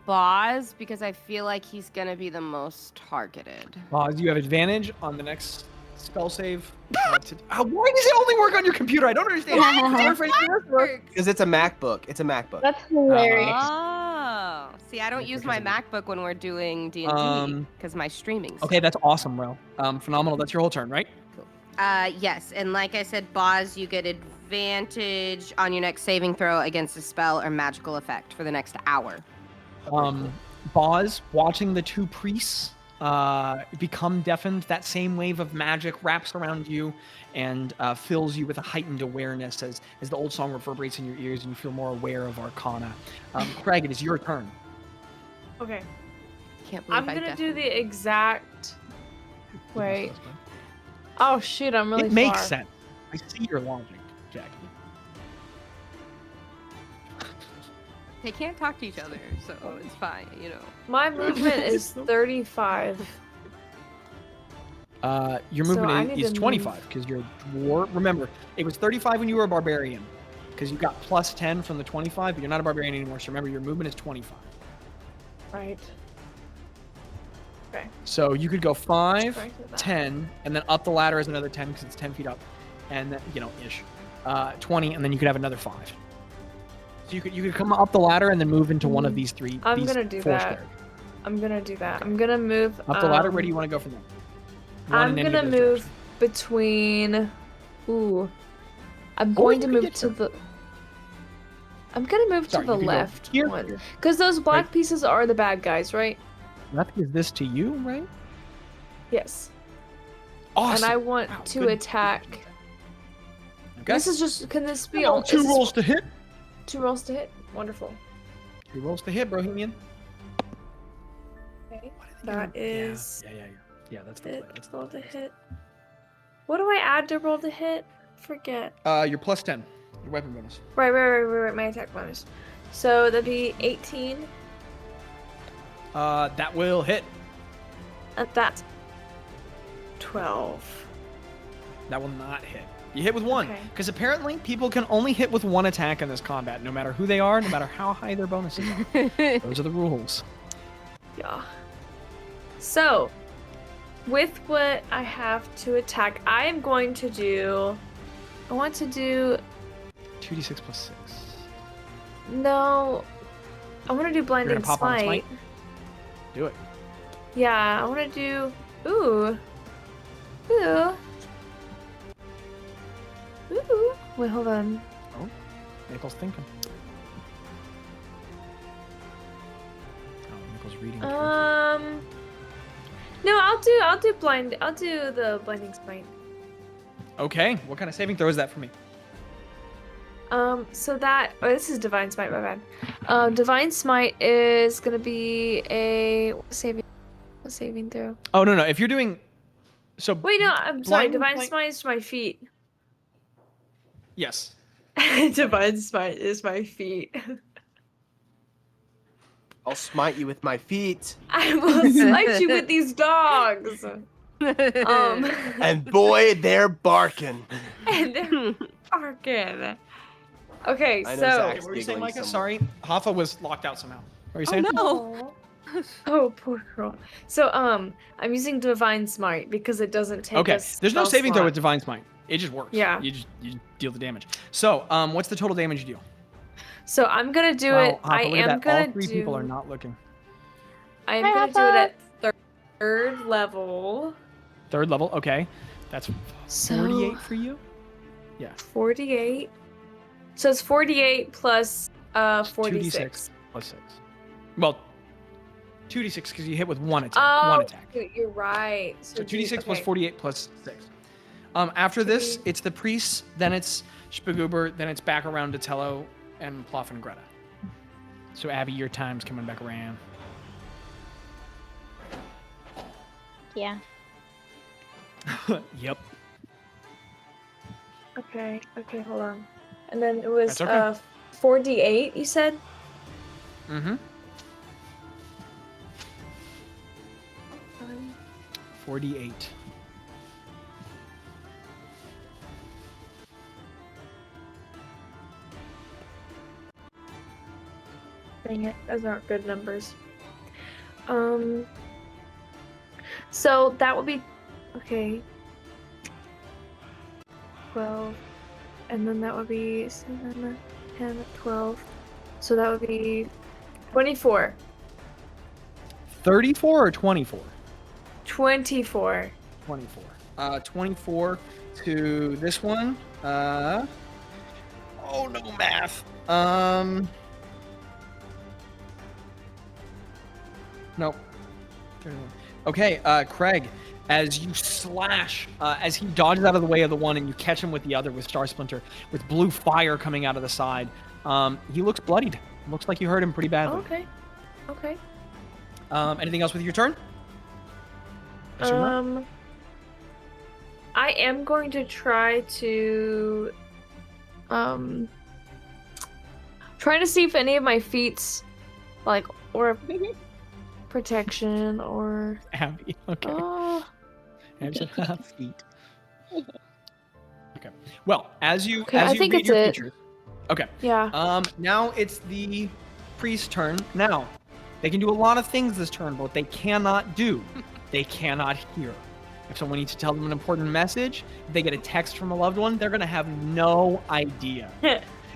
Bazz because I feel like he's gonna be the most targeted. Bazz, you have advantage on the next spell save. Why does it only work on your computer? I don't understand. Because it's a MacBook. It's a MacBook. That's hilarious. Oh, see, I don't use my MacBook when we're doing D&D because my streaming's Okay, that's awesome, bro. Phenomenal. That's your whole turn, right? yes, and like I said, Bazz, you get advantage on your next saving throw against a spell or magical effect for the next hour. Bazz, watching the two priests become deafened, that same wave of magic wraps around you and fills you with a heightened awareness as the old song reverberates in your ears and you feel more aware of Arcana. Craig, it is your turn. Okay. Can't believe I'm gonna do the exact. Wait. Oh shit! I'm really. It makes sense. I see your logic, Jackie. They can't talk to each other, so it's fine, you know. My movement is 35. Your So I movement need is to 25 because you're a dwarf. Remember, it was 35 when you were a barbarian because you got plus 10 from the 25, but you're not a barbarian anymore. So remember, your movement is 25. Right. Okay. So you could go 5, Right to that. 10, and then up the ladder is another 10 because it's 10 feet up, and then, ish. 20, and then you could have another 5. So you could come up the ladder and then move into one of these three. I'm gonna do that. I'm gonna do that. I'm gonna move Up the ladder. Where do you want to go from there? I'm gonna move between. Ooh. I'm going to move to the. I'm gonna move to the left one because those black pieces are the bad guys, right? Left is this to you, right? Yes. Awesome. And I want to attack. Okay. This is just. Can this be all? 2 rolls to hit. 2 rolls to hit. Wonderful. 2 rolls to hit, Bohemian. Okay. That is. Yeah, that's the play. That's roll to hit. What do I add to roll to hit? Forget. Your plus 10. Your weapon bonus. Right. My attack bonus. So that'd be 18. That will hit. That's 12. That will not hit. You hit with 1. Because apparently people can only hit with 1 attack in this combat, no matter who they are, no matter how high their bonuses are. Those are the rules. Yeah. So, with what I have to attack, I am going to do. I want to do. 2d6 plus 6. No. I want to do blinding smite. Do it. Yeah, I want to do. Ooh. Wait, hold on. Oh, Maple's thinking. Oh, Maple's reading. No, I'll do the blinding smite. Okay, what kind of saving throw is that for me? So that this is divine smite, my bad. Divine smite is gonna be a saving throw. Oh no, if you're doing so. Wait, no, I'm sorry. Divine smite is my feet. Yes. Divine smite is my feet. I'll smite you with my feet. I will smite you with these dogs. And boy, they're barking. And they're barking. Okay, I know so. Zach's What were you saying, giggling Micah? somewhere. Sorry, Hoffa was locked out somehow. What were you saying? no. Oh, poor girl. So, I'm using Divine Smite because it doesn't take Okay, us. there's no saving throw with Divine Smite. It just works. Yeah. You just deal the damage. So, what's the total damage you deal? So I'm gonna do Wow, it. Hoffa, I look at am that. gonna All three do. people are not looking. I am Hi, gonna do it Hoffa. at third level. Third level. Okay, that's So 48 for you. 48. So it's 48 plus 2d6 46. plus 6. Well, 2d6 because you hit with one attack. Oh, One attack. you're right. So 2d6 plus okay. 48 plus 6. After this, it's the priests, then it's Spaguber, then it's back around to Tello and Ploff and Greta. So Abby, your time's coming back around. Yeah. Yep. Okay, hold on. And then it was That's okay. 48, you said? Mm-hmm. 48. Dang it, those aren't good numbers. So that would be okay. 12, and then that would be 7, 10, 12. So that would be 24. 34 or 24? 24. 24. 24 to this one. Oh no, math. Nope. Okay, Craig, as you slash, as he dodges out of the way of the one and you catch him with the other with Star Splinter, with blue fire coming out of the side, he looks bloodied. Looks like you hurt him pretty badly. Okay. Anything else with your turn? Yes or no? I am going to try to trying to see if any of my feats like or protection or Abby. Okay. Abby said, feet. Okay. Well, as you I beat think it's your it. features. Okay. Yeah. Now it's the priest's turn. Now, they can do a lot of things this turn, but what they cannot do, they cannot hear. If someone needs to tell them an important message, if they get a text from a loved one, they're gonna have no idea.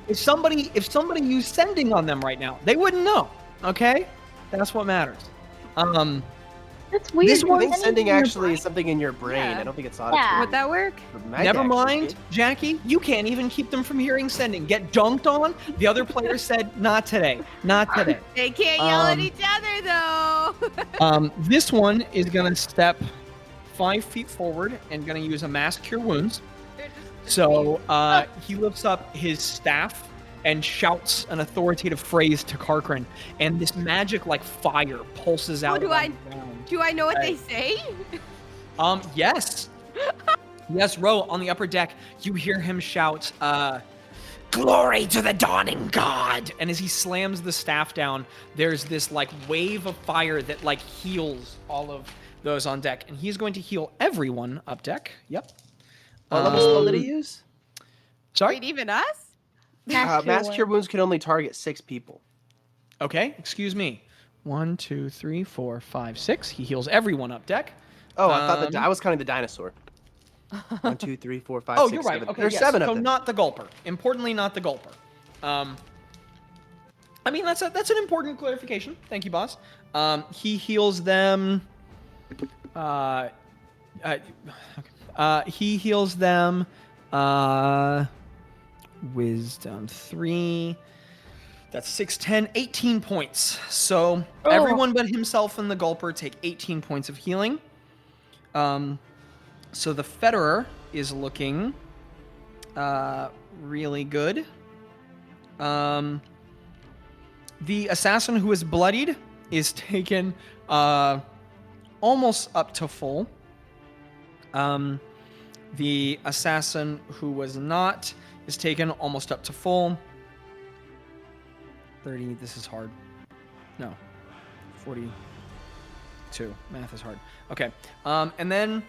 If somebody used sending on them right now, they wouldn't know. Okay? That's what matters. That's weird. This I one- think sending actually is something in your brain. Yeah. I don't think it's auditory. Yeah. Would that work? But Meg Never actually mind, did. Jackie. You can't even keep them from hearing sending. Get dunked on. The other player said, "Not today. Not today." They can't yell at each other though. This one is gonna step 5 feet forward and gonna use a mass cure wounds. So he lifts up his staff and shouts an authoritative phrase to Karkrin, and this magic like fire pulses out. do around the ground. Do I know what they say? Yes. Yes, Ro, on the upper deck, you hear him shout, "Glory to the dawning god!" And as he slams the staff down, there's this like wave of fire that like heals all of those on deck, and he's going to heal everyone up deck. Yep. What level spell did he use? Sorry. Wait, even us? Mass Cure Wounds can only target 6 people. Okay. Excuse me. 1, 2, 3, 4, 5, 6. He heals everyone up deck. Oh, I thought I was counting the dinosaur. 1, 2, 3, 4, 5, Oh, 6, you're right. 7. Okay, There's yes. 7 So of them. not the gulper. Importantly, not the gulper. I mean, that's an important clarification. Thank you, boss. He heals them. He heals them. Wisdom 3. That's 6, 10, 18 points. So everyone but himself and the gulper take 18 points of healing. So the Federer is looking really good. The assassin who is bloodied is taken almost up to full. The assassin who was not is taken almost up to full. 30, this is hard. No. 42. Math is hard. Okay. And then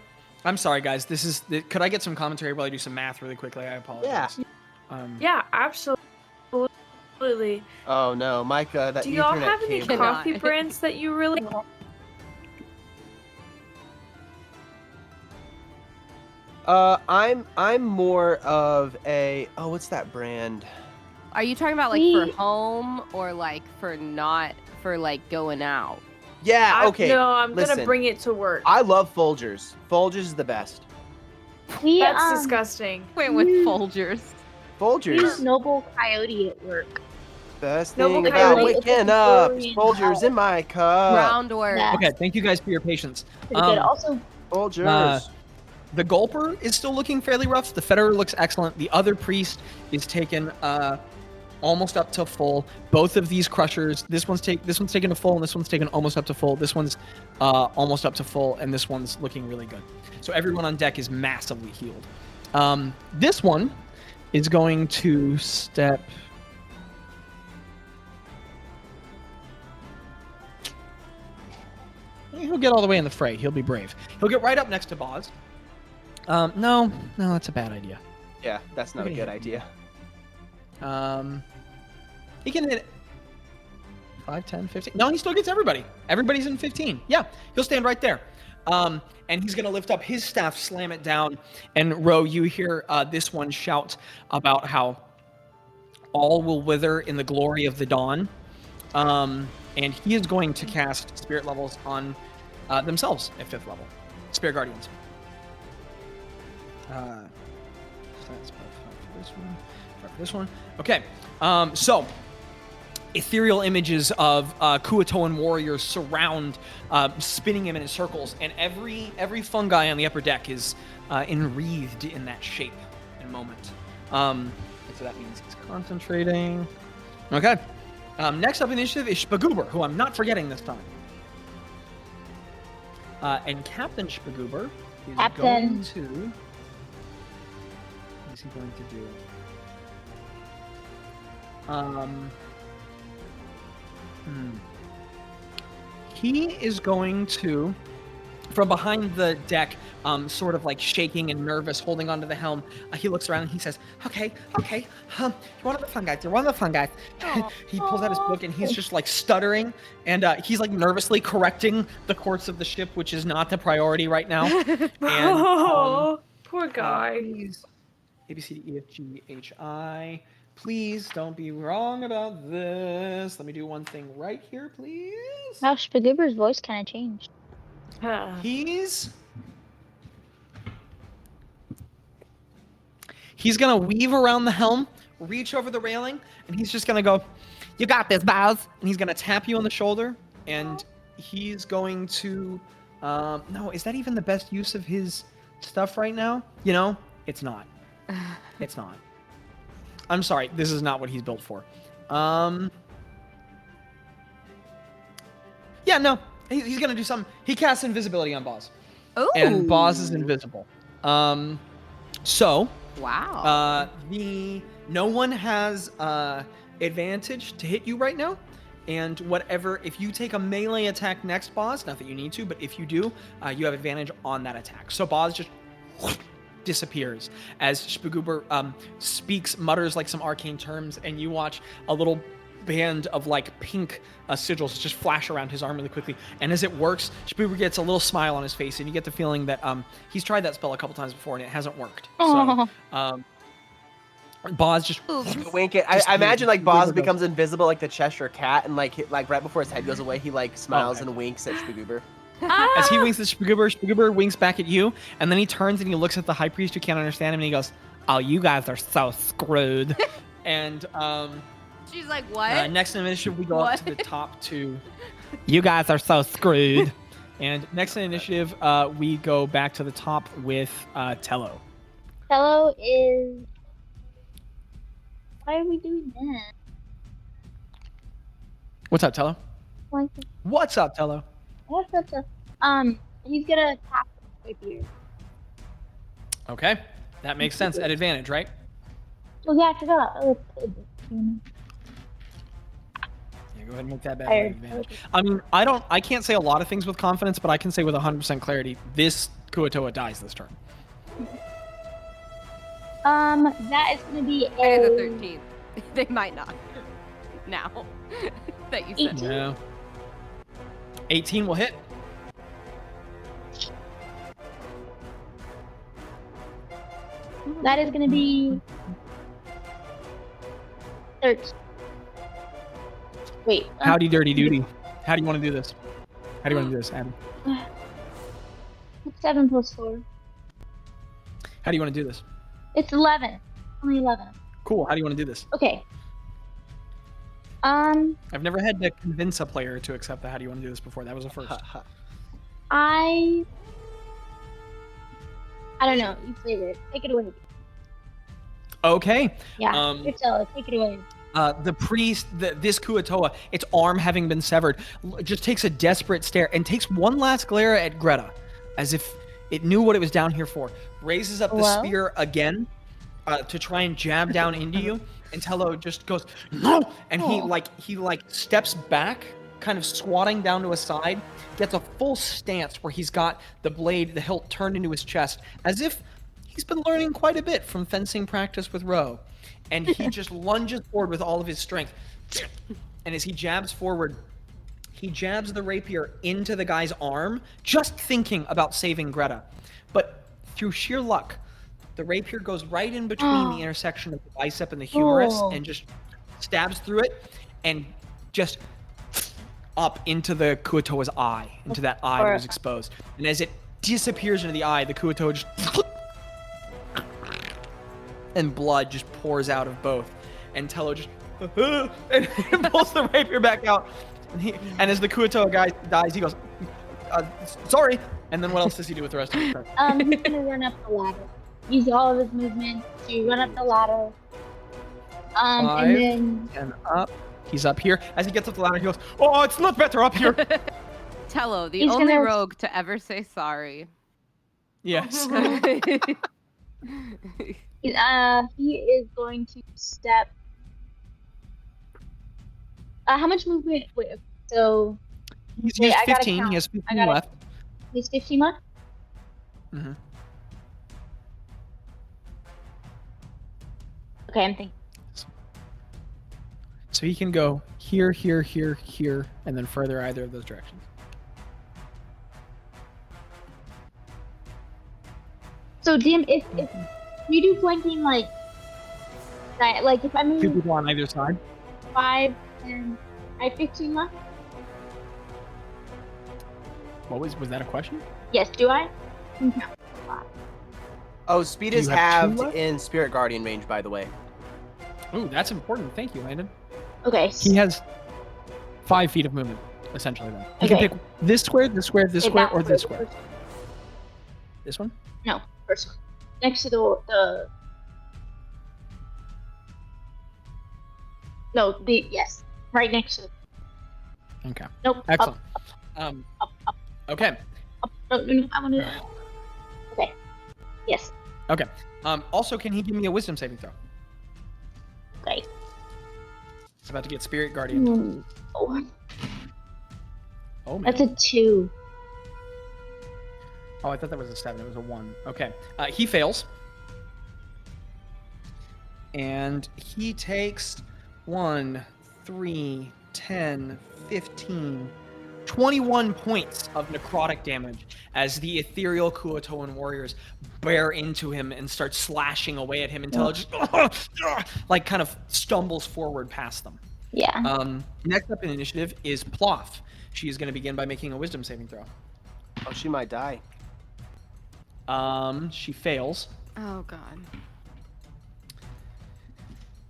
I'm sorry, guys. Could I get some commentary while I do some math really quickly? I apologize. Yeah, absolutely. Oh no, Micah, that Do y'all Ethernet have any cable. coffee brands that you really? I'm more of a what's that brand? Are you talking about like for home or like for like going out? Yeah, okay. No, I'm listen, gonna bring it to work. I love Folgers. Folgers is the best. That's disgusting. Went with Folgers. Folgers. Use Noble Coyote at work. Best Noble thing about Coyote. waking up is Folgers in my cup. Round work. Yeah. Okay, thank you guys for your patience. Pretty good. Also, Folgers. The Gulper is still looking fairly rough. The Federer looks excellent. The other Priest is taken almost up to full. Both of these Crushers, this one's taken to full, and this one's taken almost up to full. This one's almost up to full, and this one's looking really good. So everyone on deck is massively healed. This one is going to step. He'll get all the way in the fray. He'll be brave. He'll get right up next to Bazz. No, that's a bad idea. Yeah, that's not a good idea. He can hit 5, 10, 15. No, he still gets everybody. Everybody's in 15. Yeah, he'll stand right there. And he's going to lift up his staff, slam it down. And Ro, you hear this one shout about how all will wither in the glory of the dawn. And he is going to cast spirit levels on themselves at 5th level. Spirit Guardians. That's for this one. For this one. Okay. So ethereal images of Kuatoan warriors surround, spinning him in circles, and every fungi on the upper deck is enwreathed in that shape and moment. And so that means he's concentrating. Okay. Next up in initiative is Spagoober, who I'm not forgetting this time. And Captain Spagoober is going to. What is he going to do? He is going to, from behind the deck, sort of like shaking and nervous, holding onto the helm. He looks around and he says, "Okay, you're one of the fun guys. You're one of the fun guys." He pulls out his book and he's just like stuttering, and he's like nervously correcting the course of the ship, which is not the priority right now. And, poor guy. Please, A, B, C, D, E, F, G, H, I. Please don't be wrong about this. Let me do one thing right here, please. Wow, Spagoober's voice kind of changed. He's gonna weave around the helm, reach over the railing, and he's just gonna go, "You got this, Bazz." And he's gonna tap you on the shoulder, and he's going to. No, is that even the best use of his stuff right now? You know, it's not. It's not. I'm sorry, this is not what he's built for. Yeah, no, he's gonna do something. He casts invisibility on Bazz. Oh. And Bazz is invisible. So. Wow. No one has advantage to hit you right now, and if you take a melee attack next, Bazz, not that you need to, but if you do, you have advantage on that attack. So Bazz just disappears as Spagoober mutters like some arcane terms, and you watch a little band of like pink sigils just flash around his arm really quickly, and as it works, Spagoober gets a little smile on his face, and you get the feeling that he's tried that spell a couple times before and it hasn't worked. So Bazz just wink it. I imagine like Bazz becomes invisible like the Cheshire Cat, and like right before his head goes away, he like smiles and winks at Spagoober. As he winks at Spagoober winks back at you, and then he turns and he looks at the high priest who can't understand him, and he goes, "Oh, you guys are so screwed." And she's like, "What?" Next in initiative, we go up to the top two. You guys are so screwed. And next in initiative, we go back to the top with Tello. Tello is. Why are we doing that? What's up, Tello? What's up, Tello? What's up, Tello? He's gonna tap right here. Okay, that makes sense. At advantage, right? Oh yeah, I forgot. There you Go ahead and make that bad boy advantage. I mean, I can't say a lot of things with confidence, but I can say with 100% clarity, this Kuo-toa dies this turn. That is gonna be I had the a 13th. They might not. Now that you said 18. No. 18 will hit. That is gonna be 13. Wait. Howdy dirty duty. How do you want to do this? How do you want to do this, Abby? 7 plus 4. How do you want to do this? It's 11. Only 11. Cool. How do you want to do this? Okay. I've never had to convince a player to accept the how do you want to do this before. That was a first. I don't know. You flavor it. Take it away. Okay. Yeah. Gretta, take it away. The priest, this Kuo-toa, its arm having been severed, just takes a desperate stare and takes one last glare at Gretta, as if it knew what it was down here for. Raises up the spear again to try and jab down into you, and Tello just goes no, and he steps back, kind of squatting down to a side, gets a full stance where he's got the blade, the hilt turned into his chest, as if he's been learning quite a bit from fencing practice with Ro. And he just lunges forward with all of his strength. And as he jabs forward, he jabs the rapier into the guy's arm, just thinking about saving Gretta. But through sheer luck, the rapier goes right in between the intersection of the bicep and the humerus and just stabs through it and just up into the Kuo-toa's eye, into that eye that was exposed. And as it disappears into the eye, the Kuo-toa just and blood just pours out of both, and Tello just and pulls the rapier back out, and as the Kuo-toa guy dies, he goes, "Sorry." And then what else does he do with the rest of his turn? He's gonna run up the ladder. Use all of his movement to run up the ladder. 5 and then and up. He's up here. As he gets up the ladder, he goes, "Oh, it's not better up here." Tello, the He's only gonna- rogue to ever say sorry. Yes. he is going to step. How much movement? Wait, so He's Wait, used I gotta 15. count. He has I 15 gotta- left. he's 15 left. Mm-hmm. Okay, I'm thinking. So he can go here, here, here, here, and then further either of those directions. So, Jim, if you do flanking like if I 2 move people on either side. 5 and I have 15 left. Was that a question? Yes, do I? Oh, speed Do is you have 2 halved left? in Spirit Guardian range, by the way. Ooh, that's important. Thank you, Landon. Okay. He has 5 feet of movement, essentially. Then he can Okay. pick this square, this square, this Okay, square, that or one, this the square. first one. This one. No, first one. Next to the No, yes. Right next to the Okay. Nope. Excellent. Up. Okay. No, I want to Okay. Yes. Okay. Also, can he give me a wisdom saving throw? Okay. It's about to get Spirit Guardian. Oh, Oh man. that's a 2. Oh, I thought that was a 7. It was a 1. Okay. He fails. And he takes 1, 3, 10, 15, 21 points of necrotic damage as the ethereal Kuo-toan warriors bear into him and start slashing away at him until it just like kind of stumbles forward past them. Yeah. Next up in initiative is Ploff. She is going to begin by making a wisdom saving throw. Oh, she might die. She fails. Oh god.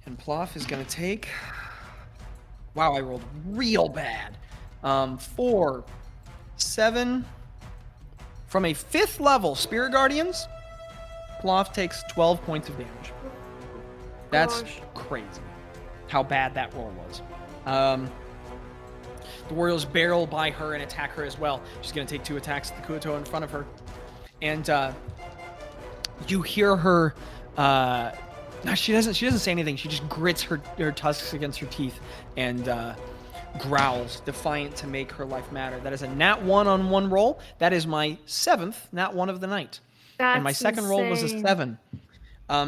And Ploff is going to take... Wow, I rolled real bad. 4, 7... From a 5th level Spirit Guardians, Ploff takes 12 points of damage. That's crazy how bad that roll was. The Warriors barrel by her and attack her as well. She's going to take 2 attacks at the Kuo-toa in front of her. And you hear her... No, she doesn't say anything. She just grits her tusks against her teeth and growls, defiant to make her life matter. That is a nat 1 on one roll. That is my 7th nat 1 of the night. And my second roll was a 7.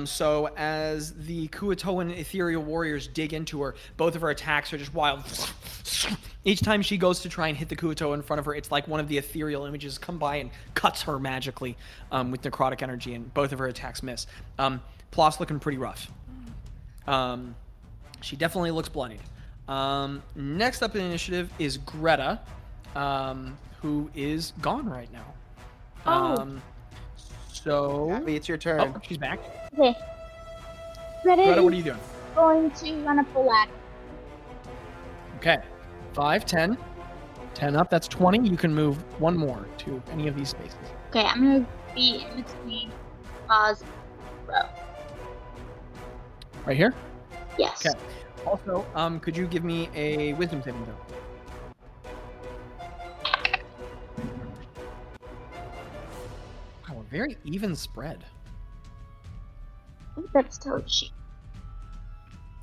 So as the Kuatoan ethereal warriors dig into her, both of her attacks are just wild. Each time she goes to try and hit the Kuatoa in front of her, it's like one of the ethereal images come by and cuts her magically with necrotic energy, and both of her attacks miss. Ploss looking pretty rough. She definitely looks bloodied. Next up in the initiative is Gretta, who is gone right now. So Abby, it's your turn. Oh, she's back. Okay. Gretta, what are you doing? Going to run up the ladder. Okay. 5, 10. 10 up, that's 20. You can move one more to any of these spaces. Okay, I'm gonna be in between Bazz and Bro. Right here? Yes. Okay. Also, could you give me a wisdom saving throw? Oh, a very even spread. Ooh, that's toad sheet.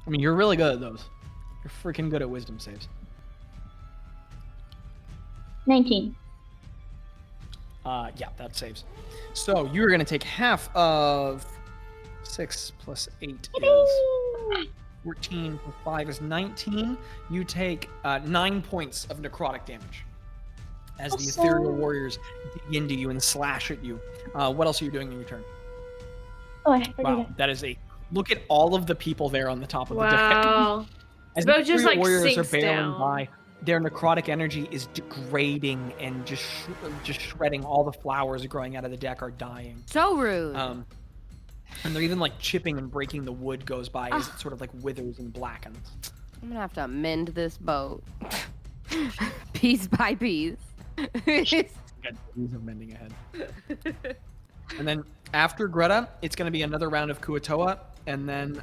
I mean, you're really good at those. You're freaking good at wisdom saves. 19. Yeah, that saves. So you're going to take half of 6 plus 8 is 14 plus 5 is 19. You take 9 points of necrotic damage as the ethereal warriors dig into you and slash at you. What else are you doing in your turn? Oh, I forgot. Wow, that is a look at all of the people there on the top of the deck. Wow. As But the just, ethereal warriors are sinks bailing down. by, their necrotic energy is degrading and just shredding. All the flowers growing out of the deck are dying. So rude. And they're even like chipping and breaking the wood goes by as it sort of like withers and blackens. I'm gonna have to mend this boat piece by piece. Got days of mending ahead. And then after Greta, it's going to be another round of Kuatoa, and then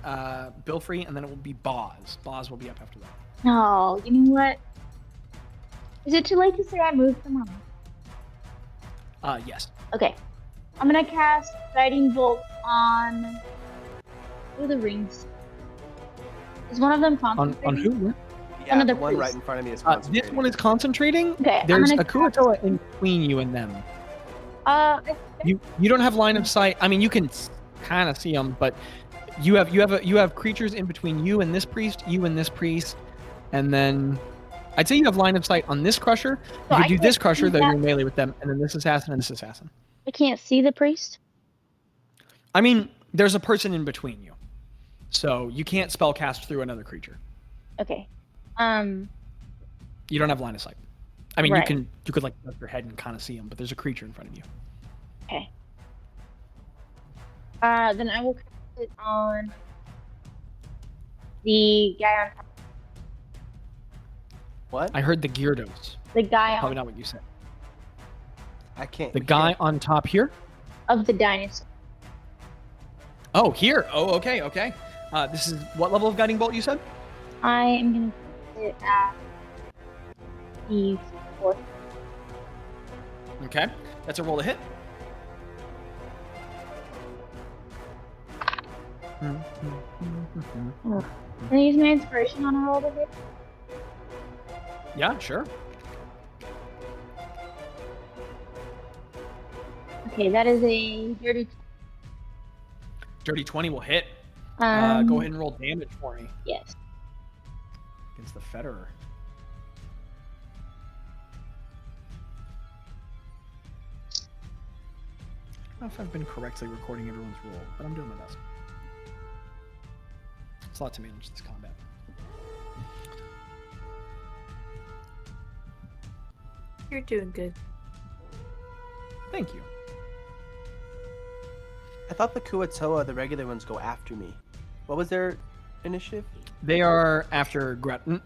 Bilfrey, and then it will be Bazz. Bazz will be up after that. No, you know what? Is it too late to say I moved them on? Yes. Okay. I'm gonna cast Guiding Bolt on the rings. Is one of them concentrating? On who? Yeah, Another the one priest. right in front of me is This concentrating. one is concentrating. Okay, I'm There's gonna a Kuatoa in between you and them. You don't have line of sight. I mean, you can kind of see them, but you have creatures in between you and this priest, and then I'd say you have line of sight on this crusher. So You I could do this can't crusher, see though that? you're melee with them, and then this assassin and this assassin. I can't see the priest. I mean, there's a person in between you, so you can't spell cast through another creature. Okay. You don't have line of sight. I mean, Right. you could like lift your head and kind of see him, but there's a creature in front of you. Okay. Then I will cast it on the guy on top. What? I heard the Gyarados. The guy Probably on not what you said. I can't. The guy on top here. of the dinosaur. Oh, here. Oh, okay. This is what level of guiding bolt you said? I am gonna cast it at the 4th. Okay, that's a roll to hit. Can I use my inspiration on a roll to hit? Yeah, sure. Okay, that is a dirty. Dirty 20 will hit. Go ahead and roll damage for me Yes. against the Federer. I don't know if I've been correctly recording everyone's roll, but I'm doing my best. It's a lot to manage this combat. You're doing good. Thank you. I thought the Kuatoa, the regular ones, go after me. What was their initiative? They are after Greta.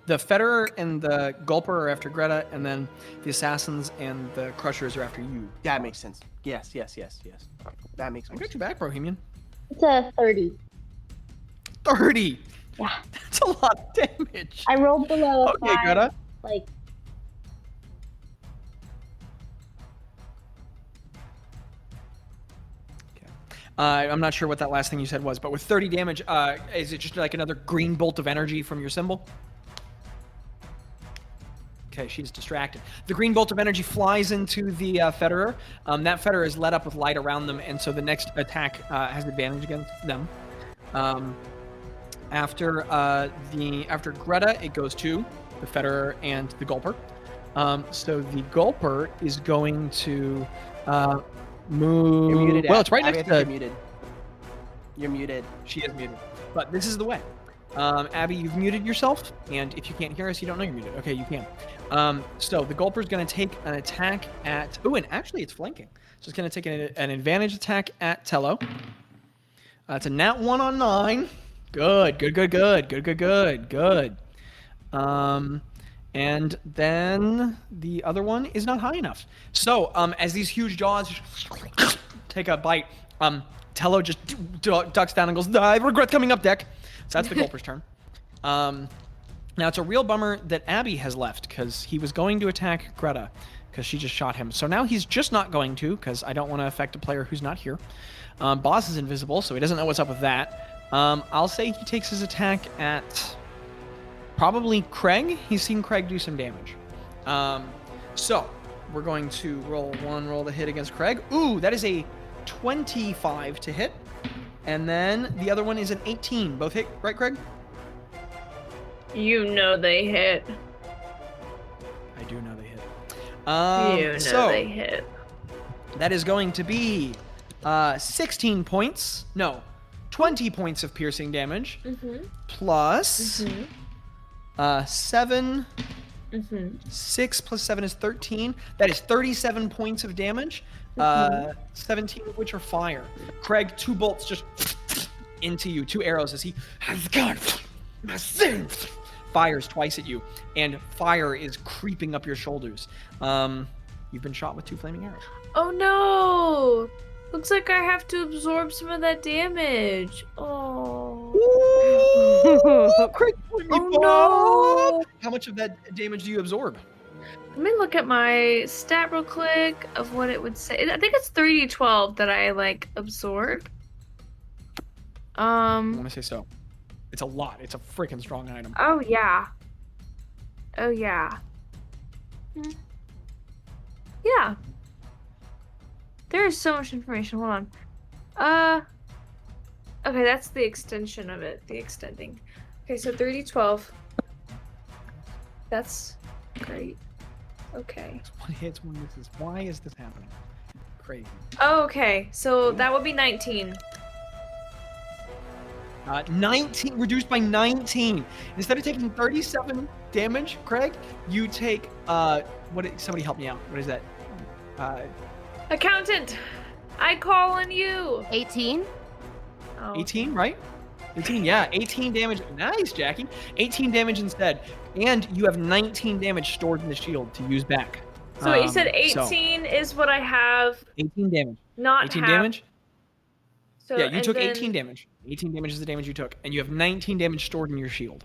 The Federer and the Gulper are after Greta, and then the Assassins and the Crushers are after you. That makes sense. Yes. That makes I sense. got your back, Bohemian. It's a 30. 30! Yeah. That's a lot of damage. I rolled below a Okay, 5. Greta. Like, I'm not sure what that last thing you said was, but with 30 damage, is it just like another green bolt of energy from your symbol? Okay, she's distracted. The green bolt of energy flies into the Federer. That Federer is lit up with light around them, and so the next attack has advantage against them. After Gretta, it goes to the Federer and the Gulper. So the Gulper is going to move. You're muted. Well, it's right Abby, next I think to. you're muted. You're muted. She is muted, but this is the way. Abby, you've muted yourself, and if you can't hear us, you don't know you're muted. Okay, you can. So the Gulper is going to take an attack at. Oh, and actually, it's flanking. So it's going to take an advantage attack at Tello. It's a nat 1 on 9. Good. And then the other one is not high enough. So as these huge jaws take a bite, Tello just ducks down and goes, I regret coming up deck. So that's the Gulper's turn. Now it's a real bummer that Abby has left because he was going to attack Gretta because she just shot him. So now he's just not going to because I don't want to affect a player who's not here. Bazz is invisible, so he doesn't know what's up with that. I'll say he takes his attack at probably Craig. He's seen Craig do some damage. So we're going to roll to hit against Craig. Ooh, that is a 25 to hit. And then the other one is an 18. Both hit, right, Craig? You know they hit. I do know they hit. They hit. That is going to be 16 points. No, 20 points of piercing damage. Plus 7. 6 plus 7 is 13. That is 37 points of damage. 17 of which are fire. Craig, 2 bolts just into you. 2 arrows as he fires twice at you, and fire is creeping up your shoulders. You've been shot with 2 flaming arrows. Oh no! Looks like I have to absorb some of that damage. Oh. Ooh, Craig, no! How much of that damage do you absorb? Let me look at my stat real quick of what it would say. I think it's 3d12 that I absorb. I want to say so. It's a lot. It's a freaking strong item. Oh yeah. Yeah. There is so much information. Hold on. Okay, that's the extension of it. The extending. Okay, so 3d12. That's great. Okay. One hits, one misses. Why is this happening? Crazy. Oh, okay. So that would be 19. 19, reduced by 19. Instead of taking 37 damage, Craig, you take, somebody help me out. What is that? Accountant, I call on you. 18? Oh. 18, right? 18, yeah. 18 damage. Nice, Jackie. 18 damage instead. And you have 19 damage stored in the shield to use back. So you said 18 is what I have. 18 damage. Not 18 half. damage? So, yeah, you took then... 18 damage. 18 damage is the damage you took. And you have 19 damage stored in your shield.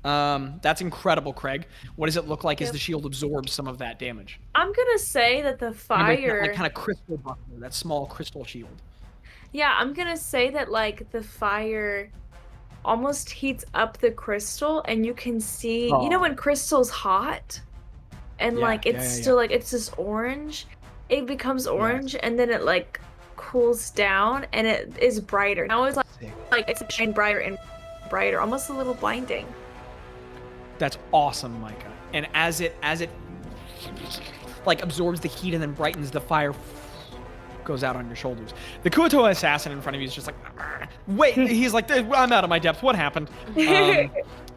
That's incredible, Craig. What does it look like as the shield absorbs some of that damage? I'm going to say that the fire... Remember, that kind of crystal buckler, that small crystal shield. Yeah, I'm going to say that, the fire almost heats up the crystal, and you can see... You know when crystal's hot? And, still, it's this orange? It becomes orange, and then it, cools down, and it is brighter. Now it's, it's shine brighter and brighter, almost a little blinding. That's awesome, Micah. And as it absorbs the heat and then brightens, the fire goes out on your shoulders. The Kuotoa assassin in front of you is just wait, he's like, I'm out of my depth. What happened?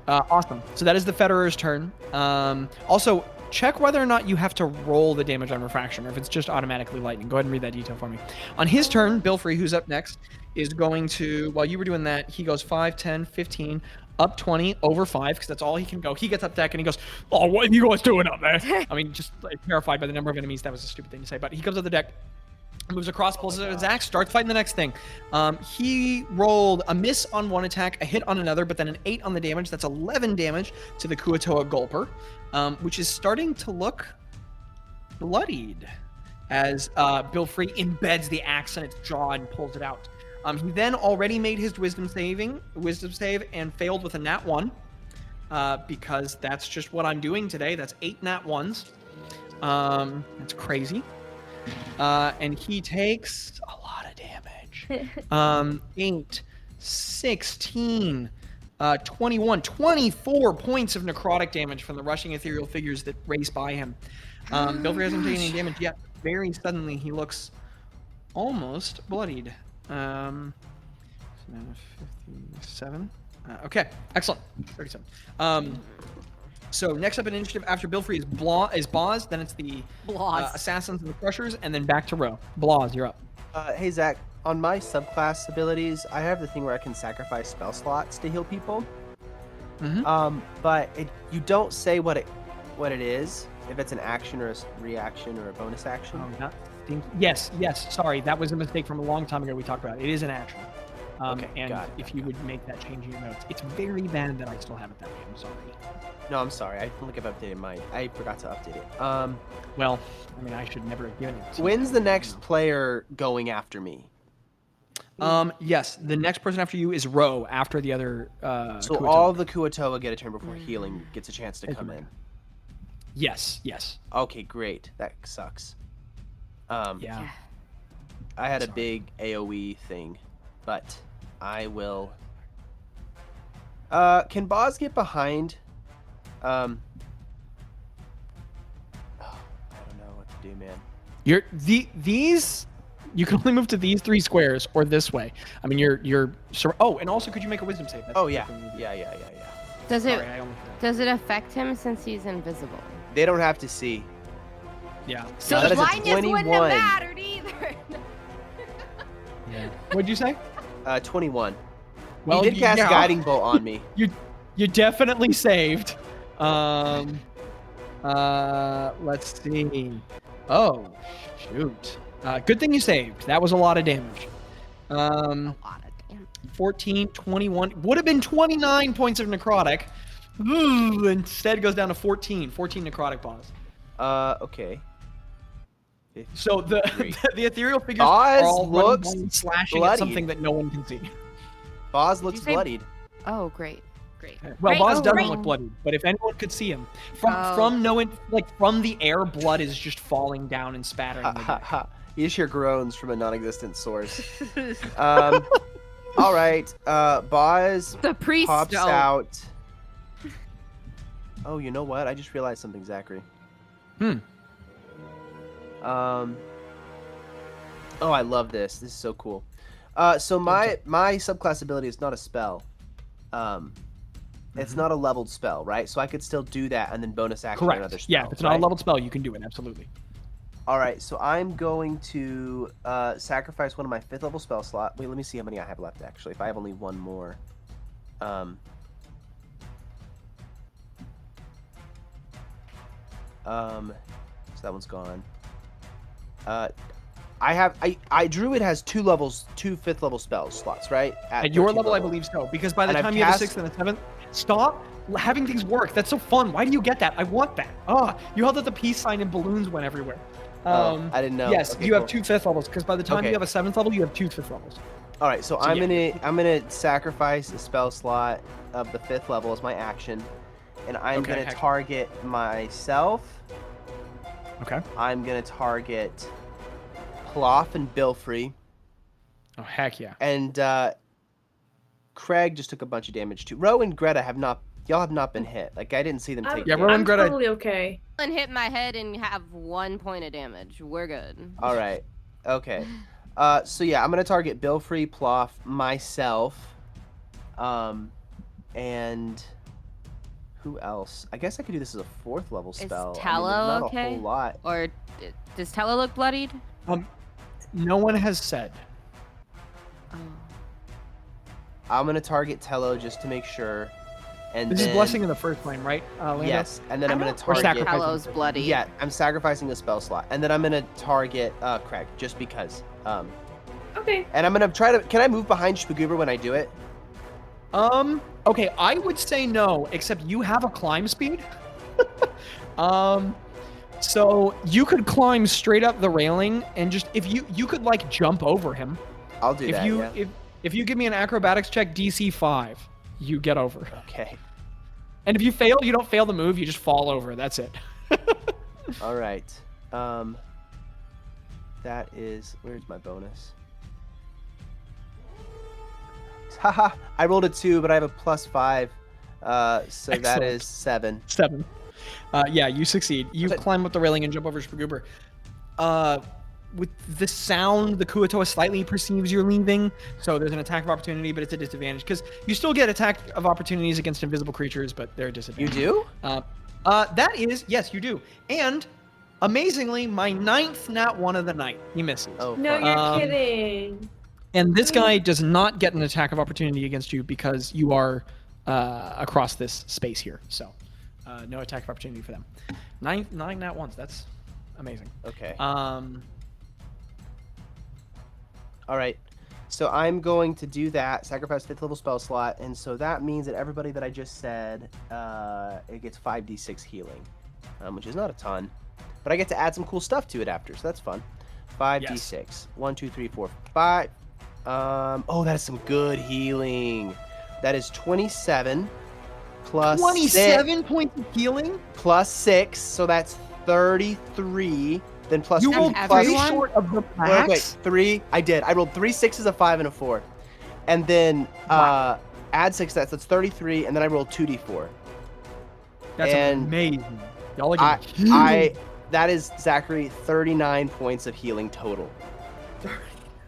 Awesome. So that is the Federer's turn. Also, check whether or not you have to roll the damage on refraction or if it's just automatically lightning. Go ahead and read that detail for me. On his turn, Bilfrey, who's up next, is going to, while you were doing that, he goes 5, 10, 15, up 20, over 5, because that's all he can go. He gets up deck and he goes, oh, what are you guys doing up there? I mean, just terrified by the number of enemies. That was a stupid thing to say, but he comes up the deck, moves across, pulls it out his axe, starts fighting the next thing. He rolled a miss on one attack, a hit on another, but then an 8 on the damage. That's 11 damage to the Kuotoa Gulper, which is starting to look bloodied as Bilfrey embeds the axe in its jaw and pulls it out. He then already made his wisdom save and failed with a nat 1. because that's just what I'm doing today. That's 8 nat 1s. That's crazy. And he takes a lot of damage. 8, 16, 21, 24 points of necrotic damage from the rushing ethereal figures that race by him. Belfry hasn't taken any damage yet. Very suddenly, he looks almost bloodied. 57. Okay, excellent. 37. So next up in initiative after Belfry is Bazz. Then it's the Assassins and the Crushers, and then back to Row. Bazz, you're up. Hey, Zach. On my subclass abilities, I have the thing where I can sacrifice spell slots to heal people. But you don't say what it is, if it's an action or a reaction or a bonus action. Yes. Sorry, that was a mistake from a long time ago we talked about. It is an action. Okay, and if you would make that change in your notes. It's very bad that I still have it that way. I'm sorry. No, I'm sorry. I don't think I've updated mine. I forgot to update it. Well, I mean, I should never have given it. When's the next player going after me? Yes, the next person after you is Row after the other. So Kuatoa. all the Kuatoa get a turn before healing gets a chance to come in. Yes. Okay, great. That sucks. Yeah. I had a big AoE thing, but I will. Can Bazz get behind? I don't know what to do, man. These. You can only move to these 3 squares or this way. I mean, and also, could you make a wisdom save? Yeah. Does it affect him since he's invisible? They don't have to see. Yeah. So that is a blindness wouldn't 21. have mattered either. Yeah. What'd you say? 21. Well, he did cast Guiding Bolt on me. You definitely saved. Let's see. Oh, shoot. Good thing you saved. That was a lot of damage. A lot of damage. 14, 21. Would have been 29 points of necrotic. Ooh, instead goes down to 14. 14 necrotic Bazz. Okay. So the ethereal figures Bazz are all looks slashing bloodied. at something that no one can see. Bazz looks say- bloodied. Oh, great. Well, Right, Bazz doesn't right. look bloodied, but if anyone could see him from the air, blood is just falling down and spattering. the deck. You just hear groans from a non-existent source. All right. Bazz The priest pops don't. out. Oh, you know what? I just realized something, Zachary. Oh, I love this. This is so cool. So my subclass ability is not a spell. It's not a leveled spell, right? So I could still do that and then bonus action Correct. another spell. Yeah, if it's not a leveled spell, you can do it. Absolutely. All right, so I'm going to sacrifice one of my 5th level spell slot. Wait, let me see how many I have left, actually. If I have only one more. So that one's gone. Druid has 2 5th level spell slots, right? At your level, I believe so. Because by the And I've time you have a cast- 6th and a 7th, stop having things work. That's so fun. Why do you get that? I want that. You held up the peace sign and balloons went everywhere. I didn't know. Yes, Okay, you have cool. 2 5th levels. Because by the time Okay. you have a 7th level, you have 2 5th levels. All right, so I'm yeah. gonna sacrifice a spell slot of the 5th level as my action, and I'm Okay, gonna heck. target myself. Okay. I'm gonna target Ploff and Bilfrey, Oh, heck yeah. and Craig just took a bunch of damage too. Row and Greta have not been hit. Like I didn't see them take. Yeah, damage. Row and I'm Greta- totally okay. And hit my head and have 1 point of damage. We're good. All right. Okay. So yeah, I'm gonna target Bilfrey, Ploff, myself, and who else? I guess I could do this as a 4th level spell. Tello there's not okay? a whole lot. Or does Tello look bloodied? No one has said. Oh. I'm gonna target Tello just to make sure. And This then, is blessing in the first flame, right? Lando? Yes, and then I'm gonna Or Or target. sacrifice. Tello's bloody. Yeah, I'm sacrificing a spell slot, and then I'm gonna target Craig just because. Okay. And I'm gonna try to. Can I move behind Spagoober when I do it? Okay, I would say no, except you have a climb speed. So you could climb straight up the railing and just if you could like jump over him. I'll do that. Yeah. If you give me an acrobatics check DC 5, you get over. Okay. And if you fail, you don't fail the move. You just fall over. That's it. All right. That is. Where's my bonus? Haha. I rolled a 2, but I have a +5. So Excellent. that is 7. 7. Yeah, you succeed. You climb up the railing and jump over Spagoober. With the sound, the Kuatoa slightly perceives you're leaving, so there's an attack of opportunity, but it's a disadvantage because you still get attack of opportunities against invisible creatures, but they're a disadvantage. You do? That is, yes, you do. And amazingly, my 9th nat 1 of the night. He misses. Oh, No, fuck. you're kidding. And this guy does not get an attack of opportunity against you because you are across this space here. So, no attack of opportunity for them. 9 nat 1s. That's amazing. Okay. All right. So I'm going to do that. Sacrifice 5th level spell slot, and so that means that everybody that I just said, it gets 5d6 healing, which is not a ton, but I get to add some cool stuff to it after, so that's fun. 5d6. Yes. 1, 2, 3, 4, 5. Oh, that is some good healing. That is 27 plus 27 points of healing? plus 6, so that's 33. Then plus You 2 rolled plus three short of the max? Wait, 3. I did. I rolled 3 6s, a 5, and a 4. And then add 6 that's 33, and then I rolled 2d4. That's and amazing. Y'all are getting that is, Zachary, 39 points of healing total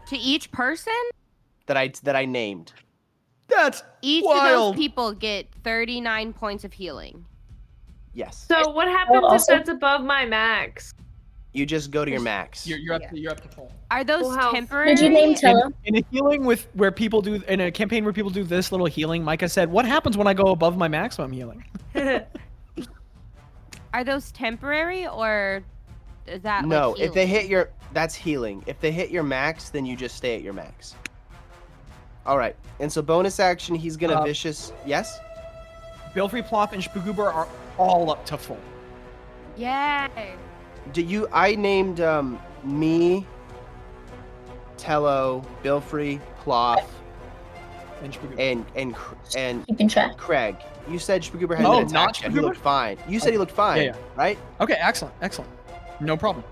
To each person? that I named. That's Each wild. of those people get 39 points of healing. Yes. So what happens if also- that's above my max? You just go to your max. You're up to full. Are those Well, how- temporary? Did you name Tello? In a healing where people do in a campaign where people do this little healing, Micah said, "What happens when I go above my maximum healing?" Are those temporary or is that No, like if they healing? hit your, that's healing. If they hit your max, then you just stay at your max. All right. And so bonus action, he's gonna vicious. Yes. Bilfrey, Plop, and Spagoober are all up to full. Yay! I named me, Tello, Bilfrey, Ploff, And Spagoober. and Keeping track. Craig. You said Spagoober had Oh, an not attack yet. He Spagoober? looked fine. You said he looked fine, Yeah. right? Okay, excellent. No problem.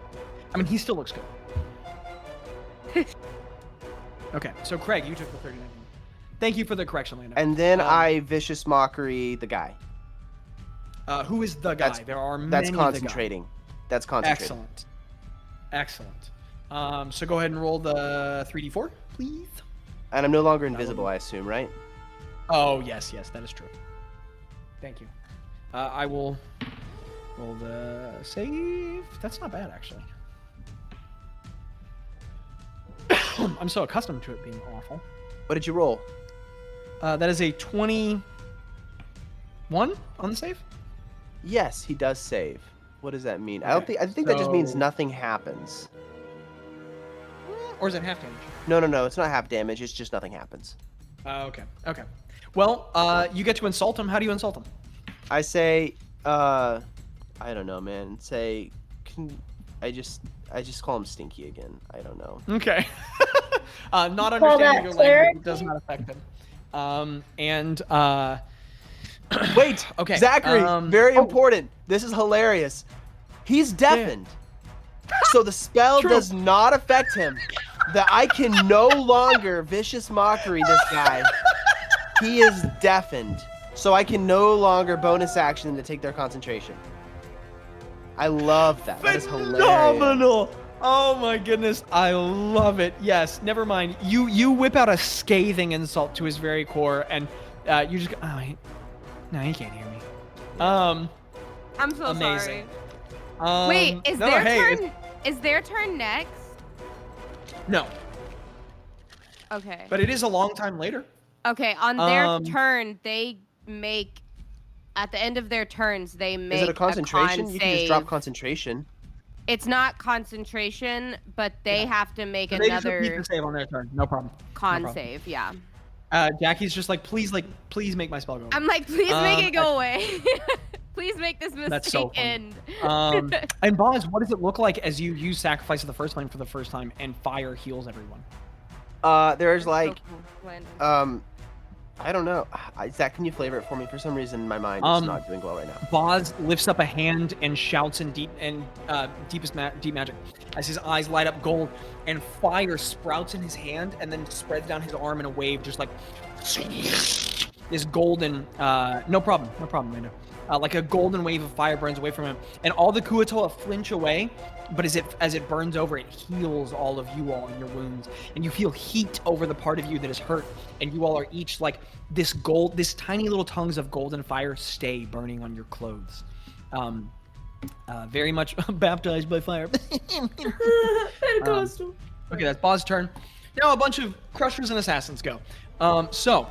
I mean, he still looks good. Okay, so Craig, you took the 39. Thank you for the correction, Landon. And then I vicious mockery the guy. Who is the guy? There are many. That's the concentrating. That's guy. concentrating. Excellent. So go ahead and roll the 3d4, please. And I'm no longer invisible, I assume, right? Oh, yes, that is true. Thank you. I will roll the save. That's not bad, actually. I'm so accustomed to it being awful. What did you roll? That is a 21 on the save. Yes, he does save. What does that mean? I Okay, think that just means so- nothing happens. Or is it half damage? No. It's not half damage. It's just nothing happens. Okay. Well, you get to insult him. How do you insult him? I say, I don't know, man. Say, I just call him Stinky again. I don't know. Okay. Not Call understanding that your cleric? language does not affect him. Wait. Okay, Zachary. Very oh. important. This is hilarious. He's deafened, so the spell True. does not affect him. That I can no longer vicious mockery this guy. He is deafened, so I can no longer bonus action to take their concentration. I love that. That is hilarious. Phenomenal. Oh my goodness, I love it. Yes, never mind. You whip out a scathing insult to his very core, and you just go, no, he can't hear me. I'm so amazing. sorry. Wait, is no, their hey, turn? Is their turn next? No, Okay. but it is a long time later. Okay, on their Um, turn, they make at the end of their turns, they make Is it a concentration? con You can just drop save. concentration. It's not concentration, but they have to make So they just repeat another the save on their turn. No problem. con problem. save. Yeah. Jackie's just like, please make my spell go. I'm like, please make it I- go away. Please make this mistake That's so funny. end. And Bazz, what does it look like as you use Sacrifice of the First Flame for the first time and fire heals everyone? There's So like cool. Landon. I don't know. Zach, can you flavor it for me? For some reason, my mind is not doing well right now. Bazz lifts up a hand and shouts in deep magic as his eyes light up gold, and fire sprouts in his hand and then spreads down his arm in a wave, just like this golden. No problem, Rando. Like a golden wave of fire burns away from him, and all the Kuatoa flinch away. But as it burns over, it heals all of you all in your wounds, and you feel heat over the part of you that is hurt, and you all are each like this tiny little tongues of golden fire stay burning on your clothes. Very much baptized by fire. Okay, that's Bazz's turn. Now a bunch of crushers and assassins go. So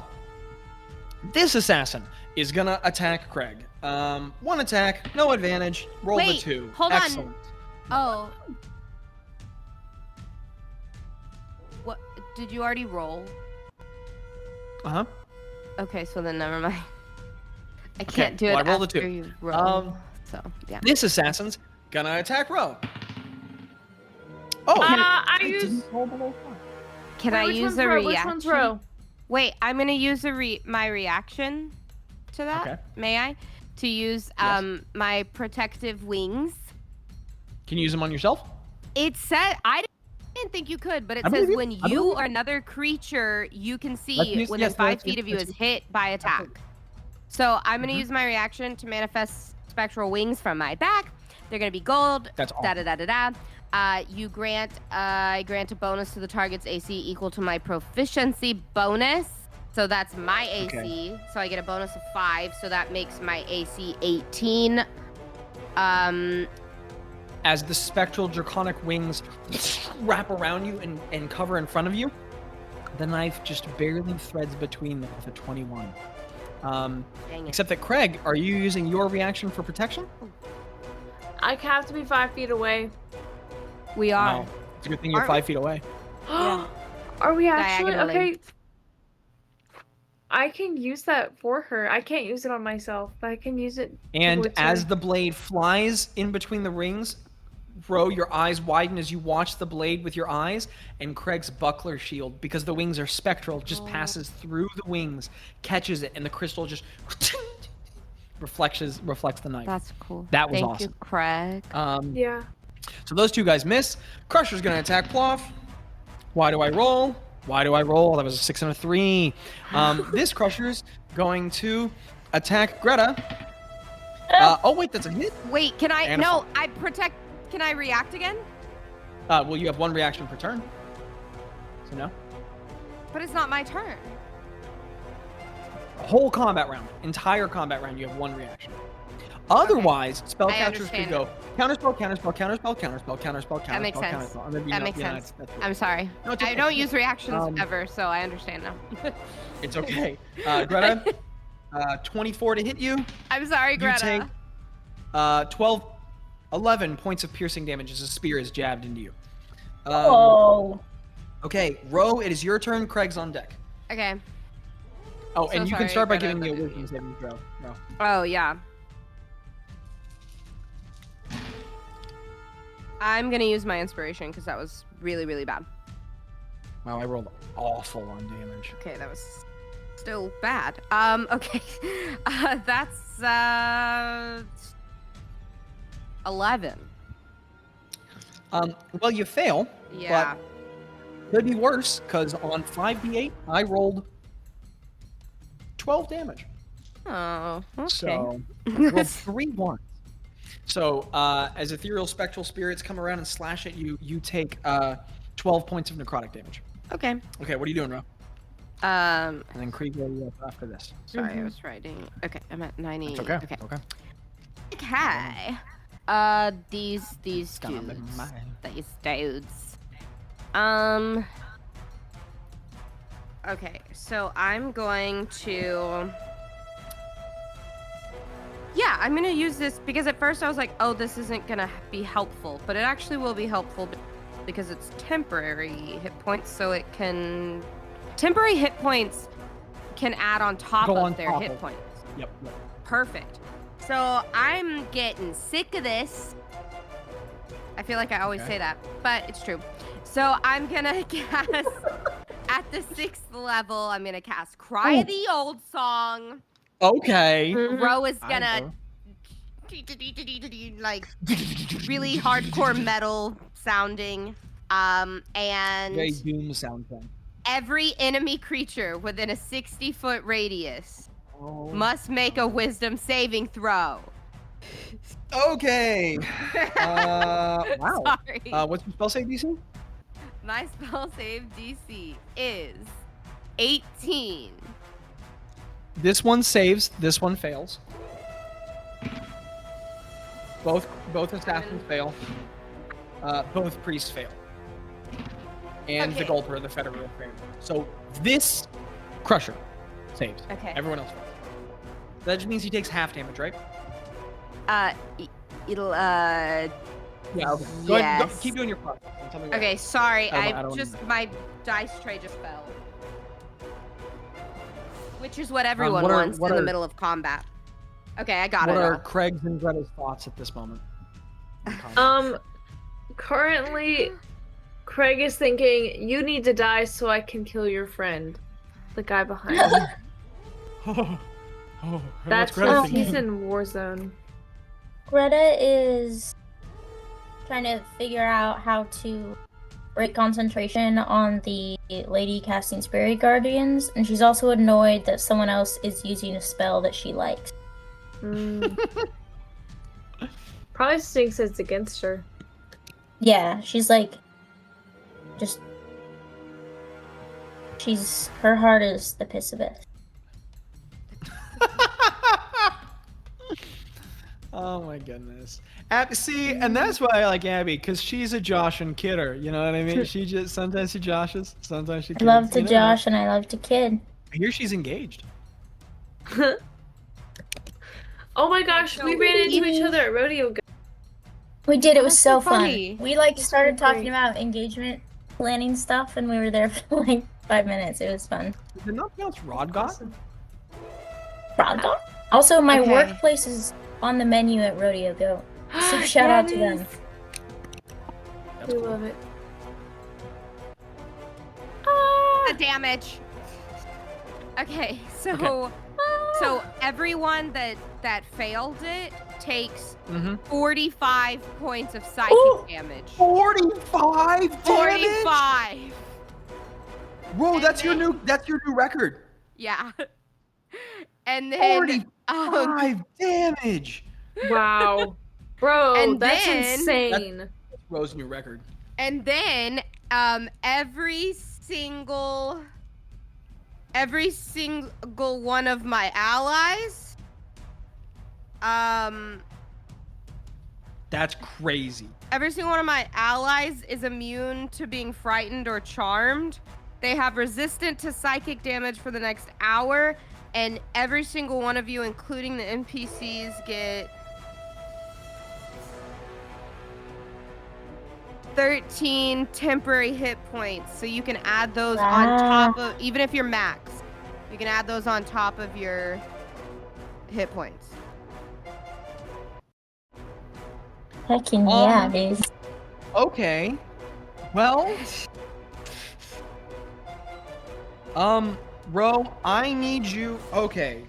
this assassin is gonna attack Craig. One attack, no advantage. Roll the 2. Hold Excellent. on. Oh. What? Did you already roll? Uh-huh. Okay, so then never mind. I can't do it I rolled a after 2. you roll. So, yeah. This assassin's gonna attack Ro. Oh, I use. Can I use a reaction? Which one's Ro? Wait, I'm gonna use my reaction to that. Okay. May I? To use my protective wings. Can you use them on yourself? It said I didn't think you could, but it says when you or another creature you can see within 5 feet of you is hit by attack. So I'm gonna use my reaction to manifest spectral wings from my back. They're gonna be gold. That's awesome. You grant I grant a bonus to the target's AC equal to my proficiency bonus. So that's my AC. Okay. So I get a bonus of 5. So that makes my AC 18. As the spectral draconic wings wrap around you and cover in front of you, the knife just barely threads between them with a 21. Except that, Craig, are you using your reaction for protection? I have to be 5 feet away. We are. No. It's a good thing you're 5 feet away. Yeah. Are we actually? Diagonally. Okay. I can use that for her. I can't use it on myself, but I can use it. And towards as her. the blade flies in between the rings, Ro, your eyes widen as you watch the blade with your eyes, and Craig's buckler shield, because the wings are spectral, just passes through the wings, catches it, and the crystal just reflects the knife. That's cool. That was Thank awesome. you, Craig. Yeah. So those 2 guys miss. Crusher's gonna attack Ploff. Why do I roll? That was a 6 and a 3. This Crusher's going to attack Gretta. Oh wait, that's a hit. Wait, can I? And a No, fall. I protect. Can I react again? Well, you have 1 reaction per turn. So no. But it's not my turn. Whole combat round, entire combat round, you have 1 reaction. Otherwise, spellcasters could understand. go counterspell. That makes sense. That makes sense. I'm sorry. No, it's I okay. don't use reactions ever, so I understand now. It's okay. Greta, 24 to hit you. I'm sorry, Greta. You take 11 points of piercing damage as a spear is jabbed into you. Okay, Ro, it is your turn. Craig's on deck. Okay. Oh, So and you sorry, can start by Greta, giving me a but- wisdom saving throw. No. Oh, yeah. I'm going to use my inspiration because that was really, really bad. Wow, I rolled awful on damage. Okay, that was still bad. Okay. That's 11. Well, you fail. Yeah. But could be worse, because on 5d8, I rolled 12 damage. Oh, okay. So, rolled 3 ones. So, as ethereal spectral spirits come around and slash at you, you take 12 points of necrotic damage. Okay. Okay, what are you doing, Ro? And then Krieg will be up after this. Sorry, I was writing. Okay, I'm at 90. That's okay. Okay. Okay. These dudes. Gonna be mine. These dudes. Okay, so I'm going to. Yeah, I'm gonna use this because at first I was like, oh, this isn't gonna be helpful, but it actually will be helpful because it's temporary hit points, so it can. Temporary hit points can add on top of their hit points. Yep. Perfect. So I'm getting sick of this. I feel like I always say that, but it's true. So I'm gonna cast At the 6th level, I'm gonna cast Cry the Old Song. Okay. Ro is gonna like really hardcore metal sounding. And Very doom soundtrack. every enemy creature within a 60-foot radius must make a wisdom saving throw. Okay. Wow. Sorry. What's your spell save DC? My spell save DC is 18. This one saves. This one fails. Both assassins fail. Both priests fail. And the Gulper, the Federer fail. So this Crusher saves. Okay. Everyone else fails. That just means he takes half damage, right? It'll Yeah. Okay. Go ahead. Go, yes. keep doing your part. Tell me what. Okay, sorry. I don't know. My dice tray just fell. Which is what everyone wants in the middle of combat. Okay, I got it. What are all. Craig's and Gretta's thoughts at this moment? Currently, Craig is thinking, you need to die so I can kill your friend. The guy behind you. That's Greta he's thinking? in Warzone. Greta is trying to figure out how to break concentration on the lady casting Spirit Guardians, and she's also annoyed that someone else is using a spell that she likes. Probably thinks it's against her. Yeah, she's like, her heart is the piss of it. Oh my goodness. See, and that's why I like Abby, because she's a Josh and kidder. You know what I mean? She just sometimes she joshes, sometimes she I kids. love to you know? josh and I love to kid. I hear she's engaged. Oh my gosh, we ran into each other at rodeo. We did, it was That's so so fun. funny. We like started so talking great. about engagement planning stuff and we were there for like 5 minutes. It was fun. Is it not pronounced Rodgot? Rodgot? Also, my Okay. workplace is on the menu at Rodeo Go. So shout out to them. We love it. The damage. Okay, so Okay. so everyone that failed it takes Mm-hmm. 45 points of psychic Ooh. damage. 45 damage? 45. Whoa, And that's your then- new record. Yeah. And then 45 damage. Wow. Bro, And that's then- insane. Ro's new record. And then every single one of my allies That's crazy. every single one of my allies is immune to being frightened or charmed. They have resistant to psychic damage for the next hour, and every single one of you, including the NPCs, get 13 temporary hit points. So you can add those on top of, even if you're max, you can add those on top of your hit points. Heckin' yeah, dude. Okay. Well. Ro, I need you. Okay.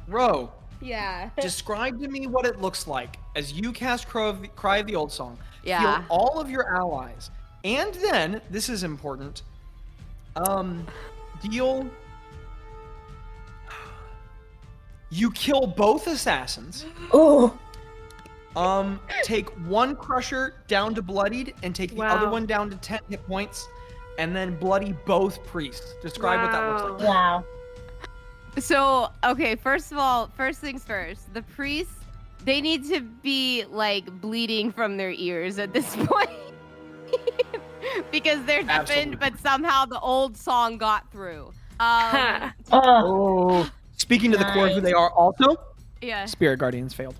Ro, Yeah. describe to me what it looks like as you cast Cry of the Old Song. Yeah. Heal all of your allies. And then, this is important, deal... You kill both assassins. Ooh. Take one Crusher down to bloodied and take the other Wow. one down to 10 hit points, and then bloody both priests. Describe what that looks like. Wow. So, okay, first of all, first things first, the priests, they need to be like bleeding from their ears at this point. Because they're Absolutely. deafened, but somehow the old song got through. Oh. Oh. Speaking to the core of who they are also, Yeah, Spirit Guardians failed.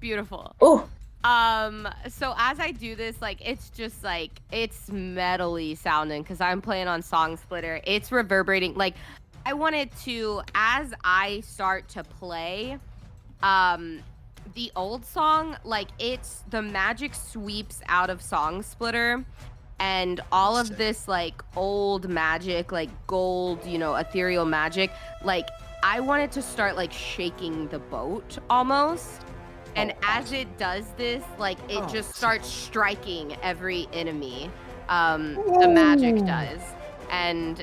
beautiful. Ooh. So as I do this, like, it's just like, it's metally sounding because I'm playing on Song Splitter. It's reverberating. Like, I wanted to, as I start to play, the old song, like, the magic sweeps out of Song Splitter and all of this like old magic, like gold, ethereal magic, like I wanted to start like shaking the boat almost. And as it does this, like it just starts striking every enemy. The magic does. And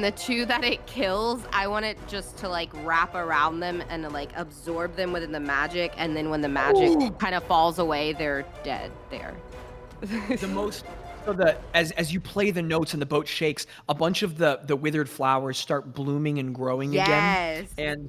the two that it kills, I want it just to like wrap around them and to, like absorb them within the magic, and then when the magic kind of falls away, they're dead there. As you play the notes and the boat shakes, a bunch of the withered flowers start blooming and growing again. And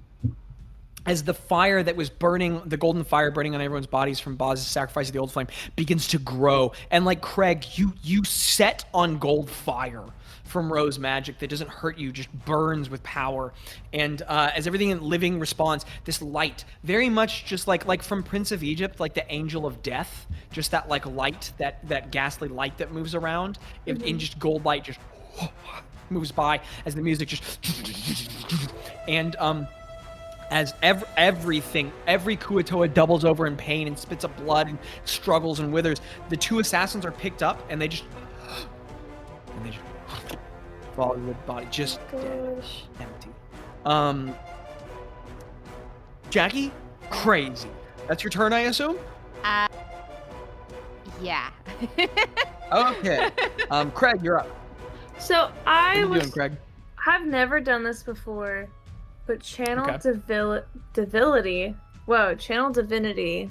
as the fire that was burning, the golden fire burning on everyone's bodies from Bazz's sacrifice of the old flame begins to grow. And like Craig, you set on gold fire from Rose magic that doesn't hurt you, just burns with power. And as everything in living responds, this light, very much just like from Prince of Egypt, like the angel of death, just that like light, that ghastly light that moves around, in just gold light just moves by as the music just and as every Kuatoa doubles over in pain and spits up blood and struggles and withers, the two assassins are picked up and they just fall to the body, just dead, empty. Jackie, crazy. That's your turn, I assume? Yeah. Okay. Craig, you're up. So What are you doing, Craig? I've never done this before, but channel divinity. Whoa, channel divinity.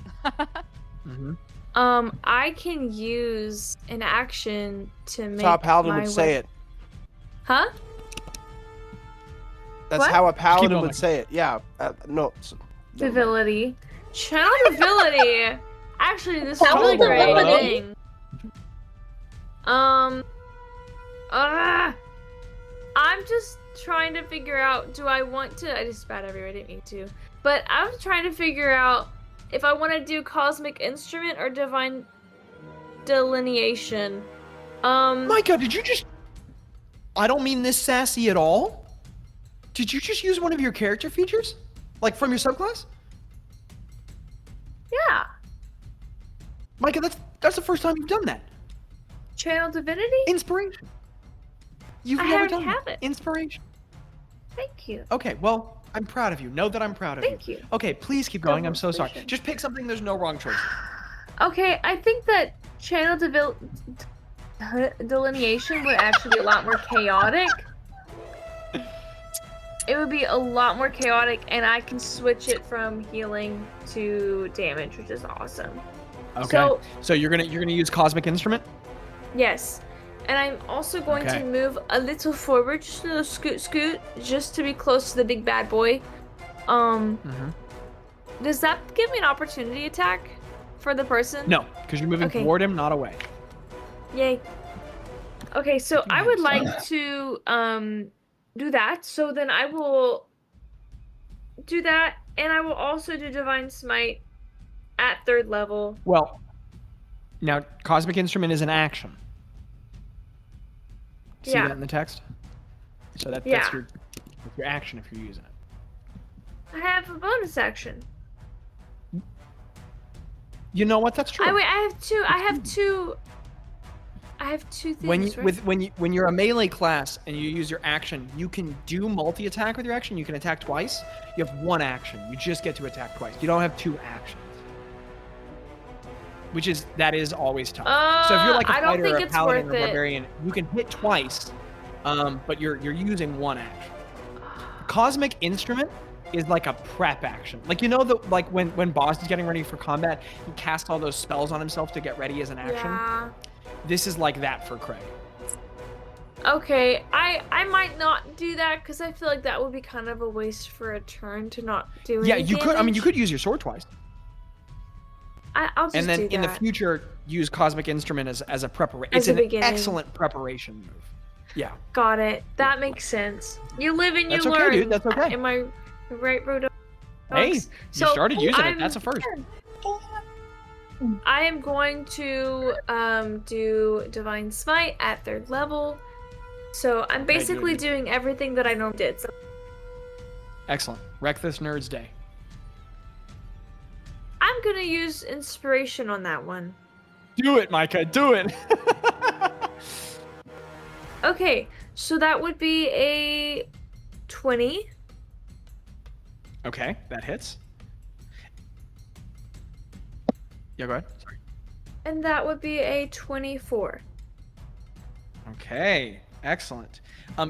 I can use an action to make. That's how a paladin my would say it. Huh? That's What? how a paladin going. would say it. Yeah. No. Divinity. Channel divinity. Actually, this is Channel really great divinity. thing. I'm just trying to figure out, do I want to, I just spat everywhere, I didn't mean to, but I was trying to figure out if I want to do Cosmic Instrument or Divine Delineation. Micah, did you just... I don't mean this sassy at all. Did you just use one of your character features? Like from your subclass? Yeah. Micah, that's the first time you've done that. Channel Divinity? Inspiration. You've I never already done have that. it. Inspiration. Thank you. Okay, well, I'm proud of you. Know that I'm proud of Thank you. you. Okay, please keep going. I'm so sorry. Celebration. Just pick something. There's no wrong choice. Okay, I think that channel delineation would actually be a lot more chaotic. It would be a lot more chaotic, and I can switch it from healing to damage, which is awesome. Okay. So you're gonna use Cosmic Instrument? Yes. And I'm also going to move a little forward, just a little scoot, just to be close to the big bad boy. Does that give me an opportunity attack for the person? No, because you're moving toward him, not away. Yay. Okay, so I would like to do that. So then I will do that, and I will also do Divine Smite at 3rd level. Well, now Cosmic Instrument is an action. See that in the text? So that's your action if you're using it. I have a bonus action. You know what? That's true. I have two things. When you're a melee class and you use your action, you can do multi-attack with your action. You can attack twice. You have one action. You just get to attack twice. You don't have two actions. That is always tough. So if you're like a fighter or a paladin or a barbarian, you can hit twice, but you're using one action. Cosmic Instrument is like a prep action. Like when Bazz is getting ready for combat, he casts all those spells on himself to get ready as an action. Yeah. This is like that for Craig. Okay, I might not do that because I feel like that would be kind of a waste for a turn to not do anything. Yeah, you could. I mean, you could use your sword twice. I'll just and then do that. in the future, use Cosmic Instrument as a preparation. It's an excellent preparation move. Yeah. Got it. That makes sense. You live and you That's learn. okay, dude. That's okay. Am I right, Rodo? Hey, you started using it. That's a first. I am going to do Divine Smite at 3rd level. So I'm basically doing everything that I normally did. So. Excellent. Wreck this nerd's day. I'm gonna use inspiration on that one. Do it, Micah. Do it. Okay, so that would be a 20. Okay, that hits. Yeah, go ahead. Sorry. And that would be a 24. Okay, excellent.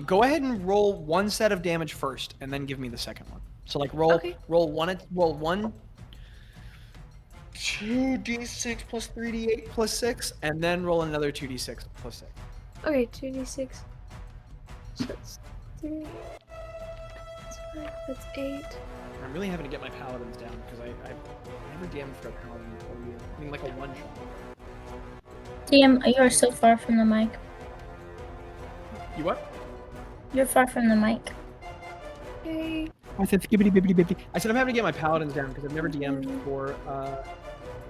Go ahead and roll one set of damage first, and then give me the second one. So like roll one 2d6 plus 3d8 plus 6, and then roll another 2d6 plus 6. Okay, 2d6. So that's 3. That's 5. That's 8. I'm really having to get my paladins down because I never DM'd for a paladin before you. I mean, like a one shot. DM, you are so far from the mic. You what? You're far from the mic. Okay. I said skibbity bibbity bibbity. I said I'm having to get my paladins down because I've never DM'd for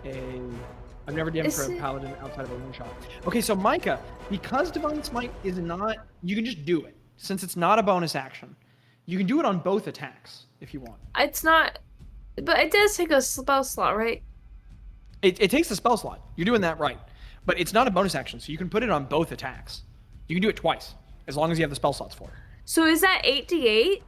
I've never DM'd for a paladin outside of a one shot. Okay, so Micah, because Divine Smite is not, you can just do it since it's not a bonus action. You can do it on both attacks if you want. It's not, but it does take a spell slot, right? It takes the spell slot. You're doing that right, but it's not a bonus action, so you can put it on both attacks. You can do it twice as long as you have the spell slots for it. So is that 8d8?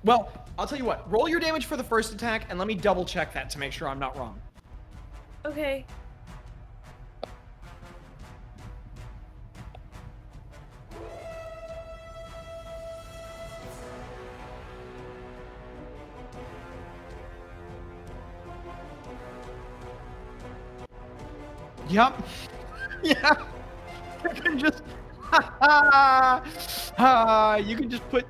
Well, I'll tell you what. Roll your damage for the first attack, and let me double check that to make sure I'm not wrong. Okay. Yep. Yeah. You can just you can just put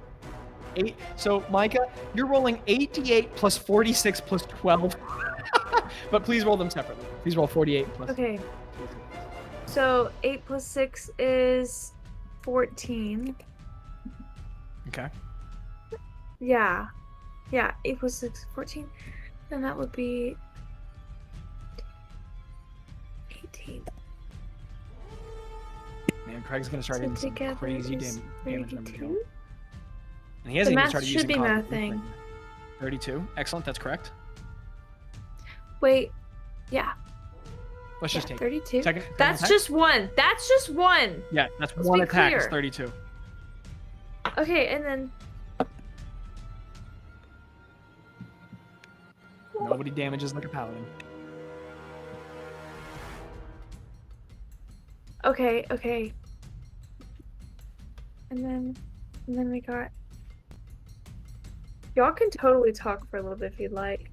8. So Micah, you're rolling 8d8 plus 46 plus 12. But please roll them separately. Please roll 48 plus. Okay. So 8 plus 6 is 14. Okay. Yeah. Yeah, 8 plus 6, 14. And that would be 18. Man, Craig's gonna start hitting some crazy damage. 32? And he hasn't even math started should using be cosmic mathing. wisdom. 32. Excellent. That's correct. Wait. Yeah. Let's just take 32. Second That's attack? just one. That's just one. Yeah, that's Let's one be attack. It's clear. 32. Okay, and then Nobody damages like a paladin. okay. And then we got. Y'all can totally talk for a little bit if you'd like.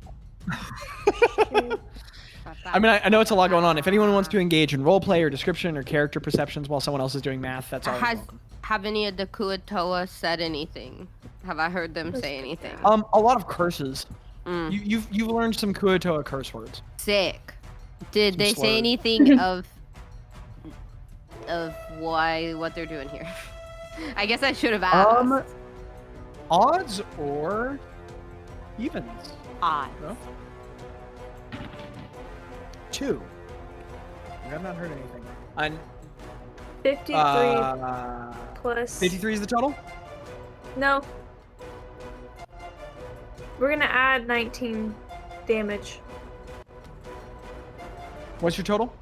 I mean, I know it's a lot going on. If anyone wants to engage in roleplay or description or character perceptions while someone else is doing math, that's always welcome. Have any of the Kuatoa said anything? Have I heard them say anything? A lot of curses. You've learned some Kuatoa curse words. Sick. Did Some they slurs. say anything of what they're doing here? I guess I should have asked. Odds or evens? Odds. No? 2. I have not heard anything. And 53 plus. 53 is the total? No. We're gonna add 19 damage. What's your total?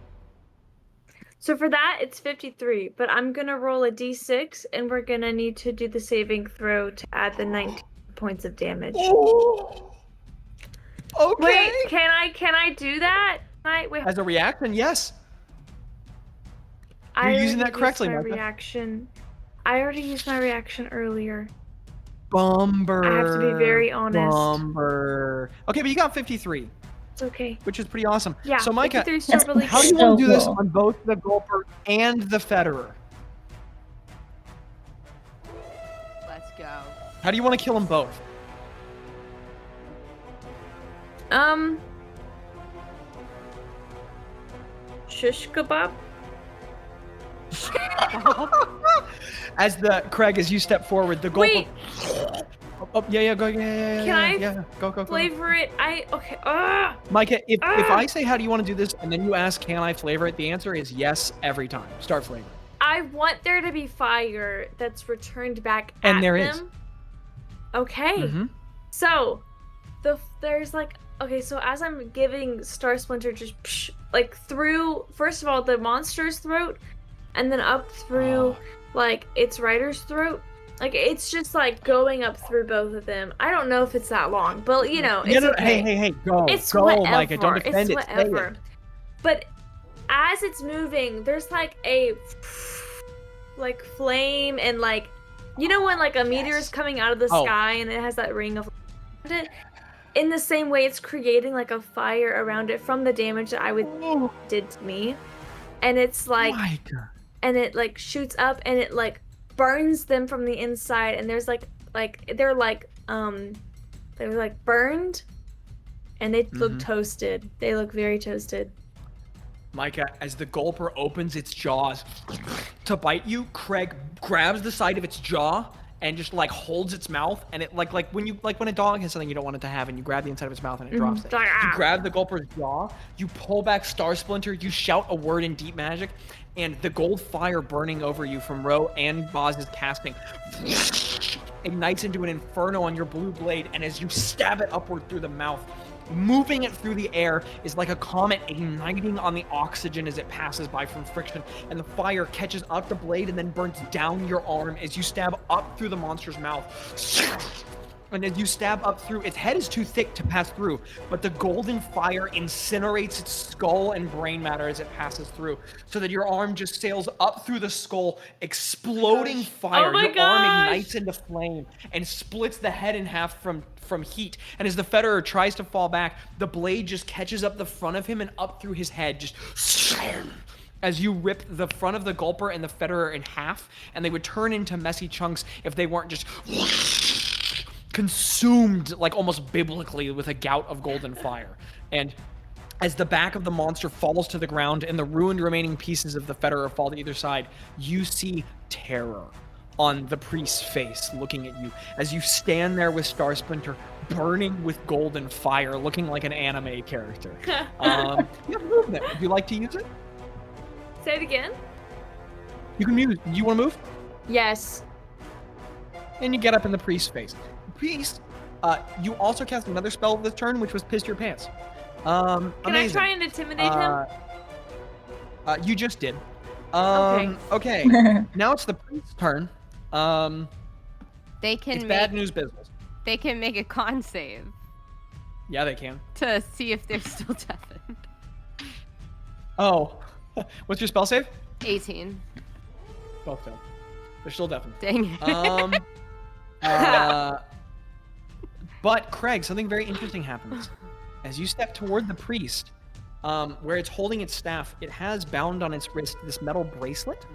So for that, it's 53, but I'm gonna roll a d6, and we're gonna need to do the saving throw to add the 19 points of damage. Oh. Okay. Wait, can I do that? Wait. As a reaction, yes. I You're using already that correctly, used my Micah. reaction. I already used my reaction earlier. Bumber. I have to be very honest. Bumber. Okay, but you got 53, It's okay. which is pretty awesome. Yeah, So Micah, 53 is still really how do you good. want to do this cool. on both the Gulper and the Federer? Let's go. How do you want to kill them both? Shish kebab? As Craig, as you step forward, the Gulper. Wait, Oh, yeah, go, yeah. Can I yeah. Go. flavor it. Okay. Micah, if I say how do you want to do this, and then you ask can I flavor it, the answer is yes every time. Start flavoring. I want there to be fire that's returned back And at there them. is. Okay. Mm-hmm. So, there's like, okay, so as I'm giving Star Splinter just like through, first of all, the monster's throat, and then up through like its rider's throat. Like it's just like going up through both of them. I don't know if it's that long, but you know, it's okay. Hey, go, it's go, whatever. Micah, don't defend it's it. Whatever. It. But as it's moving, there's like a like flame and like, you know when like a meteor is coming out of the sky and it has that ring of it. In the same way, it's creating like a fire around it from the damage that did to me, and it's like, and it like shoots up and it like burns them from the inside, and there's they're like burned, and they look toasted. They look very toasted. Micah, as the Gulper opens its jaws to bite you, Craig grabs the side of its jaw and just like holds its mouth, and it like when a dog has something you don't want it to have, and you grab the inside of its mouth and it drops it. You grab the Gulper's jaw, you pull back Star Splinter, you shout a word in deep magic, and the gold fire burning over you from Ro and Bazz's casting ignites into an inferno on your blue blade, and as you stab it upward through the mouth, moving it through the air is like a comet igniting on the oxygen as it passes by from friction, and the fire catches up the blade and then burns down your arm as you stab up through the monster's mouth. And as you stab up through, its head is too thick to pass through, but the golden fire incinerates its skull and brain matter as it passes through, so that your arm just sails up through the skull, exploding fire. Your arm ignites into flame and splits the head in half from heat. And as the Federer tries to fall back, the blade just catches up the front of him and up through his head, just as you rip the front of the Gulper and the Federer in half, and they would turn into messy chunks if they weren't just consumed, like almost biblically, with a gout of golden fire. And as the back of the monster falls to the ground and the ruined remaining pieces of the Federer fall to either side, you see terror on the priest's face looking at you as you stand there with Star Splinter burning with golden fire, looking like an anime character. You have movement. Would you like to use it? Say it again. You can move. You want to move? Yes. And you get up in the priest's face. Priest, you also cast another spell this turn, which was Piss Your Pants. Can amazing. I try and intimidate him? You just did. Okay. Okay. Now it's the priest's turn. They can it's bad news business. They can make a con save. Yeah, they can. To see if they're still deafened. Oh. What's your spell save? 18. Both fail. They're still deafened. Dang it. But Craig, something very interesting happens. As you step toward the priest, where it's holding its staff, it has bound on its wrist this metal bracelet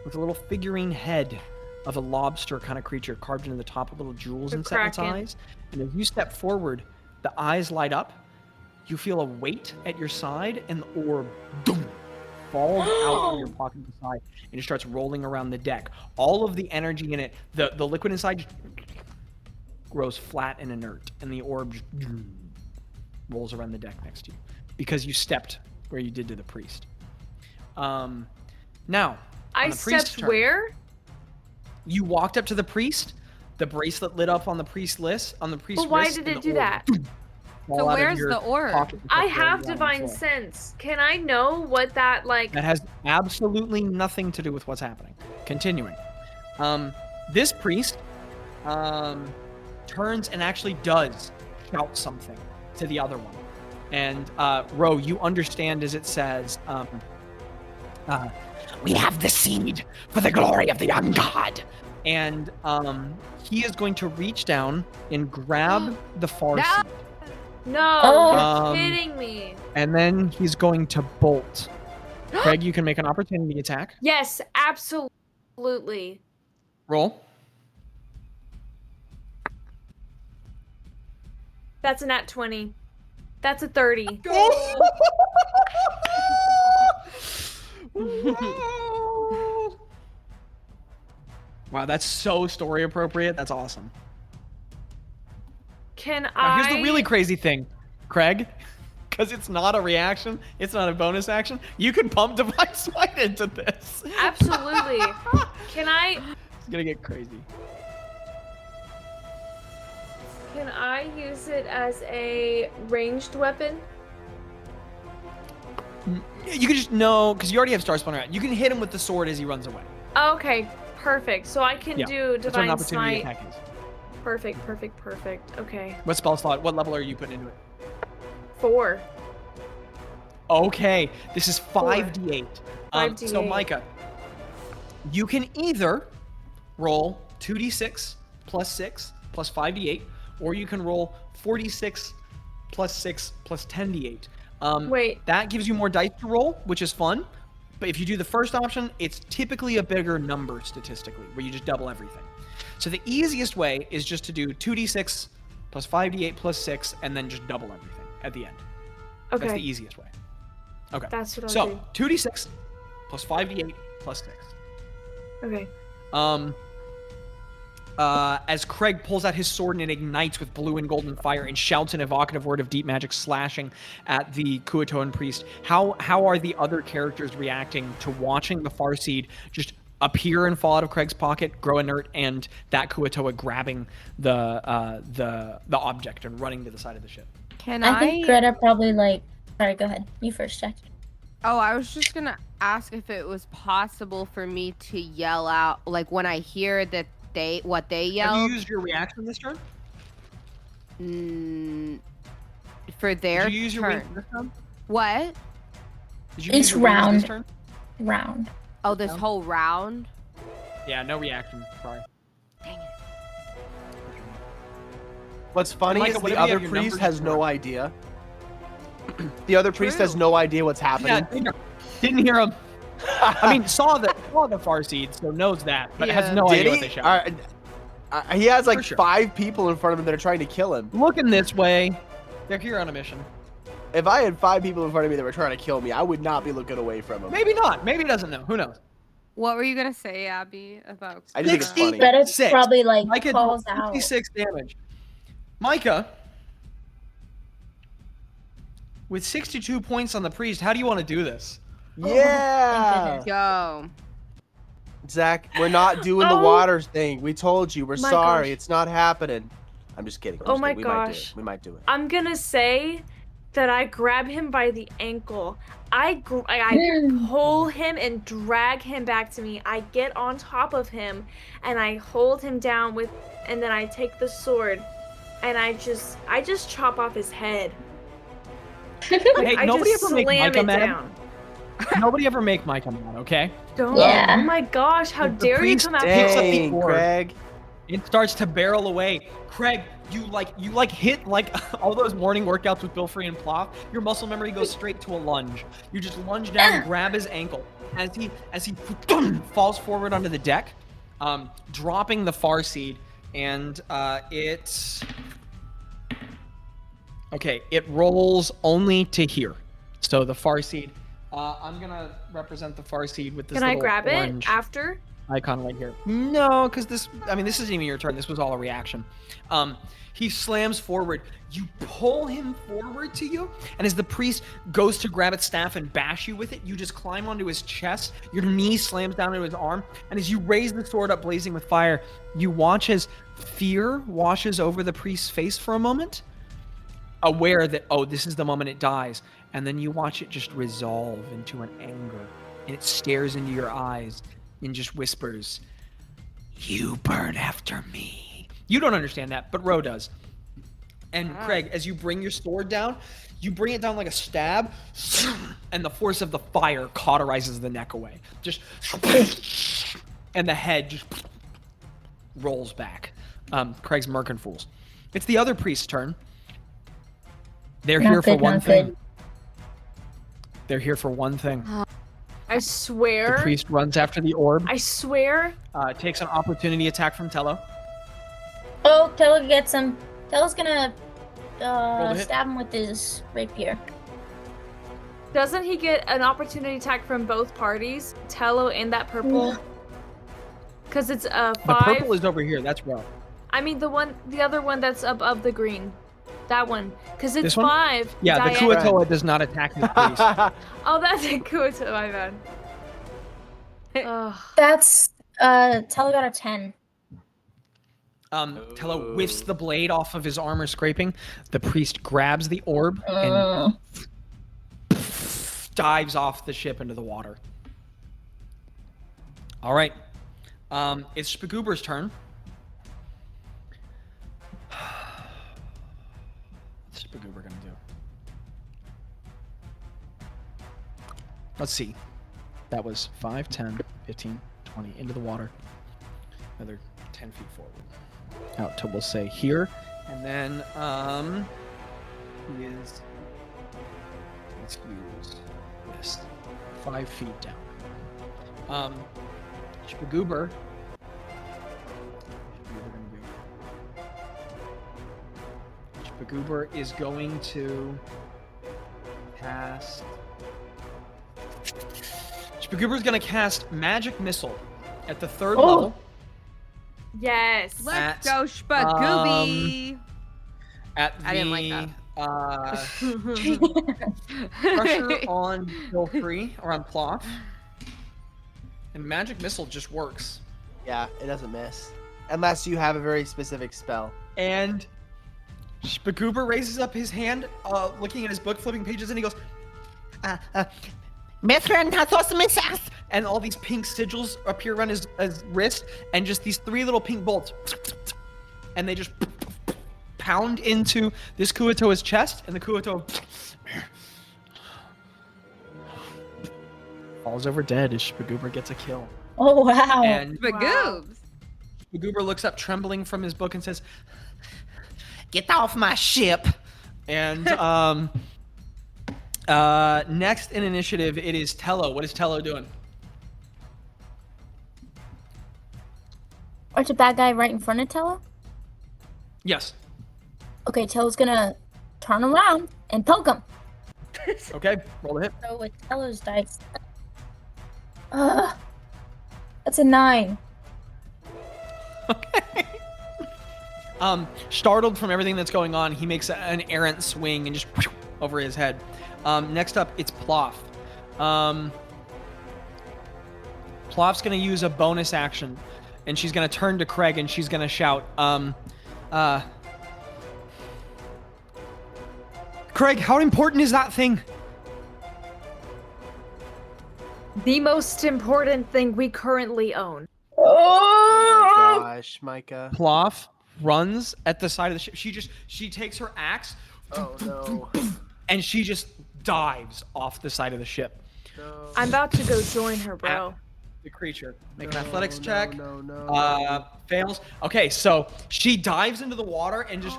with a little figurine head of a lobster kind of creature carved into the top with little jewels inside its eyes. And as you step forward, the eyes light up. You feel a weight at your side, and the orb falls out of your pocket to the side, and it starts rolling around the deck. All of the energy in it, the liquid inside just grows flat and inert, and the orb just rolls around the deck next to you because you stepped where you did to the priest. Now, I stepped where? You walked up to the priest. The bracelet lit up on the priest's wrist. But why did it do that? So where's the orb? I have divine sense. Can I know what that like? That has absolutely nothing to do with what's happening. Continuing. This priest turns and actually does shout something to the other one. And Ro, you understand as it says, we have the seed for the glory of the young god. And he is going to reach down and grab the far seed. No, you're kidding me. And then he's going to bolt. Craig, you can make an opportunity attack. Yes, absolutely. Roll. That's a nat 20. That's a 30. Wow, that's so story appropriate. That's awesome. Now, here's the really crazy thing, Craig, because it's not a reaction, it's not a bonus action. You can pump Divine Smite into this. Absolutely. Can I? It's gonna get crazy. Can I I use it as a ranged weapon? You can just no, because you already have Star Splinter out. You can hit him with the sword as he runs away. Okay, perfect. So I can do That's what an Divine opportunity Smite. attack is. Perfect. Okay. What spell slot? What level are you putting into it? 4. Okay, this is 5d8. 5d8. So Micah, you can either roll 2d6 plus 6 plus 5d8, or you can roll 4d6 plus 6 plus 10d8. Wait. That gives you more dice to roll, which is fun. But if you do the first option, it's typically a bigger number statistically, where you just double everything. So the easiest way is just to do 2d6 plus 5d8 plus 6, and then just double everything at the end. Okay. That's the easiest way. Okay. That's what I'll do. So 2d6 plus 5d8 plus 6. Okay. As Craig pulls out his sword and it ignites with blue and golden fire and shouts an evocative word of deep magic slashing at the Kuatoan priest, how are the other characters reacting to watching the Farseed just appear and fall out of Craig's pocket, grow inert, and that Kuatoa grabbing the object and running to the side of the ship? I think Greta probably Sorry, go ahead. You first, Jack. Oh, I was just gonna ask if it was possible for me to yell out, like when I hear that what they yelled. Have you used your reaction this turn? For their Did you use your turn. reaction this turn? What? Did you It's use your reaction round. this turn? Round. Oh, this whole round? Yeah, no reaction. Sorry. Dang it. What's funny Micah, is whenever the you have other your priest numbers has no correct. idea. The other priest has True. no idea what's happening. Yeah, didn't hear him. I mean, saw the Farseed, so knows that, but has Yeah. no idea Did what they he? shouted. He has like For sure. 5 people in front of him that are trying to kill him. Looking this way, they're here on a mission. If I had 5 people in front of me that were trying to kill me, I would not be looking away from him. Maybe not. Maybe he doesn't know. Who knows? What were you gonna say, Abby, about? I just think it's funny. Greta 6. probably Micah calls dealt out. 56 damage. Micah, with 62 points on the priest, how do you want to do this? Yeah! Go. Zach, we're not doing the Oh. waters thing. We told you. We're My sorry. gosh. It's not happening. I'm just kidding. Oh my We gosh. might do it. I'm gonna say that I grab him by the ankle. I pull him and drag him back to me. I get on top of him and I hold him down and then I take the sword and I just chop off his head. Hey, I nobody just ever make slam Micah it mad. down. Nobody ever make Micah mad, okay? Don't. Yeah. Oh my gosh! How The dare you priest come after picks up me? the Dang, sword. Craig. It starts to barrel away. Craig, you hit all those morning workouts with Bill Free and Ploff. Your muscle memory goes straight to a lunge. You just lunge down, grab his ankle as he falls forward onto the deck, dropping the Farseed, and it rolls only to here. So the Farseed. I'm gonna represent the Farseed with this. Can I little grab it orange after? icon right here. No, because this isn't even your turn. This was all a reaction. He slams forward. You pull him forward to you, and as the priest goes to grab its staff and bash you with it, you just climb onto his chest. Your knee slams down into his arm, and as you raise the sword up blazing with fire, you watch as fear washes over the priest's face for a moment, aware that, oh, this is the moment it dies. And then you watch it just resolve into an anger, and it stares into your eyes and just whispers, "You burn after me." You don't understand that, but Ro does. And Craig, as you bring your sword down, you bring it down like a stab, and the force of the fire cauterizes the neck away. Just, and the head just rolls back. Craig's Merkin Fools. It's the other priest's turn. They're here for one thing. They're here for one thing. I swear. The priest runs after the orb. I swear. Takes an opportunity attack from Tello. Oh, Tello gets him. Tello's gonna Roll to hit. stab him with his rapier. Doesn't he get an opportunity attack from both parties, Tello and that purple? Because it's a 5. The purple is over here. That's Ro. I mean the other one that's above the green. That one. Because it's This one? 5. Yeah, the diagonal. Kuatoa does not attack his priest. Oh, that's a Kuatoa, my bad. Ugh. That's Tello got a 10. Tello whiffs the blade off of his armor, scraping. The priest grabs the orb and dives off the ship into the water. All right. It's Spagoober's turn. What's Spagoober gonna do? Let's see. That was 5, 10, 15, 20 into the water. Another 10 feet forward. Out to, we'll say, here. And then he is, let's use this, 5 feet down. Spagoober. Spagoober is going to cast. Spagoober is going to cast Magic Missile at the 3rd level. Yes. Let's go, Spagooby. At the, I didn't like that. pressure on Pilfrey or on Ploff. And Magic Missile just works. Yeah, it doesn't miss. Unless you have a very specific spell. And Spagoober raises up his hand, looking at his book, flipping pages, and he goes, and all these pink sigils appear on his wrist, and just these 3 little pink bolts. And they just pound into this Kuo-toa's chest, and the Kuo-toa falls over dead as Spagoober gets a kill. Oh, wow. And Spagoobs. Spagoober looks up trembling from his book and says, "Get off my ship." And next in initiative, it is Tello. What is Tello doing? Aren't a bad guy right in front of Tello? Yes. Okay, Tello's gonna turn around and poke him. Okay, roll the hit. So with Tello's dice. That's a 9. Okay. Startled from everything that's going on, he makes an errant swing and just over his head. Next up, it's Ploff. Ploff's gonna use a bonus action, and she's gonna turn to Craig and she's gonna shout, Craig, how important is that thing? The most important thing we currently own. Oh gosh, Micah. Ploff runs at the side of the ship. She takes her axe. Oh no. And she just dives off the side of the ship. No. I'm about to go join her, bro. The creature. Make an athletics check. No. Fails. Okay, so she dives into the water and just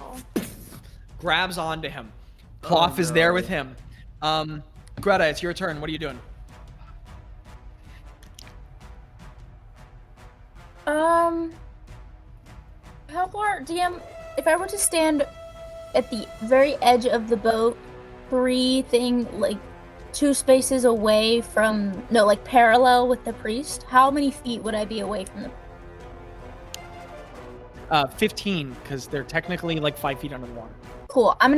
grabs onto him. Ploff is there with him. Greta, it's your turn. What are you doing? How far, DM, if I were to stand at the very edge of the boat, 2 spaces away from, parallel with the priest, how many feet would I be away from the 15, because they're technically 5 feet under the water. Cool. I'm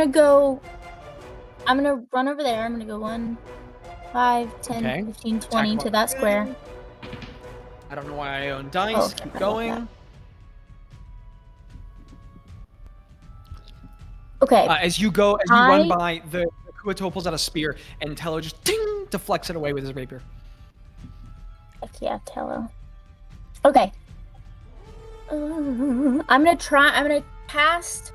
gonna run over there. I'm gonna go 1, 5, 10, Okay. 15, 20 to that square. I don't know why I own dice. Oh, okay, Keep I going. Okay. As you run by, the Kuo-toa pulls out a spear, and Tello just ding deflects it away with his rapier. Heck yeah, Tello. Okay. I'm gonna try and cast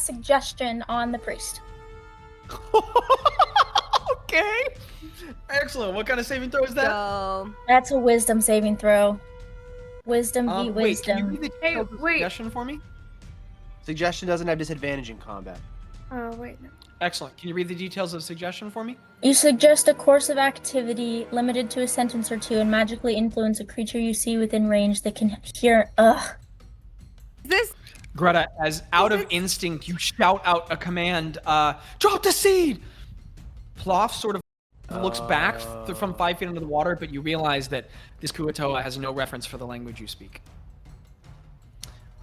suggestion on the priest. Okay. Excellent. What kind of saving throw is that? So, That's a wisdom saving throw. Wisdom be Wait, can you wisdom. read the Hey, details of wait. suggestion for me? Suggestion doesn't have disadvantage in combat. Oh, wait. No. Excellent. Can you read the details of suggestion for me? You suggest a course of activity limited to a sentence or 2 and magically influence a creature you see within range that can hear. this Greta, as out of instinct, you shout out a command, drop the seed! Ploff sort of looks back from 5 feet under the water, but you realize that this Kuo-toa has no reference for the language you speak.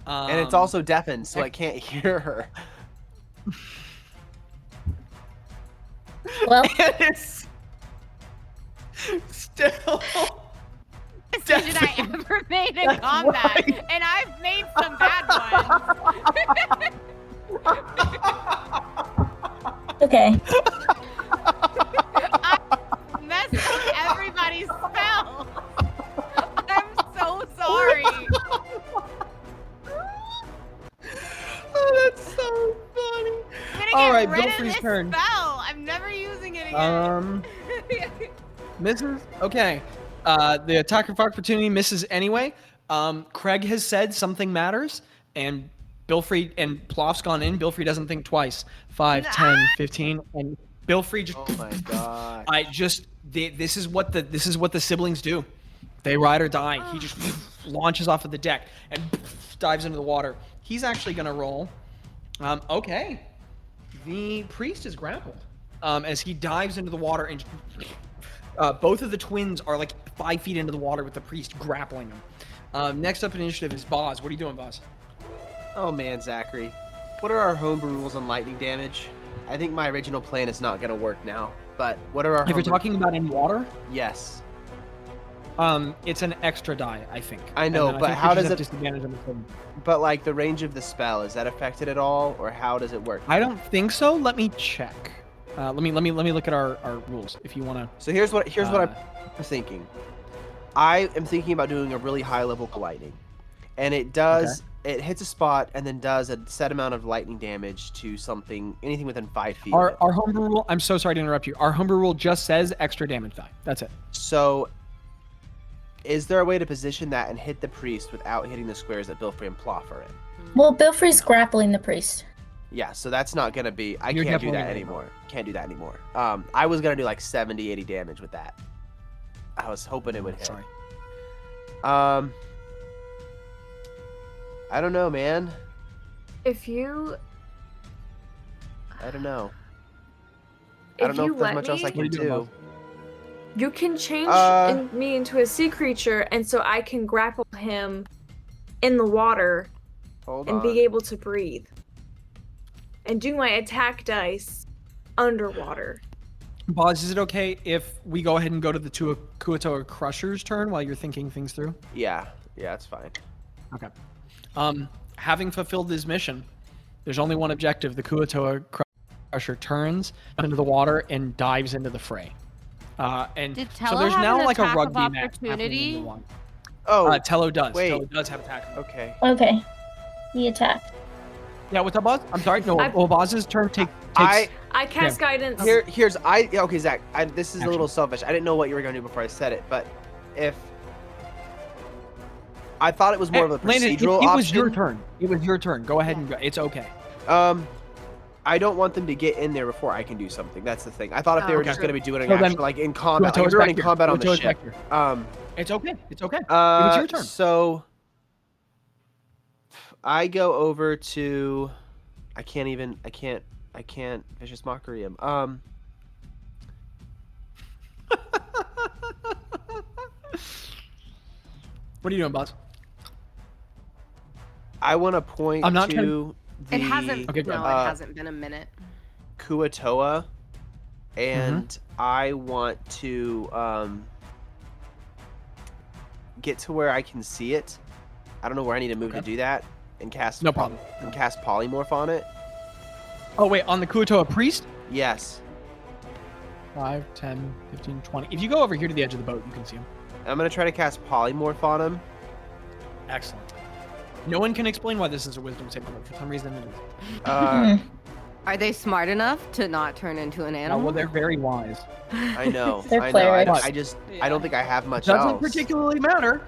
And it's also deafened, so I can't hear her. Well, And it's still... decision I ever made in combat, right. and I've made some bad ones. Okay. I messed up everybody's spell. I'm so sorry. Oh, that's so funny. I'm gonna All get right, rid of Belfry's this turn. spell. I'm never using it again. Misses. Okay. The attack of opportunity misses anyway. Craig has said something matters, and Belfry and Ploff's gone in. Belfry doesn't think twice. 5, 10, 15, and Belfry just. Oh my god. This is what the siblings do. They ride or die. He just launches off of the deck and dives into the water. He's actually gonna roll. Okay. The priest is grappled as he dives into the water, and both of the twins are like 5 feet into the water with the priest grappling him. Next up in initiative is Bazz. What are you doing, Bazz? Oh man, Zachary. What are our homebrew rules on lightning damage? I think my original plan is not gonna work now. But what are our If you're talking about in water, Yes. it's an extra die, I think. I know, And then but think how you does just have it- disadvantage on the thing. But like the range of the spell, is that affected at all? Or how does it work? I don't think so. Let me check. Let me look at our rules if you want to. So here's what I'm thinking. I am thinking about doing a really high level lightning. And it does it hits a spot and then does a set amount of lightning damage to anything within 5 feet. Our homebrew rule. I'm so sorry to interrupt you. Our homebrew rule just says extra damage die. That's it. So is there a way to position that and hit the priest without hitting the squares that Belfry and Ploff are in? Well, Belfry's grappling the priest. Yeah, so that's not gonna be. You're can't do definitely that gonna- anymore. Can't do that anymore. I was gonna do like 70, 80 damage with that. I was hoping it would hit. Sorry. I don't know, man. If you I don't know. If I don't know you if there's let much else I me, can What are you doing, do. you can change me into a sea creature, and so I can grapple him in the water Hold and on. be able to breathe. And do my attack dice underwater. Bazz, is it okay if we go ahead and go to the Kuatoa Crusher's turn while you're thinking things through? Yeah, it's fine. Okay. Having fulfilled his mission, there's only one objective. The Kuatoa Crusher turns into the water and dives into the fray. And Did so Tello there's have now an like a attack of rugby match happening in opportunity? the water. Oh, Tello does. wait. Tello does have attack. okay. Okay. He attacked. Yeah, what's up, Bazz? I'm sorry. No, Bazz's turn takes. I cast guidance. Okay, Zach. This is a little Action. selfish. I didn't know what you were gonna do before I said it, but if I thought it was more of a Landon, procedural it option. was your turn. It was your turn. Go ahead and go. It's okay. I don't want them to get in there before I can do something. That's the thing. I thought if they were Okay. just gonna be doing an So then- action like in combat, Kuatoa's like if we were back in here. combat on the Kuatoa's ship. back here. It's okay. It's okay. It was your turn. So I go over to. I can't vicious mockery him. What are you doing, Bazz? I want to point I'm not to the It hasn't. Okay, go no, ahead. it hasn't been a minute. Kuatoa, and Mm-hmm. I want to get to where I can see it. I don't know where I need to move to Okay. do that, and cast No problem. and cast polymorph on it. Oh, wait. On the Kuatoa Priest? Yes, 5, 10, 15, 20. If you go over here to the edge of the boat, you can see him. I'm gonna try to cast polymorph on him. Excellent. No one can explain why this is a wisdom saving throw. For some reason, it is. Are they smart enough to not turn into an Oh, animal? well, they're very wise. I know. They're I know. clerics. I just I don't think I have much Doesn't else. particularly matter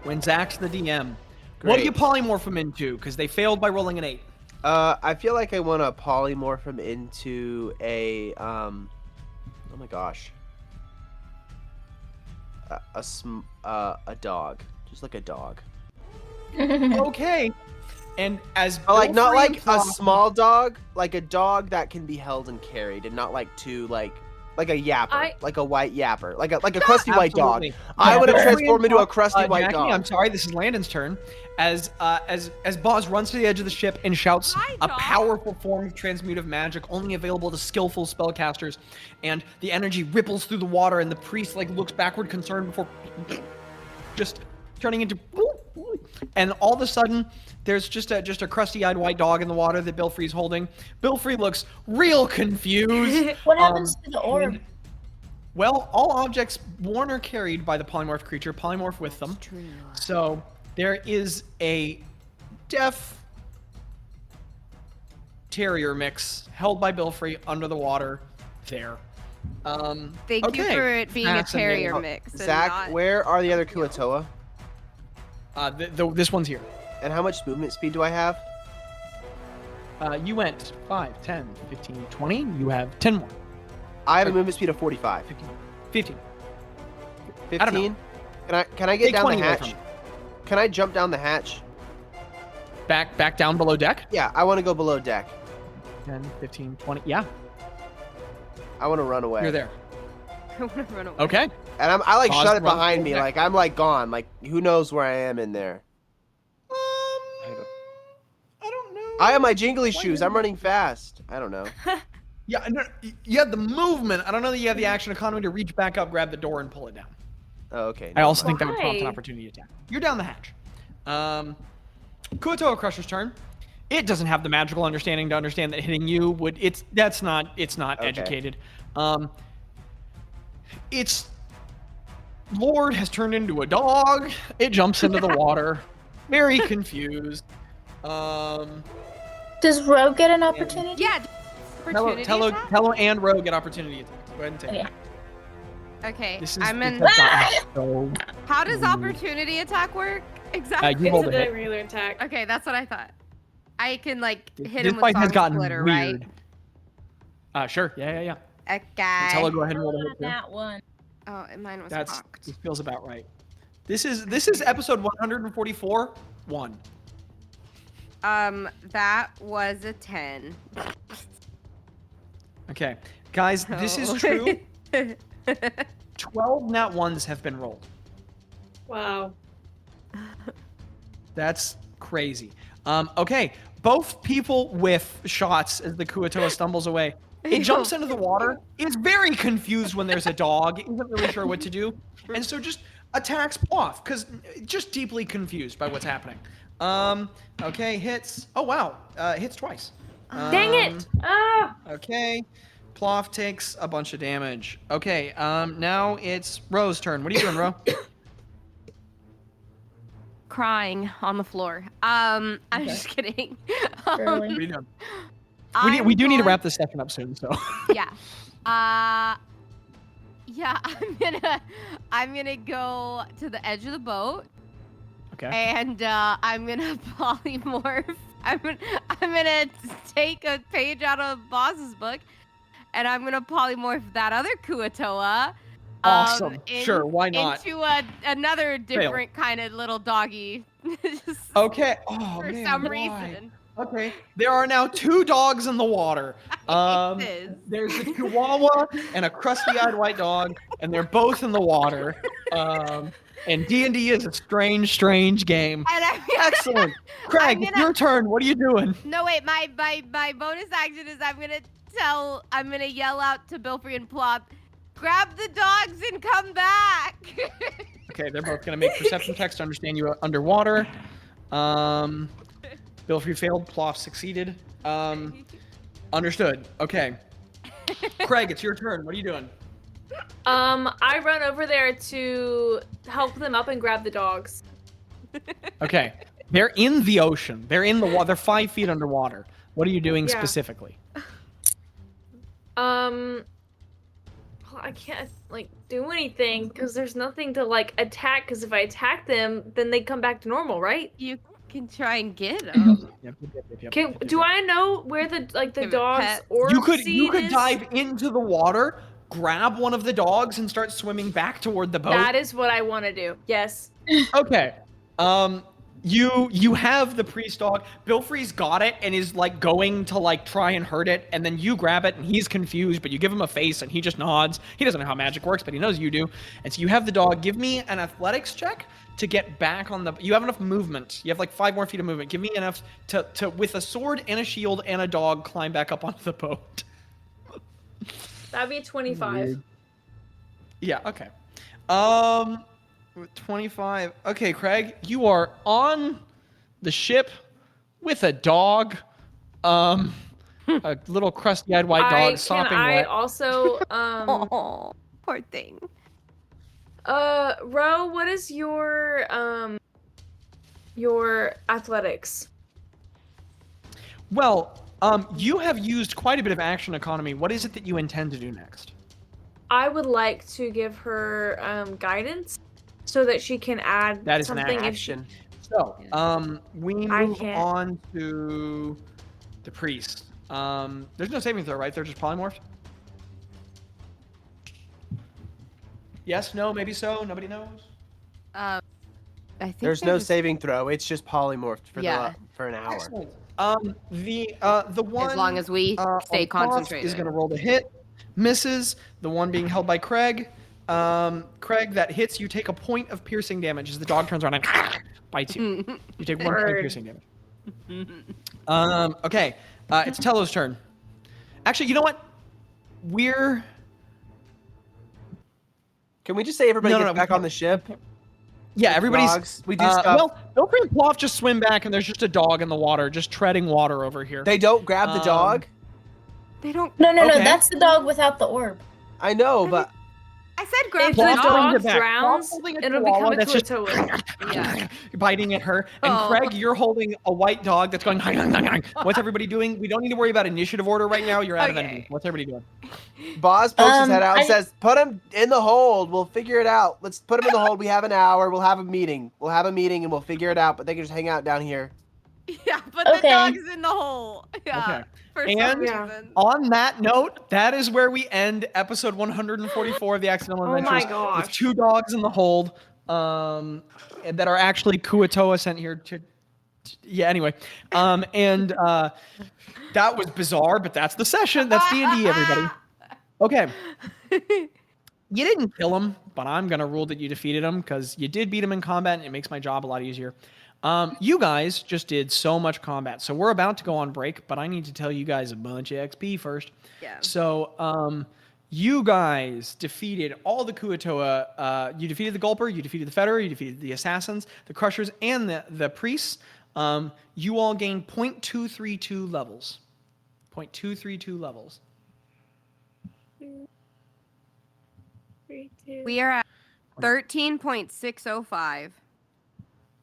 when Zach's the DM. What do you Great. polymorph them into? Because they failed by rolling an 8. I feel like I want to polymorph him into a oh my gosh. A dog, just like a dog. Okay. And as But like not Belfry like and a Ploff- small dog, like a dog that can be held and carried, and not like two like a yapper, like a white yapper, like a crusty white dog. Absolutely. I would have Belfry transformed and into a Ploff- crusty white Jackie, dog. I'm sorry, this is Landon's turn. As Bazz runs to the edge of the ship and shouts Hi, a dog. powerful form of transmutive magic only available to skillful spellcasters, and the energy ripples through the water, and the priest like looks backward concerned before just turning into, and all of a sudden, there's just a crusty-eyed white dog in the water that Belfry's holding. Belfry looks real confused. What happens to the orb? Well, all objects worn or carried by the polymorph creature polymorph with them. So there is a deaf terrier mix held by Belfry under the water there. Thank you for it being a terrier mix. Zach, where are the other Kuatoa? This one's here. And how much movement speed do I have? You went 5, 10, 15, 20. You have 10 more. I have a movement speed of 45. 15. 15? Can I get down the hatch? Can I jump down the hatch? Back down below deck? Yeah, I want to go below deck. 10, 15, 20. Yeah. I want to run away. You're there. I want to run away. Okay. And I like Pause, shut it run, behind me. back. Like I'm like gone. Like who knows where I am in there? I don't know. I have my jingly shoes. I'm running fast. I don't know. Yeah, no, you have the movement. I don't know that you have the action economy to reach back up, grab the door, and pull it down. Oh, okay. I also think that would prompt an Why? opportunity attack. You're down the hatch. Kuatoa Crusher's turn. It doesn't have the magical understanding to understand that hitting you would. It's not Okay. educated. Its lord has turned into a dog. It jumps into the water, very confused. Does Rogue get an opportunity? Yeah. Opportunity attack? Tello and Rogue get opportunity attacks. Go ahead and take Okay. it. Okay, This is I'm in. because that is so How does rude. opportunity attack work exactly? You It's rolled a a hit. regular attack. Okay, that's what I thought. I can like hit This him with fight has Song gotten Splitter, weird. Sure. Yeah. Okay. Tello, go ahead and roll the hit. Too. That one. Oh, and mine was This cocked. feels about right. This is episode 144. 1. That was a 10. Okay, guys, this is Oh. true. 12 nat ones have been rolled. Wow. That's crazy. Okay, both people whiff shots as the Kuatoa stumbles away. It jumps into the water. It's very confused when there's a dog. It isn't really sure what to do, and so just attacks off because just deeply confused by what's happening. Okay, hits. Oh wow, hits twice. Dang it! Ah! Okay, Ploff takes a bunch of damage. Okay, now it's Ro's turn. What are you doing, Ro? Crying on the floor. I'm just kidding. What are Really? you doing? We do need to wrap this session up soon, so. Yeah. Yeah, I'm gonna go to the edge of the boat. Okay. And I'm gonna polymorph. I'm gonna take a page out of Bazz's book, and I'm gonna polymorph that other Kuatoa. Awesome. Sure, why not? Into another different kind of little doggy. Just Okay. Oh, for man, some why? reason. Okay. There are now 2 dogs in the water. There's a Chihuahua and a crusty-eyed white dog, and they're both in the water. And D&D is a strange, strange game. And Excellent. Craig, it's your turn. What are you doing? No, wait. My bonus action is I'm gonna yell out to Belfry and Plop, grab the dogs and come back. Okay, they're both going to make perception checks to understand you underwater. Belfry failed. Ploff succeeded. Understood. Okay. Craig, it's your turn. What are you doing? I run over there to help them up and grab the dogs. Okay. They're in the ocean. They're in the water. They're 5 feet underwater. What are you doing Yeah. specifically? Well, I can't do anything because there's nothing to attack. Because if I attack them, then they come back to normal, right? You can try and get them. Do I know where the Give it dog's pet. orb You could seed is? dive into the water, grab one of the dogs, and start swimming back toward the boat. That is what I want to do. Yes. Okay. You have the priest dog. Belfry's got it and is going to try and hurt it, and then you grab it and he's confused, but you give him a face and he just nods. He doesn't know how magic works, but he knows you do. And so you have the dog. Give me an athletics check to get back on the. You have enough movement. You have 5 more feet of movement. Give me enough to with a sword and a shield and a dog climb back up onto the boat. That'd be a 25. Yeah. Okay. 25. Okay, Craig, you are on the ship with a dog. A little crusty-eyed white dog sopping I wet. also Oh, poor thing. Ro, what is your athletics? Well, you have used quite a bit of action economy. What is it that you intend to do next? I would like to give her guidance so that she can add That is an something Action. So, we move can't. on to the priest. There's no saving throw, right? They're just polymorphed? Yes, no, maybe so. Nobody knows. I think There's no saving throw. It's just polymorphed for for an hour. Excellent. The one As long as we stay on Cross concentrated. is going to roll the hit, misses. The one being held by Craig. Craig, that hits. You take a point of piercing damage as the dog turns around and bites you. You take 1 point of piercing damage. Okay, it's Tello's turn. Actually, you know what? Can we just say everybody gets back on the ship? Yeah, everybody's. Dogs. We do stuff. Well, Bilker and Ploff just swim back, and there's just a dog in the water, just treading water over here. They don't grab the dog? They don't. No, Okay. that's the dog without the orb. I know, but I said grab If the the Ploff dog. brings dog it back. drowns, Ploff's holding a it'll chihuahua become a that's just Kuatoa. Yeah. biting at her. And Oh. Craig, you're holding a white dog that's going. What's everybody doing? We don't need to worry about initiative order right now. You're out of Okay. energy. What's everybody doing? Boz pokes his head out and I- says, "Put him in the hold. We'll figure it out. Let's put him in the hold. We have an hour. We'll have a meeting. And we'll figure it out. But they can just hang out down here." Yeah, but the Okay. dog's in the hole. Yeah. Okay. For And- some Yeah. reason. On that note, that is where we end episode 144 of the Accidental Oh my Adventures with gosh. 2 dogs in the hold that are actually Kuatoa sent here to. Yeah. Anyway, that was bizarre, but that's the session. That's D&D, everybody. Okay. You didn't kill him, but I'm gonna rule that you defeated him because you did beat him in combat, and it makes my job a lot easier. You guys just did so much combat, so we're about to go on break, but I need to tell you guys a bunch of XP first. Yeah. So, you guys defeated all the Kuatoa. You defeated the Gulper, you defeated the Federer, you defeated the Assassins, the Crushers, and the Priests. You all gained 0.232 levels. 0.232 levels. We are at 13.605.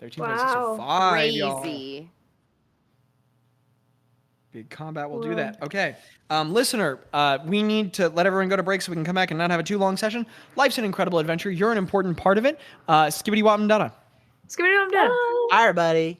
13.605, y'all. Crazy. Big combat will do that. Okay. Listener, we need to let everyone go to break so we can come back and not have a too long session. Life's an incredible adventure. You're an important part of it. Skibbity wop and dada. Skibbity dum dum. All right, buddy.